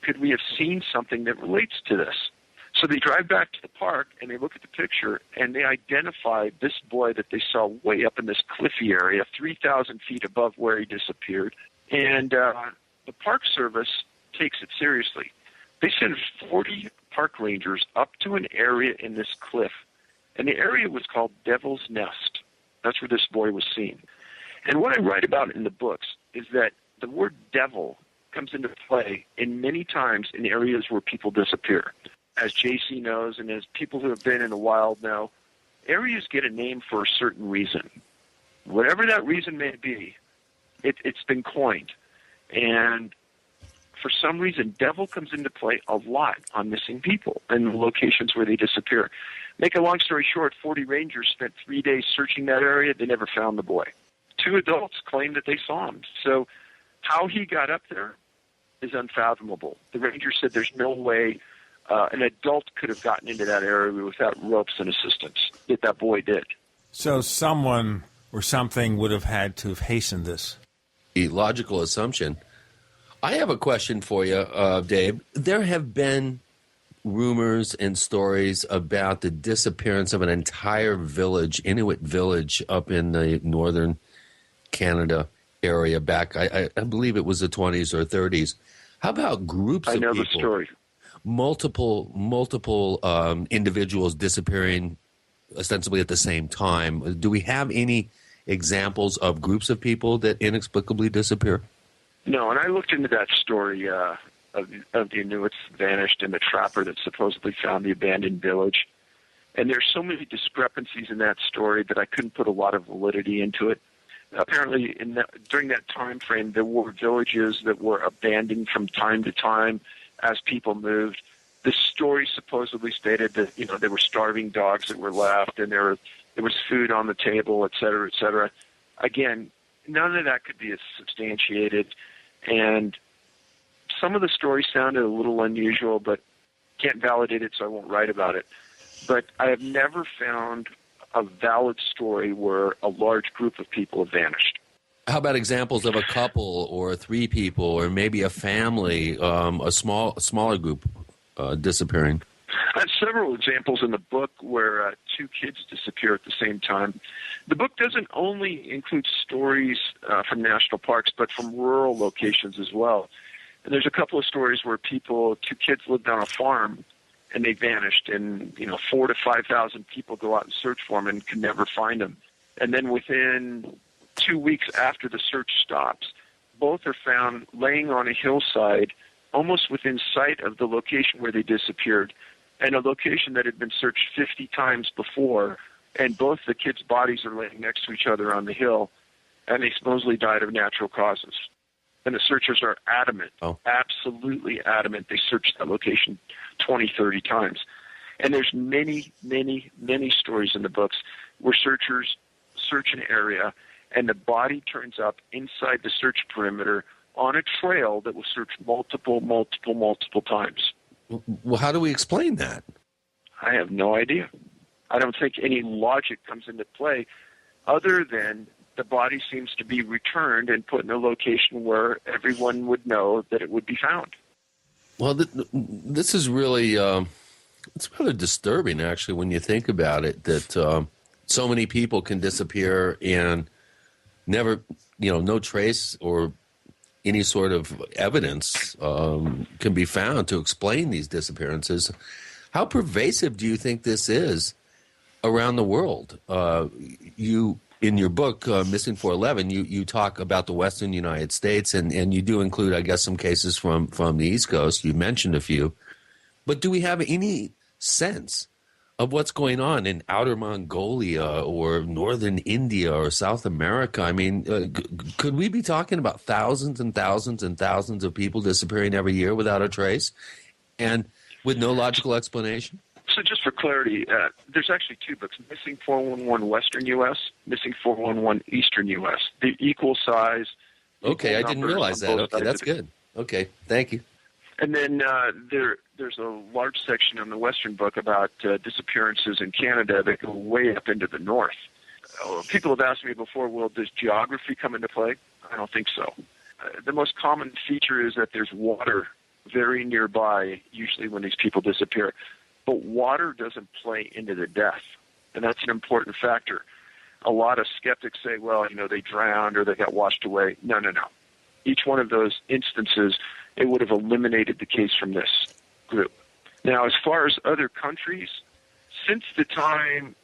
could we have seen something that relates to this? So they drive back to the park, and they look at the picture, and they identify this boy that they saw way up in this cliffy area, 3,000 feet above where he disappeared. And the Park Service takes it seriously. They send 40 park rangers up to an area in this cliff, and the area was called Devil's Nest. That's where this boy was seen. And what I write about in the books is that the word devil comes into play in many times in areas where people disappear. as JC knows and as people who have been in the wild know, areas get a name for a certain reason. Whatever that reason may be, it's been coined. And for some reason, devil comes into play a lot on missing people and the locations where they disappear. Make a long story short, 40 rangers spent 3 days searching that area. They never found the boy. 2 adults claimed that they saw him. So how he got up there is unfathomable. The rangers said there's no way an adult could have gotten into that area without ropes and assistance, yet that boy did. So someone or something would have had to have hastened this. A logical assumption. I have a question for you, Dave. There have been rumors and stories about the disappearance of an entire village, Inuit village, up in the northern Canada area back, I believe it was the 20s or 30s. How about groups of people? I know the story. Multiple individuals disappearing ostensibly at the same time. Do we have any examples of groups of people that inexplicably disappear? No, and I looked into that story of the Inuits vanished and the trapper that supposedly found the abandoned village. And there's so many discrepancies in that story that I couldn't put a lot of validity into it. Apparently, during that time frame, there were villages that were abandoned from time to time as people moved. The story supposedly stated that there were starving dogs that were left, and there was food on the table, et cetera, et cetera. Again, none of that could be substantiated, and some of the stories sounded a little unusual, but can't validate it, so I won't write about it. But I have never found a valid story where a large group of people have vanished. How about examples of a couple or 3 people or maybe a family, a smaller group disappearing? I have several examples in the book where 2 kids disappear at the same time. The book doesn't only include stories from national parks, but from rural locations as well. And there's a couple of stories where 2 kids lived on a farm and they vanished, and 4,000 to 5,000 people go out and search for them and can never find them. And then within 2 weeks after the search stops, both are found laying on a hillside, almost within sight of the location where they disappeared, and a location that had been searched 50 times before. And both the kids' bodies are laying next to each other on the hill, and they supposedly died of natural causes. And the searchers are adamant, absolutely adamant. They searched that location 20, 30 times. And there's many, many, many stories in the books where searchers search an area and the body turns up inside the search perimeter on a trail that was searched multiple times. Well, how do we explain that? I have no idea. I don't think any logic comes into play other than the body seems to be returned and put in a location where everyone would know that it would be found. Well, this is really, it's rather disturbing, actually, when you think about it, that so many people can disappear and never, no trace or any sort of evidence can be found to explain these disappearances. How pervasive do you think this is around the world? In your book, Missing 411, you talk about the Western United States, and you do include, I guess, some cases from the East Coast. You mentioned a few. But do we have any sense of what's going on in outer Mongolia or northern India or South America? I mean, could we be talking about thousands and thousands and thousands of people disappearing every year without a trace and with no logical explanation? So just for clarity, there's actually 2 books, Missing 411 Western U.S., Missing 411 Eastern U.S. They're equal size. Okay, I didn't realize that. Okay, that's good. Okay, thank you. And then there's a large section in the Western book about disappearances in Canada that go way up into the north. People have asked me before, well, does geography come into play? I don't think so. The most common feature is that there's water very nearby, usually when these people disappear. But water doesn't play into the death, and that's an important factor. A lot of skeptics say, well, they drowned or they got washed away. No. Each one of those instances, it would have eliminated the case from this group. Now, as far as other countries, since the time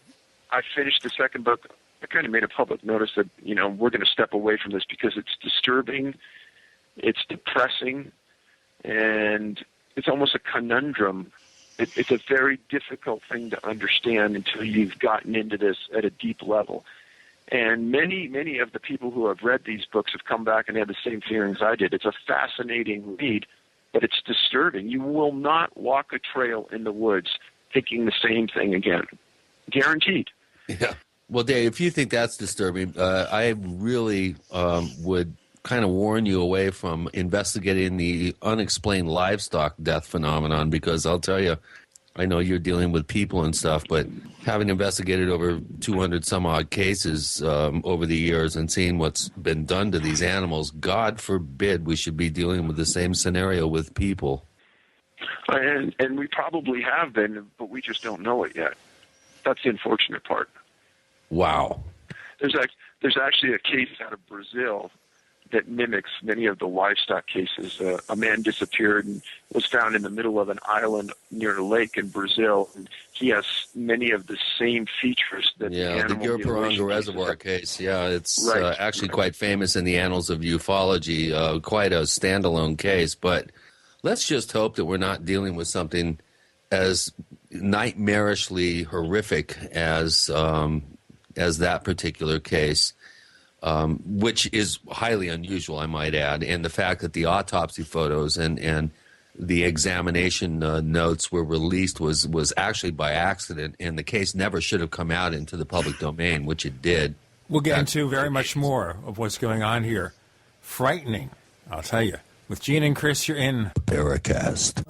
I finished the second book, I kind of made a public notice that, we're going to step away from this because it's disturbing, it's depressing, and it's almost a conundrum It's a very difficult thing to understand until you've gotten into this at a deep level. And many of the people who have read these books have come back and had the same feelings I did. It's a fascinating read, but it's disturbing. You will not walk a trail in the woods thinking the same thing again. Guaranteed. Yeah. Well, Dave, if you think that's disturbing, I really would kind of warn you away from investigating the unexplained livestock death phenomenon, because I'll tell you, I know you're dealing with people and stuff, but having investigated over 200 some odd cases over the years and seeing what's been done to these animals, God forbid we should be dealing with the same scenario with people. And we probably have been, but we just don't know it yet. That's the unfortunate part. Wow. There's actually a case out of Brazil that mimics many of the livestock cases. A man disappeared and was found in the middle of an island near a lake in Brazil. And he has many of the same features that the animal the Gurupuranga Reservoir case. Yeah, it's actually quite famous in the annals of ufology, quite a standalone case. But let's just hope that we're not dealing with something as nightmarishly horrific as that particular case. Which is highly unusual, I might add, and the fact that the autopsy photos and the examination notes were released was actually by accident, and the case never should have come out into the public domain, which it did. We'll get into very much more of what's going on here. Frightening, I'll tell you. With Gene and Chris, you're in Paracast.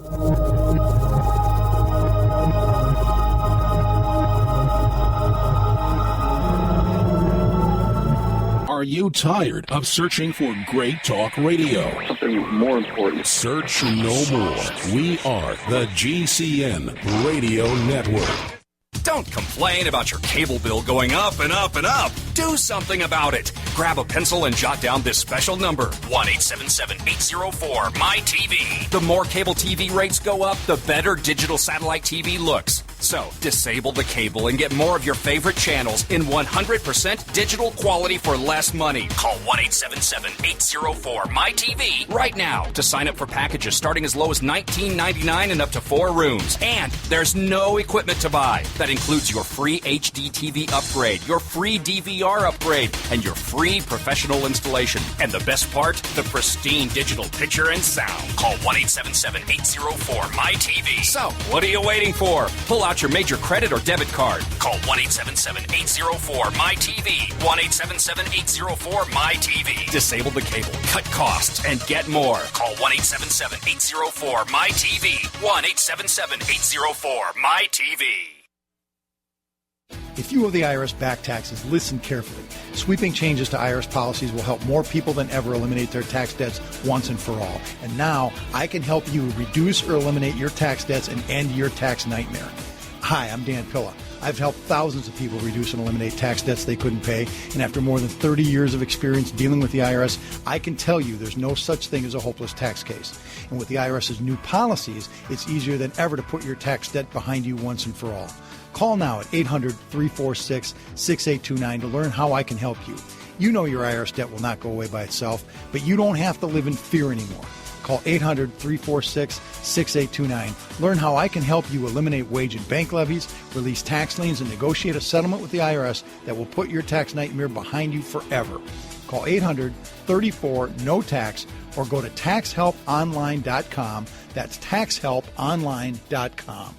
Are you tired of searching for great talk radio? Something more important. Search no more. We are the GCN Radio Network. Don't complain about your cable bill going up and up and up. Do something about it. Grab a pencil and jot down this special number, 1-877-804-MY-TV. The more cable TV rates go up, the better digital satellite TV looks. So, disable the cable and get more of your favorite channels in 100% digital quality for less money. Call 1-877-804-MY-TV right now to sign up for packages starting as low as $19.99 and up to 4 rooms. And there's no equipment to buy. That includes your free HD TV upgrade, your free DVR upgrade, and your free professional installation. And the best part, the pristine digital picture and sound. Call 1-877-804-MY-TV. So, what are you waiting for? Pull out your major credit or debit card. Call 1-877-804-MY-TV. 1-877-804-MY-TV. Disable the cable, cut costs, and get more. Call 1-877-804-MY-TV. 1-877-804-MY-TV. If you owe the IRS back taxes, listen carefully. Sweeping changes to IRS policies will help more people than ever eliminate their tax debts once and for all. And now, I can help you reduce or eliminate your tax debts and end your tax nightmare. Hi, I'm Dan Pilla. I've helped thousands of people reduce and eliminate tax debts they couldn't pay, and after more than 30 years of experience dealing with the IRS, I can tell you there's no such thing as a hopeless tax case. And with the IRS's new policies, it's easier than ever to put your tax debt behind you once and for all. Call now at 800-346-6829 to learn how I can help you. You know your IRS debt will not go away by itself, but you don't have to live in fear anymore. Call 800-346-6829. Learn how I can help you eliminate wage and bank levies, release tax liens, and negotiate a settlement with the IRS that will put your tax nightmare behind you forever. Call 800-34-NO-TAX or go to taxhelponline.com. That's taxhelponline.com.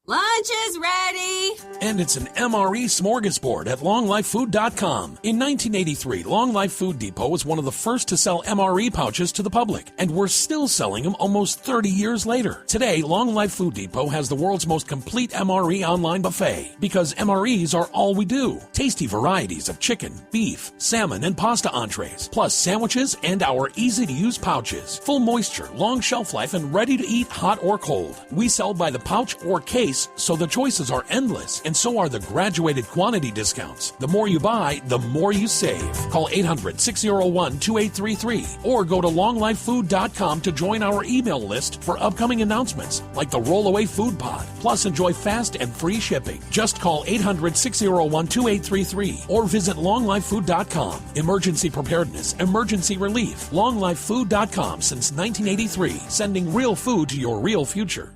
Lunch is ready! And it's an MRE smorgasbord at longlifefood.com. In 1983, Long Life Food Depot was one of the first to sell MRE pouches to the public, and we're still selling them almost 30 years later. Today, Long Life Food Depot has the world's most complete MRE online buffet, because MREs are all we do. Tasty varieties of chicken, beef, salmon, and pasta entrees, plus sandwiches and our easy-to-use pouches. Full moisture, long shelf life, and ready to eat hot or cold. We sell by the pouch or case, so the choices are endless, and so are the graduated quantity discounts. The more you buy, the more you save. Call 800-601-2833 or go to longlifefood.com to join our email list for upcoming announcements like the Rollaway Food Pod. Plus, enjoy fast and free shipping. Just call 800-601-2833 or visit longlifefood.com. Emergency preparedness, emergency relief. longlifefood.com since 1983, sending real food to your real future.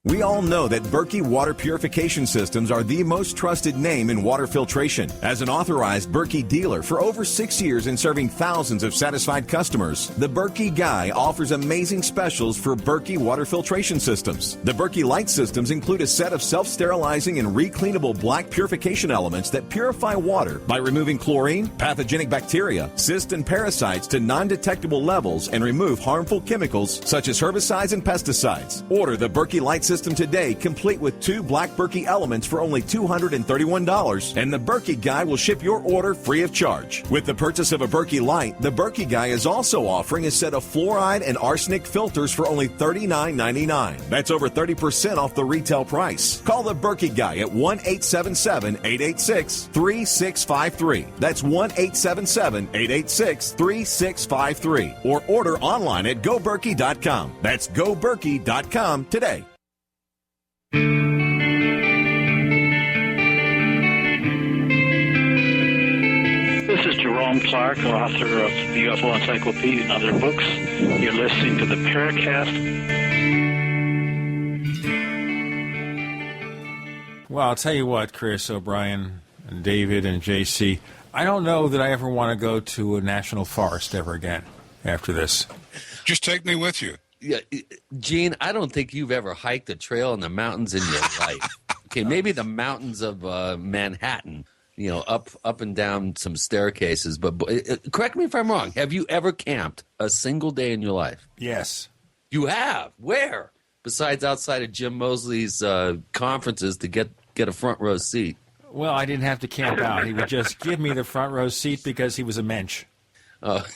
We all know that Berkey water purification systems are the most trusted name in water filtration. As an authorized Berkey dealer for over 6 years and serving thousands of satisfied customers, the Berkey Guy offers amazing specials for Berkey water filtration systems. The Berkey Light systems include a set of self-sterilizing and recleanable black purification elements that purify water by removing chlorine, pathogenic bacteria, cysts, and parasites to non-detectable levels and remove harmful chemicals such as herbicides and pesticides. Order the Berkey Light system today, complete with 2 black Berkey elements for only $231, and the Berkey Guy will ship your order free of charge. With the purchase of a Berkey Light, the Berkey Guy is also offering a set of fluoride and arsenic filters for only $39.99. That's over 30% off the retail price. Call the Berkey Guy at 1-877-886-3653. That's 1-877-886-3653. Or order online at goberkey.com. That's goberkey.com today. This is Jerome Clark, author of the UFO Encyclopedia and other books. You're listening to the Paracast. Well, I'll tell you what, Chris, O'Brien, and David, and JC, I don't know that I ever want to go to a national forest ever again after this. Just take me with you. Yeah, Gene, I don't think you've ever hiked a trail in the mountains in your life. Okay, maybe the mountains of Manhattan, you know, up and down some staircases. But correct me if I'm wrong. Have you ever camped a single day in your life? Yes. You have? Where? Besides outside of Jim Mosley's conferences to get a front row seat. Well, I didn't have to camp out. He would just give me the front row seat because he was a mensch. Oh.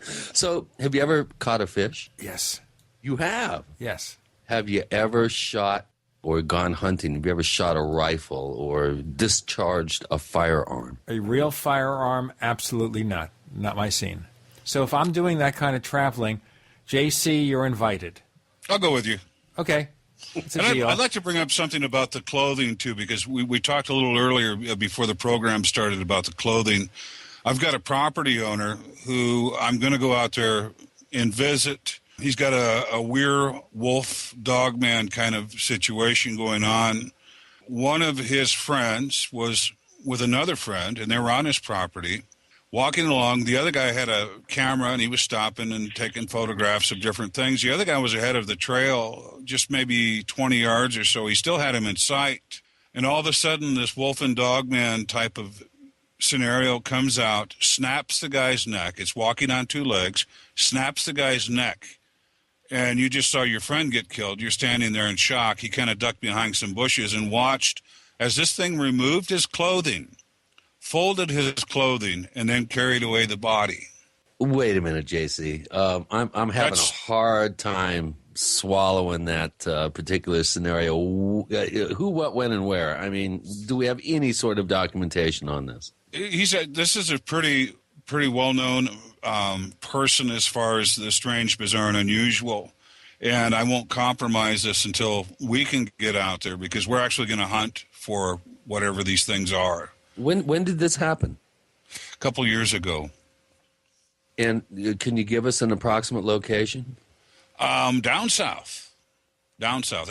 So, have you ever caught a fish? Yes. You have? Yes. Have you ever shot or gone hunting? Have you ever shot a rifle or discharged a firearm? A real firearm? Absolutely not. Not my scene. So if I'm doing that kind of traveling, JC, you're invited. I'll go with you. Okay. It's a and deal. I'd like to bring up something about the clothing, too, because we talked a little earlier before the program started about the clothing. I've got a property owner who I'm going to go out there and visit. He's got a werewolf dogman kind of situation going on. One of his friends was with another friend, and they were on his property, walking along. The other guy had a camera, and he was stopping and taking photographs of different things. The other guy was ahead of the trail, just maybe 20 yards or so. He still had him in sight. And all of a sudden, this wolf and dogman type of scenario comes out, snaps the guy's neck. It's walking on 2 legs, snaps the guy's neck. And you just saw your friend get killed. You're standing there in shock. He kind of ducked behind some bushes and watched as this thing removed his clothing, folded his clothing, and then carried away the body. Wait a minute, JC. I'm having a hard time swallowing that particular scenario. Who, what, when, and where? I mean, do we have any sort of documentation on this? This is a pretty well-known person as far as the strange, bizarre, and unusual. And I won't compromise this until we can get out there, because we're actually going to hunt for whatever these things are. When did this happen? A couple years ago. And can you give us an approximate location? Down south.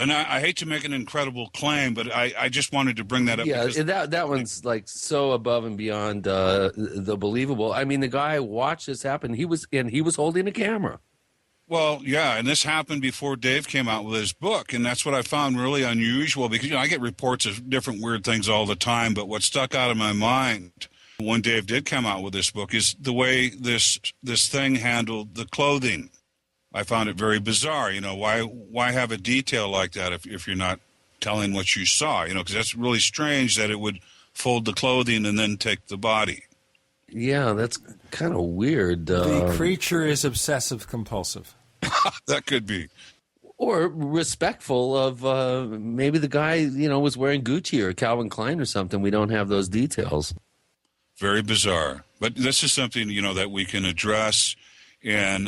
And I hate to make an incredible claim, but I just wanted to bring that up. Yeah, that one's like so above and beyond the believable. I mean, the guy watched this happen. He was holding a camera. Well, yeah, and this happened before Dave came out with his book, and that's what I found really unusual, because I get reports of different weird things all the time, but what stuck out of my mind when Dave did come out with this book is the way this thing handled the clothing. I found it very bizarre. Why have a detail like that if you're not telling what you saw? Because that's really strange that it would fold the clothing and then take the body. Yeah, that's kind of weird. The creature is obsessive compulsive. That could be. Or respectful of maybe the guy, was wearing Gucci or Calvin Klein or something. We don't have those details. Very bizarre. But this is something, that we can address in,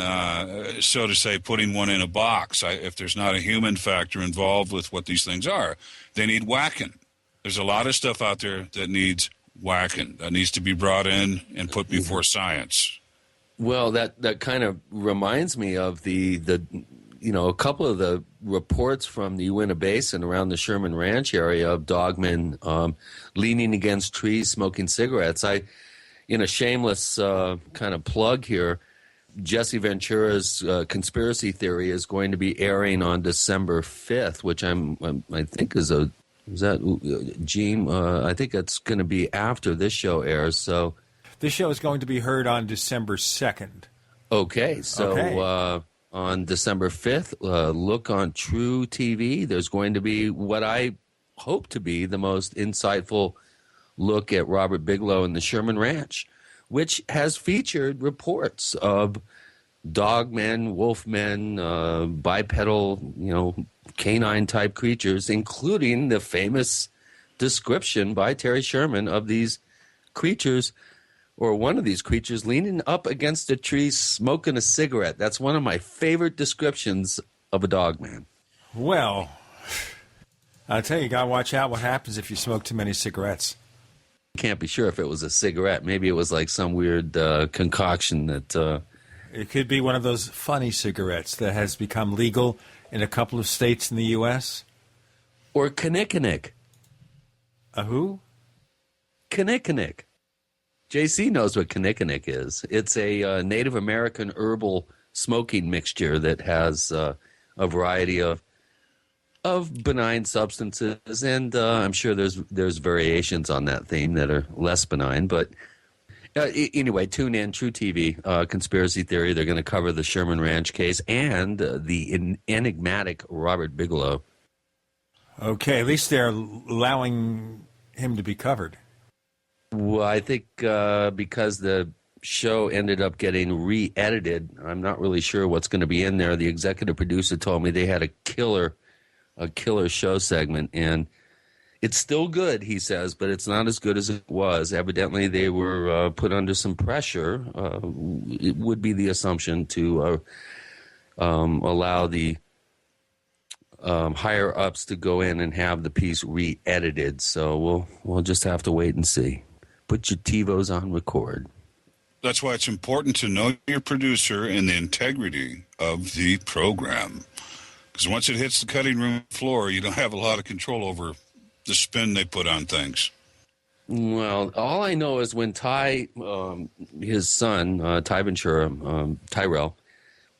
so to say, putting one in a box. If there's not a human factor involved with what these things are, they need whacking. There's a lot of stuff out there that needs whacking, that needs to be brought in and put before science. Well, that kind of reminds me of the a couple of the reports from the Uinta Basin around the Sherman Ranch area of dogmen leaning against trees, smoking cigarettes. In a shameless kind of plug here, Jesse Ventura's conspiracy theory is going to be airing on December 5th, which I think is that Gene? I think it's going to be after this show airs. So this show is going to be heard on December 2nd. Okay, so on December 5th, look on True TV. There's going to be what I hope to be the most insightful look at Robert Bigelow and the Sherman Ranch, which has featured reports of dogmen, wolfmen, bipedal, canine-type creatures, including the famous description by Terry Sherman of these creatures, or one of these creatures, leaning up against a tree, smoking a cigarette. That's one of my favorite descriptions of a dogman. Well, I'll tell you, you got to watch out what happens if you smoke too many cigarettes. Can't be sure if it was a cigarette. Maybe it was like some weird concoction that... It could be one of those funny cigarettes that has become legal in a couple of states in the U.S. Or kinnikinnick. A who? Kinnikinnick. JC knows what kinnikinnick is. It's a Native American herbal smoking mixture that has a variety of benign substances, and I'm sure there's variations on that theme that are less benign. But anyway, tune in, True TV, Conspiracy Theory. They're going to cover the Sherman Ranch case and the enigmatic Robert Bigelow. Okay, at least they're allowing him to be covered. Well, I think because the show ended up getting re-edited, I'm not really sure what's going to be in there. The executive producer told me they had a killer show segment, and it's still good, he says, but it's not as good as it was. Evidently, they were put under some pressure. It would be the assumption to allow the higher ups to go in and have the piece re-edited. So we'll just have to wait and see. Put your TiVos on record. That's why it's important to know your producer and the integrity of the program. Because once it hits the cutting room floor, you don't have a lot of control over the spin they put on things. Well, all I know is when Ty, his son, Ty Ventura, Tyrell,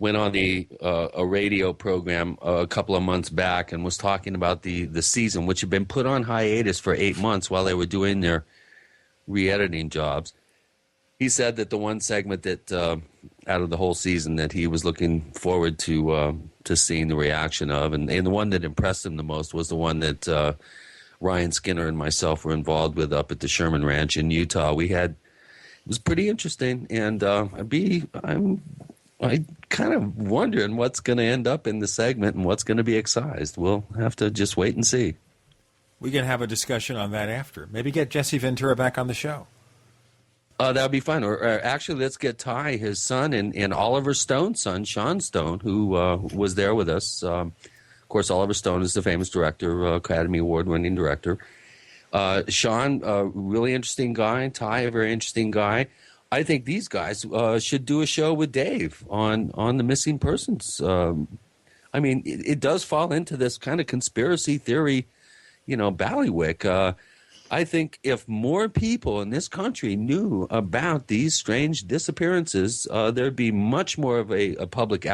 went on a radio program a couple of months back and was talking about the season, which had been put on hiatus for 8 months while they were doing their re-editing jobs. He said that the one segment that out of the whole season that he was looking forward to seeing the reaction of, and the one that impressed him the most was the one that Ryan Skinner and myself were involved with up at the Sherman Ranch in Utah. It was pretty interesting, and I'm kind of wondering what's going to end up in the segment and what's going to be excised. We'll have to just wait and see. We can have a discussion on that after. Maybe get Jesse Ventura back on the show. That would be fun. Or actually, let's get Ty, his son, and Oliver Stone's son, Sean Stone, who was there with us. Of course, Oliver Stone is the famous director, Academy Award-winning director. Sean, a really interesting guy. Ty, a very interesting guy. I think these guys should do a show with Dave on the missing persons. I mean, it does fall into this kind of conspiracy theory, ballywick. I think if more people in this country knew about these strange disappearances, there'd be much more of a public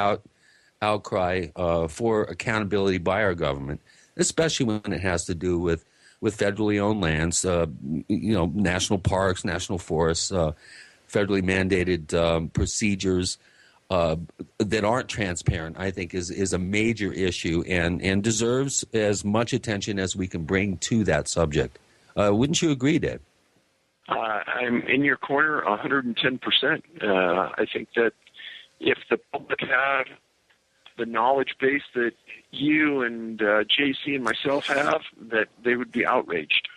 outcry for accountability by our government, especially when it has to do with federally owned lands, national parks, national forests, federally mandated procedures that aren't transparent. I think is a major issue and deserves as much attention as we can bring to that subject. Wouldn't you agree, Dave? I'm in your corner 110%. I think that if the public had the knowledge base that you and JC and myself have, that they would be outraged.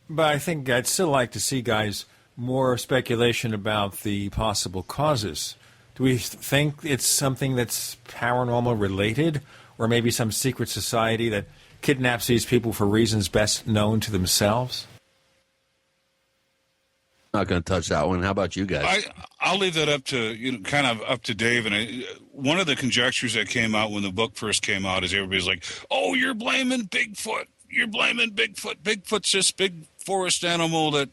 But I think I'd still like to see, guys, more speculation about the possible causes. Do we think it's something that's paranormal related, or maybe some secret society that kidnaps these people for reasons best known to themselves? Not going to touch that one. How about you guys? I'll leave that up to kind of up to Dave. And one of the conjectures that came out when the book first came out is everybody's like, "Oh, you're blaming Bigfoot. You're blaming Bigfoot. Bigfoot's this big forest animal that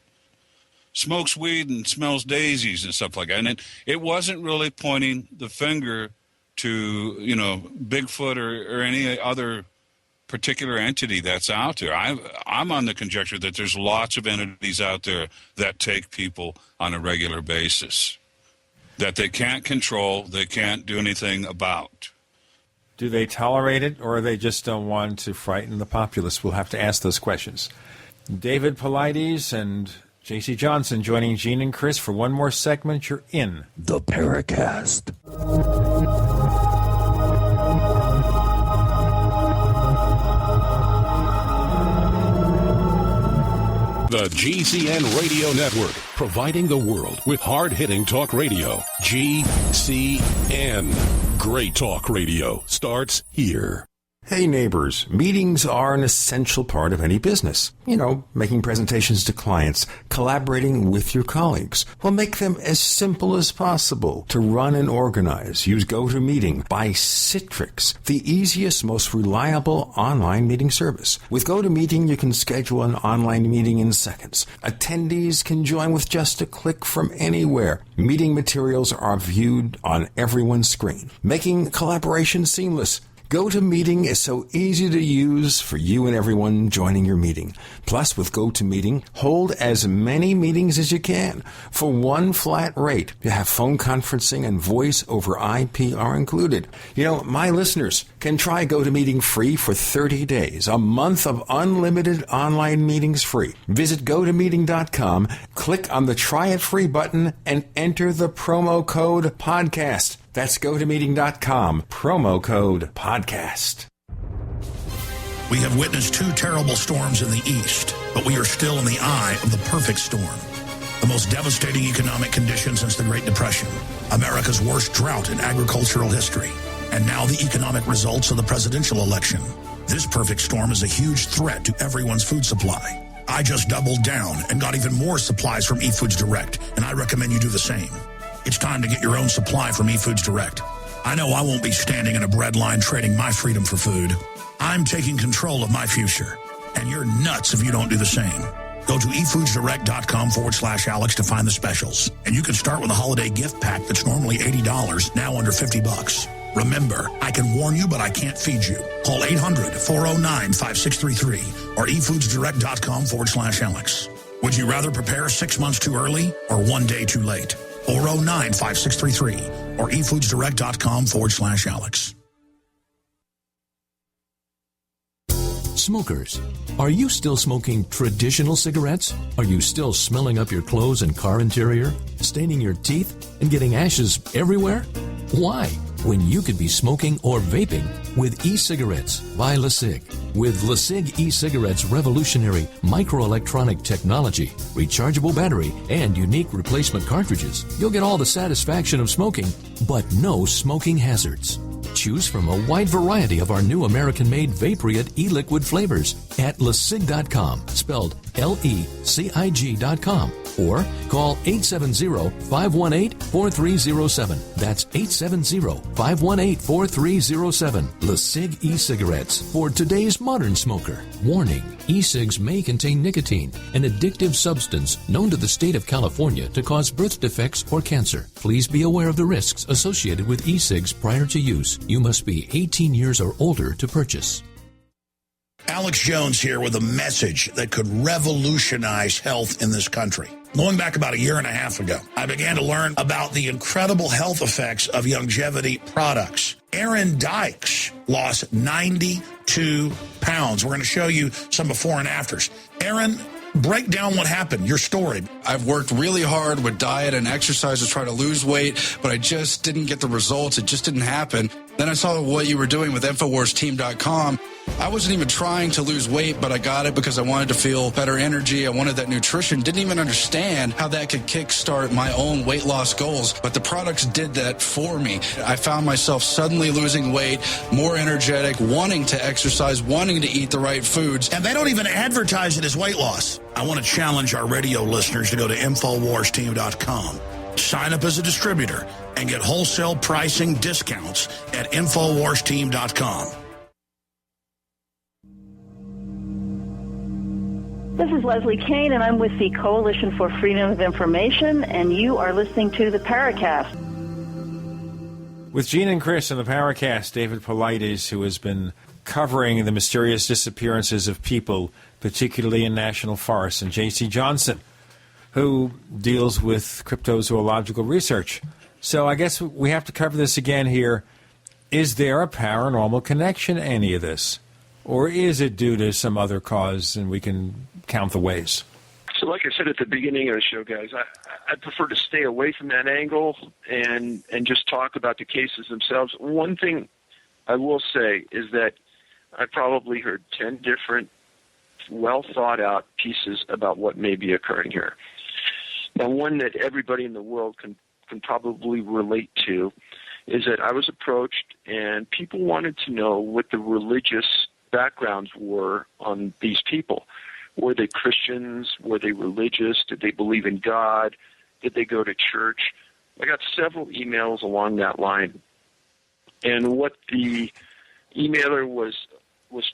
smokes weed and smells daisies and stuff like that." And it wasn't really pointing the finger to, Bigfoot or any other particular entity that's out there. I'm on the conjecture that there's lots of entities out there that take people on a regular basis that they can't control, they can't do anything about. Do they tolerate it, or they just don't want to frighten the populace? We'll have to ask those questions. David Paulides and J.C. Johnson joining Gene and Chris for one more segment. You're in the Paracast. The GCN Radio Network, providing the world with hard-hitting talk radio. GCN. Great talk radio starts here. Hey neighbors, meetings are an essential part of any business. Making presentations to clients, collaborating with your colleagues. Well, make them as simple as possible to run and organize. Use GoToMeeting by Citrix, the easiest, most reliable online meeting service. With GoToMeeting, you can schedule an online meeting in seconds. Attendees can join with just a click from anywhere. Meeting materials are viewed on everyone's screen, making collaboration seamless. GoToMeeting is so easy to use for you and everyone joining your meeting. Plus, with GoToMeeting, hold as many meetings as you can. For one flat rate, you have phone conferencing and voice over IP are included. My listeners can try GoToMeeting free for 30 days. A month of unlimited online meetings free. Visit GoToMeeting.com, click on the Try It Free button, and enter the promo code PODCAST. That's GoToMeeting.com, promo code PODCAST. We have witnessed 2 terrible storms in the east, but we are still in the eye of the perfect storm. The most devastating economic condition since the Great Depression, America's worst drought in agricultural history, and now the economic results of the presidential election. This perfect storm is a huge threat to everyone's food supply. I just doubled down and got even more supplies from eFoods Direct, and I recommend you do the same. It's time to get your own supply from eFoods Direct. I know I won't be standing in a bread line trading my freedom for food. I'm taking control of my future, and you're nuts if you don't do the same. Go to efoodsdirect.com/Alex to find the specials. And you can start with a holiday gift pack that's normally $80, now under $50. Remember, I can warn you, but I can't feed you. Call 800-409-5633 or efoodsdirect.com/Alex. Would you rather prepare 6 months too early or 1 day too late? 409-5633 or efoodsdirect.com/Alex. Smokers, are you still smoking traditional cigarettes? Are you still smelling up your clothes and car interior, staining your teeth, and getting ashes everywhere? Why? When you could be smoking or vaping with e-cigarettes by LeSig. With LeSig e-cigarettes' revolutionary microelectronic technology, rechargeable battery, and unique replacement cartridges, you'll get all the satisfaction of smoking, but no smoking hazards. Choose from a wide variety of our new American-made Vaporite e-liquid flavors at LeSig.com, spelled LECIG.com, or call 870-518-4307. That's 870-518-4307. LeSig e-cigarettes for today's modern smoker. Warning, e-cigs may contain nicotine, an addictive substance known to the state of California to cause birth defects or cancer. Please be aware of the risks associated with e-cigs prior to use. You must be 18 years or older to purchase. Alex Jones here with a message that could revolutionize health in this country. Going back about a year and a half ago, I began to learn about the incredible health effects of longevity products. Aaron Dykes lost 92 pounds. We're going to show you some before and afters. Aaron Break down what happened, your story. I've worked really hard with diet and exercise to try to lose weight, but I just didn't get the results. It just didn't happen. Then I saw what you were doing with InfoWarsTeam.com. I wasn't even trying to lose weight, but I got it because I wanted to feel better energy. I wanted that nutrition. Didn't even understand how that could kickstart my own weight loss goals, but the products did that for me. I found myself suddenly losing weight, more energetic, wanting to exercise, wanting to eat the right foods. And they don't even advertise it as weight loss. I want to challenge our radio listeners to go to InfoWarsTeam.com. Sign up as a distributor and get wholesale pricing discounts at InfoWarsTeam.com. This is Leslie Kane, and I'm with the Coalition for Freedom of Information, and you are listening to the Paracast. With Gene and Chris in the Paracast, David Paulides, who has been covering the mysterious disappearances of people, particularly in national forests, and J.C. Johnson, who deals with cryptozoological research. So I guess we have to cover this again here. Is there a paranormal connection to any of this? Or is it due to some other cause, and we can count the ways? So like I said at the beginning of the show, guys, I prefer to stay away from that angle and just talk about the cases themselves. One thing I will say is that I probably heard 10 different well-thought-out pieces about what may be occurring here. Now, one that everybody in the world can probably relate to is that I was approached and people wanted to know what the religious backgrounds were on these people. Were they Christians? Were they religious? Did they believe in God? Did they go to church? I got several emails along that line. And what the emailer was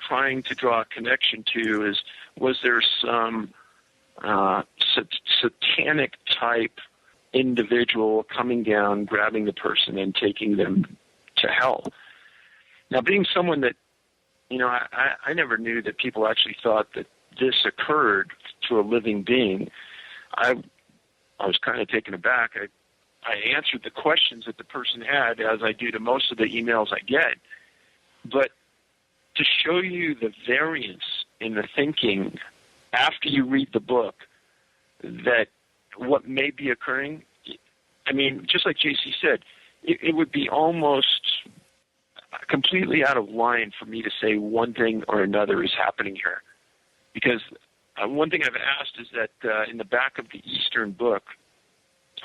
trying to draw a connection to is, was there some satanic type individual coming down, grabbing the person, and taking them to hell? Now, being someone that, I never knew that people actually thought that this occurred to a living being. I was kind of taken aback. I answered the questions that the person had, as I do to most of the emails I get. But to show you the variance in the thinking after you read the book, that what may be occurring, I mean, just like JC said, it would be almost completely out of line for me to say one thing or another is happening here. Because one thing I've asked is that in the back of the Eastern book,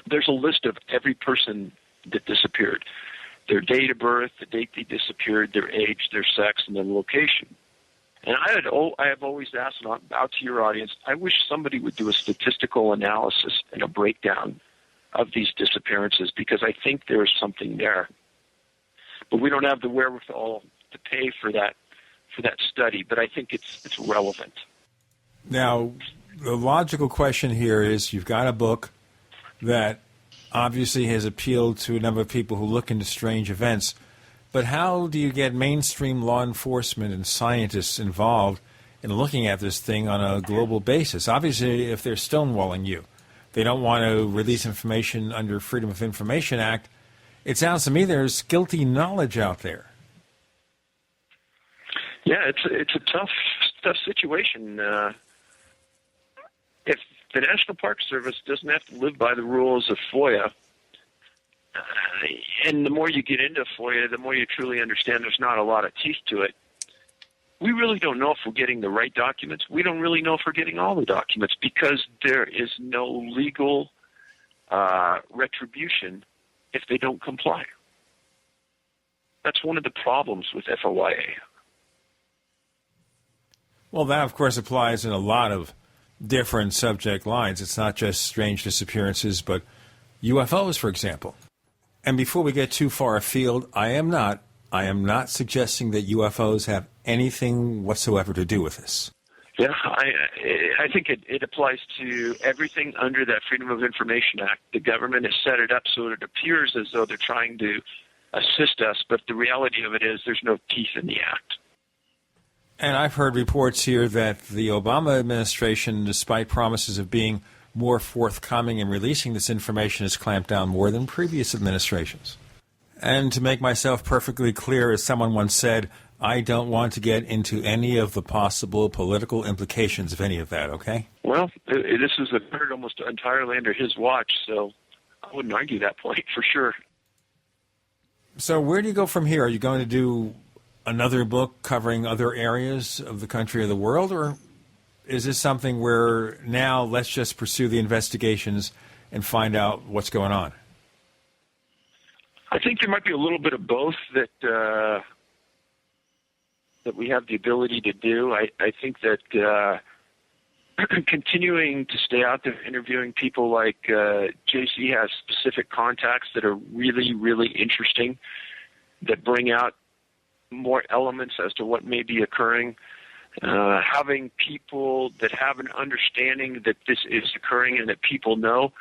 there's a list of every person that disappeared. Their date of birth, the date they disappeared, their age, their sex, and their location. And I have always asked, and out to your audience, I wish somebody would do a statistical analysis and a breakdown of these disappearances, because I think there is something there. But we don't have the wherewithal to pay for that study, but I think it's relevant. Now, the logical question here is, you've got a book that obviously has appealed to a number of people who look into strange events, but how do you get mainstream law enforcement and scientists involved in looking at this thing on a global basis? Obviously, if they're stonewalling you, they don't want to release information under Freedom of Information Act. It sounds to me there's guilty knowledge out there. Yeah, it's a tough situation. If the National Park Service doesn't have to live by the rules of FOIA, and the more you get into FOIA, the more you truly understand there's not a lot of teeth to it. We really don't know if we're getting the right documents. We don't really know if we're getting all the documents, because there is no legal retribution if they don't comply. That's one of the problems with FOIA. Well, that, of course, applies in a lot of different subject lines. It's not just strange disappearances, but UFOs, for example. And before we get too far afield, I am not suggesting that UFOs have anything whatsoever to do with this. Yeah, I think it applies to everything under that Freedom of Information Act. The government has set it up so it appears as though they're trying to assist us, but the reality of it is there's no teeth in the act. And I've heard reports here that the Obama administration, despite promises of being more forthcoming in releasing this information, has clamped down more than previous administrations. And to make myself perfectly clear, as someone once said, I don't want to get into any of the possible political implications of any of that, okay? Well, this has occurred almost entirely under his watch, so I wouldn't argue that point for sure. So where do you go from here? Are you going to do another book covering other areas of the country or the world, or is this something where now let's just pursue the investigations and find out what's going on? I think there might be a little bit of both that we have the ability to do. I think that continuing to stay out there interviewing people like JC has specific contacts that are really, really interesting, that bring out more elements as to what may be occurring. Having people that have an understanding that this is occurring and that people know,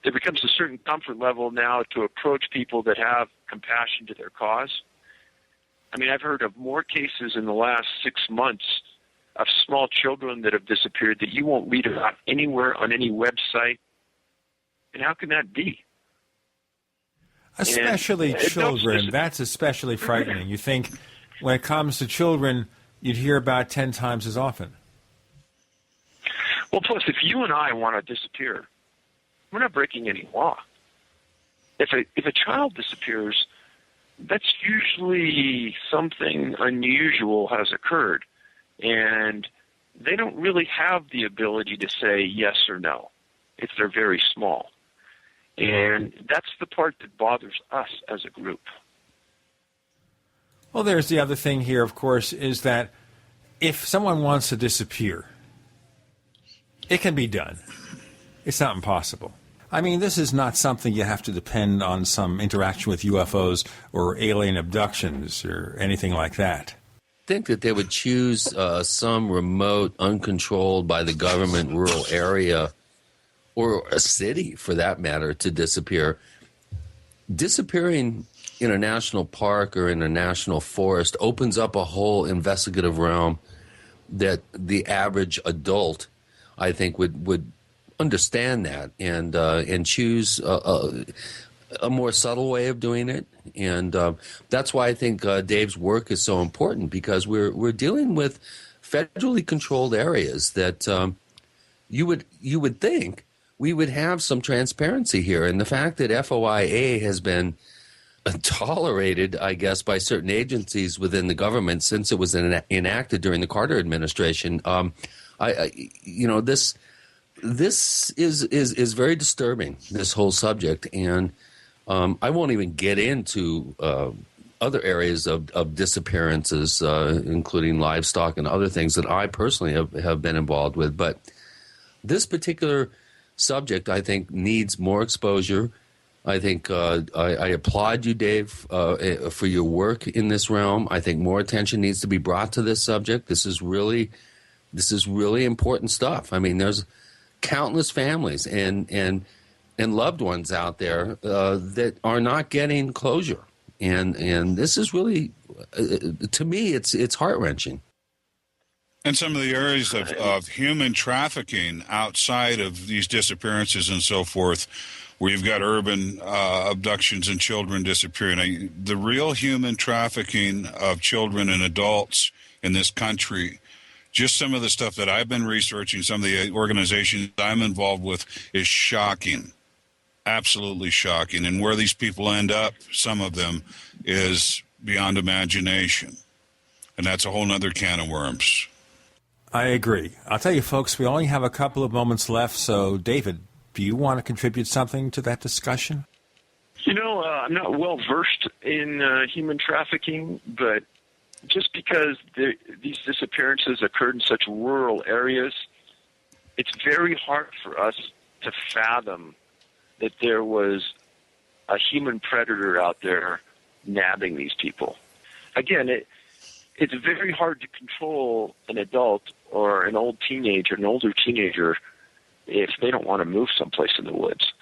there becomes a certain comfort level now to approach people that have compassion to their cause. I mean, I've heard of more cases in the last 6 months of small children that have disappeared that you won't read about anywhere on any website. And how can that be? Especially children. That's especially frightening. You think when it comes to children, you'd hear about 10 times as often. Well, plus, if you and I want to disappear, we're not breaking any law. If a child disappears, that's usually something unusual has occurred, and they don't really have the ability to say yes or no if they're very small. And that's the part that bothers us as a group. Well, there's the other thing here, of course, is that if someone wants to disappear, it can be done. It's not impossible. I mean, this is not something you have to depend on some interaction with UFOs or alien abductions or anything like that. I think that they would choose some remote, uncontrolled by the government rural area, or a city for that matter, to disappear. Disappearing in a national park or in a national forest opens up a whole investigative realm that the average adult, I think, would understand that and choose a more subtle way of doing it. And that's why I think Dave's work is so important, because we're dealing with federally controlled areas that you would think we would have some transparency here. And the fact that FOIA has been tolerated, I guess, by certain agencies within the government since it was enacted during the Carter administration, this is very disturbing, this whole subject. And I won't even get into other areas of disappearances, including livestock and other things that I personally have been involved with. But this particular subject, I think, needs more exposure. I think I applaud you, Dave, for your work in this realm. I think more attention needs to be brought to this subject. This is really important stuff. I mean, there's countless families and loved ones out there that are not getting closure, and this is really, to me, it's heart-wrenching. And some of the areas of human trafficking outside of these disappearances and so forth, where you've got urban abductions and children disappearing. The real human trafficking of children and adults in this country, just some of the stuff that I've been researching, some of the organizations I'm involved with, is shocking. Absolutely shocking. And where these people end up, some of them, is beyond imagination. And that's a whole other can of worms. I agree. I'll tell you, folks, we only have a couple of moments left. So, David, do you want to contribute something to that discussion? You know, I'm not well versed in human trafficking, but just because these disappearances occurred in such rural areas, it's very hard for us to fathom that there was a human predator out there nabbing these people. Again, it's very hard to control an adult or an older teenager if they don't want to move someplace in the woods.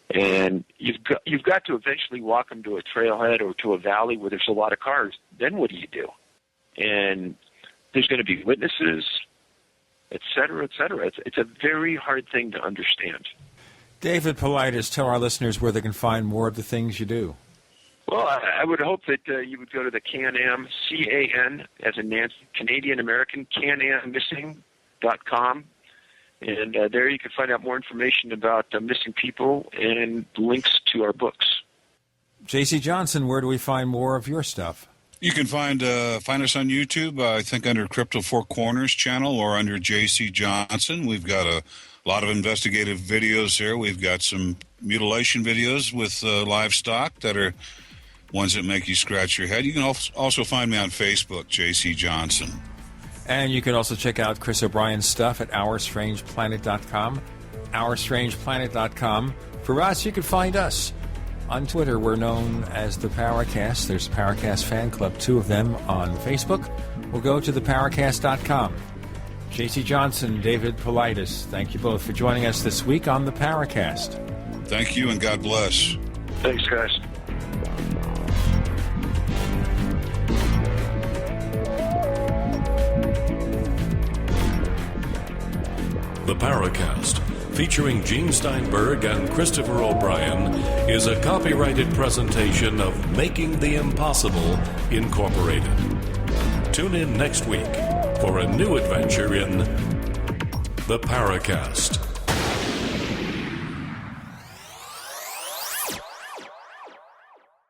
And you've got to eventually walk them to a trailhead or to a valley where there's a lot of cars. Then what do you do? And there's going to be witnesses, et cetera, et cetera. It's a very hard thing to understand. David Paulides, tell our listeners where they can find more of the things you do. Well, I would hope that you would go to the Can-Am, C-A-N, as in Nancy, Canadian American, CanAmMissing.com. And there you can find out more information about missing people and links to our books. J.C. Johnson, where do we find more of your stuff? You can find us on YouTube, I think under Crypto Four Corners channel or under J.C. Johnson. We've got a lot of investigative videos there. We've got some mutilation videos with livestock that are ones that make you scratch your head. You can also find me on Facebook, J.C. Johnson. And you can also check out Chris O'Brien's stuff at OurStrangePlanet.com. OurStrangePlanet.com. For us, you can find us on Twitter. We're known as the Paracast. There's a Paracast fan club, 2 of them on Facebook. We'll go to theparacast.com. J.C. Johnson, David Paulides, thank you both for joining us this week on the Paracast. Thank you, and God bless. Thanks, guys. The Paracast, featuring Gene Steinberg and Christopher O'Brien, is a copyrighted presentation of Making the Impossible, Incorporated. Tune in next week for a new adventure in The Paracast.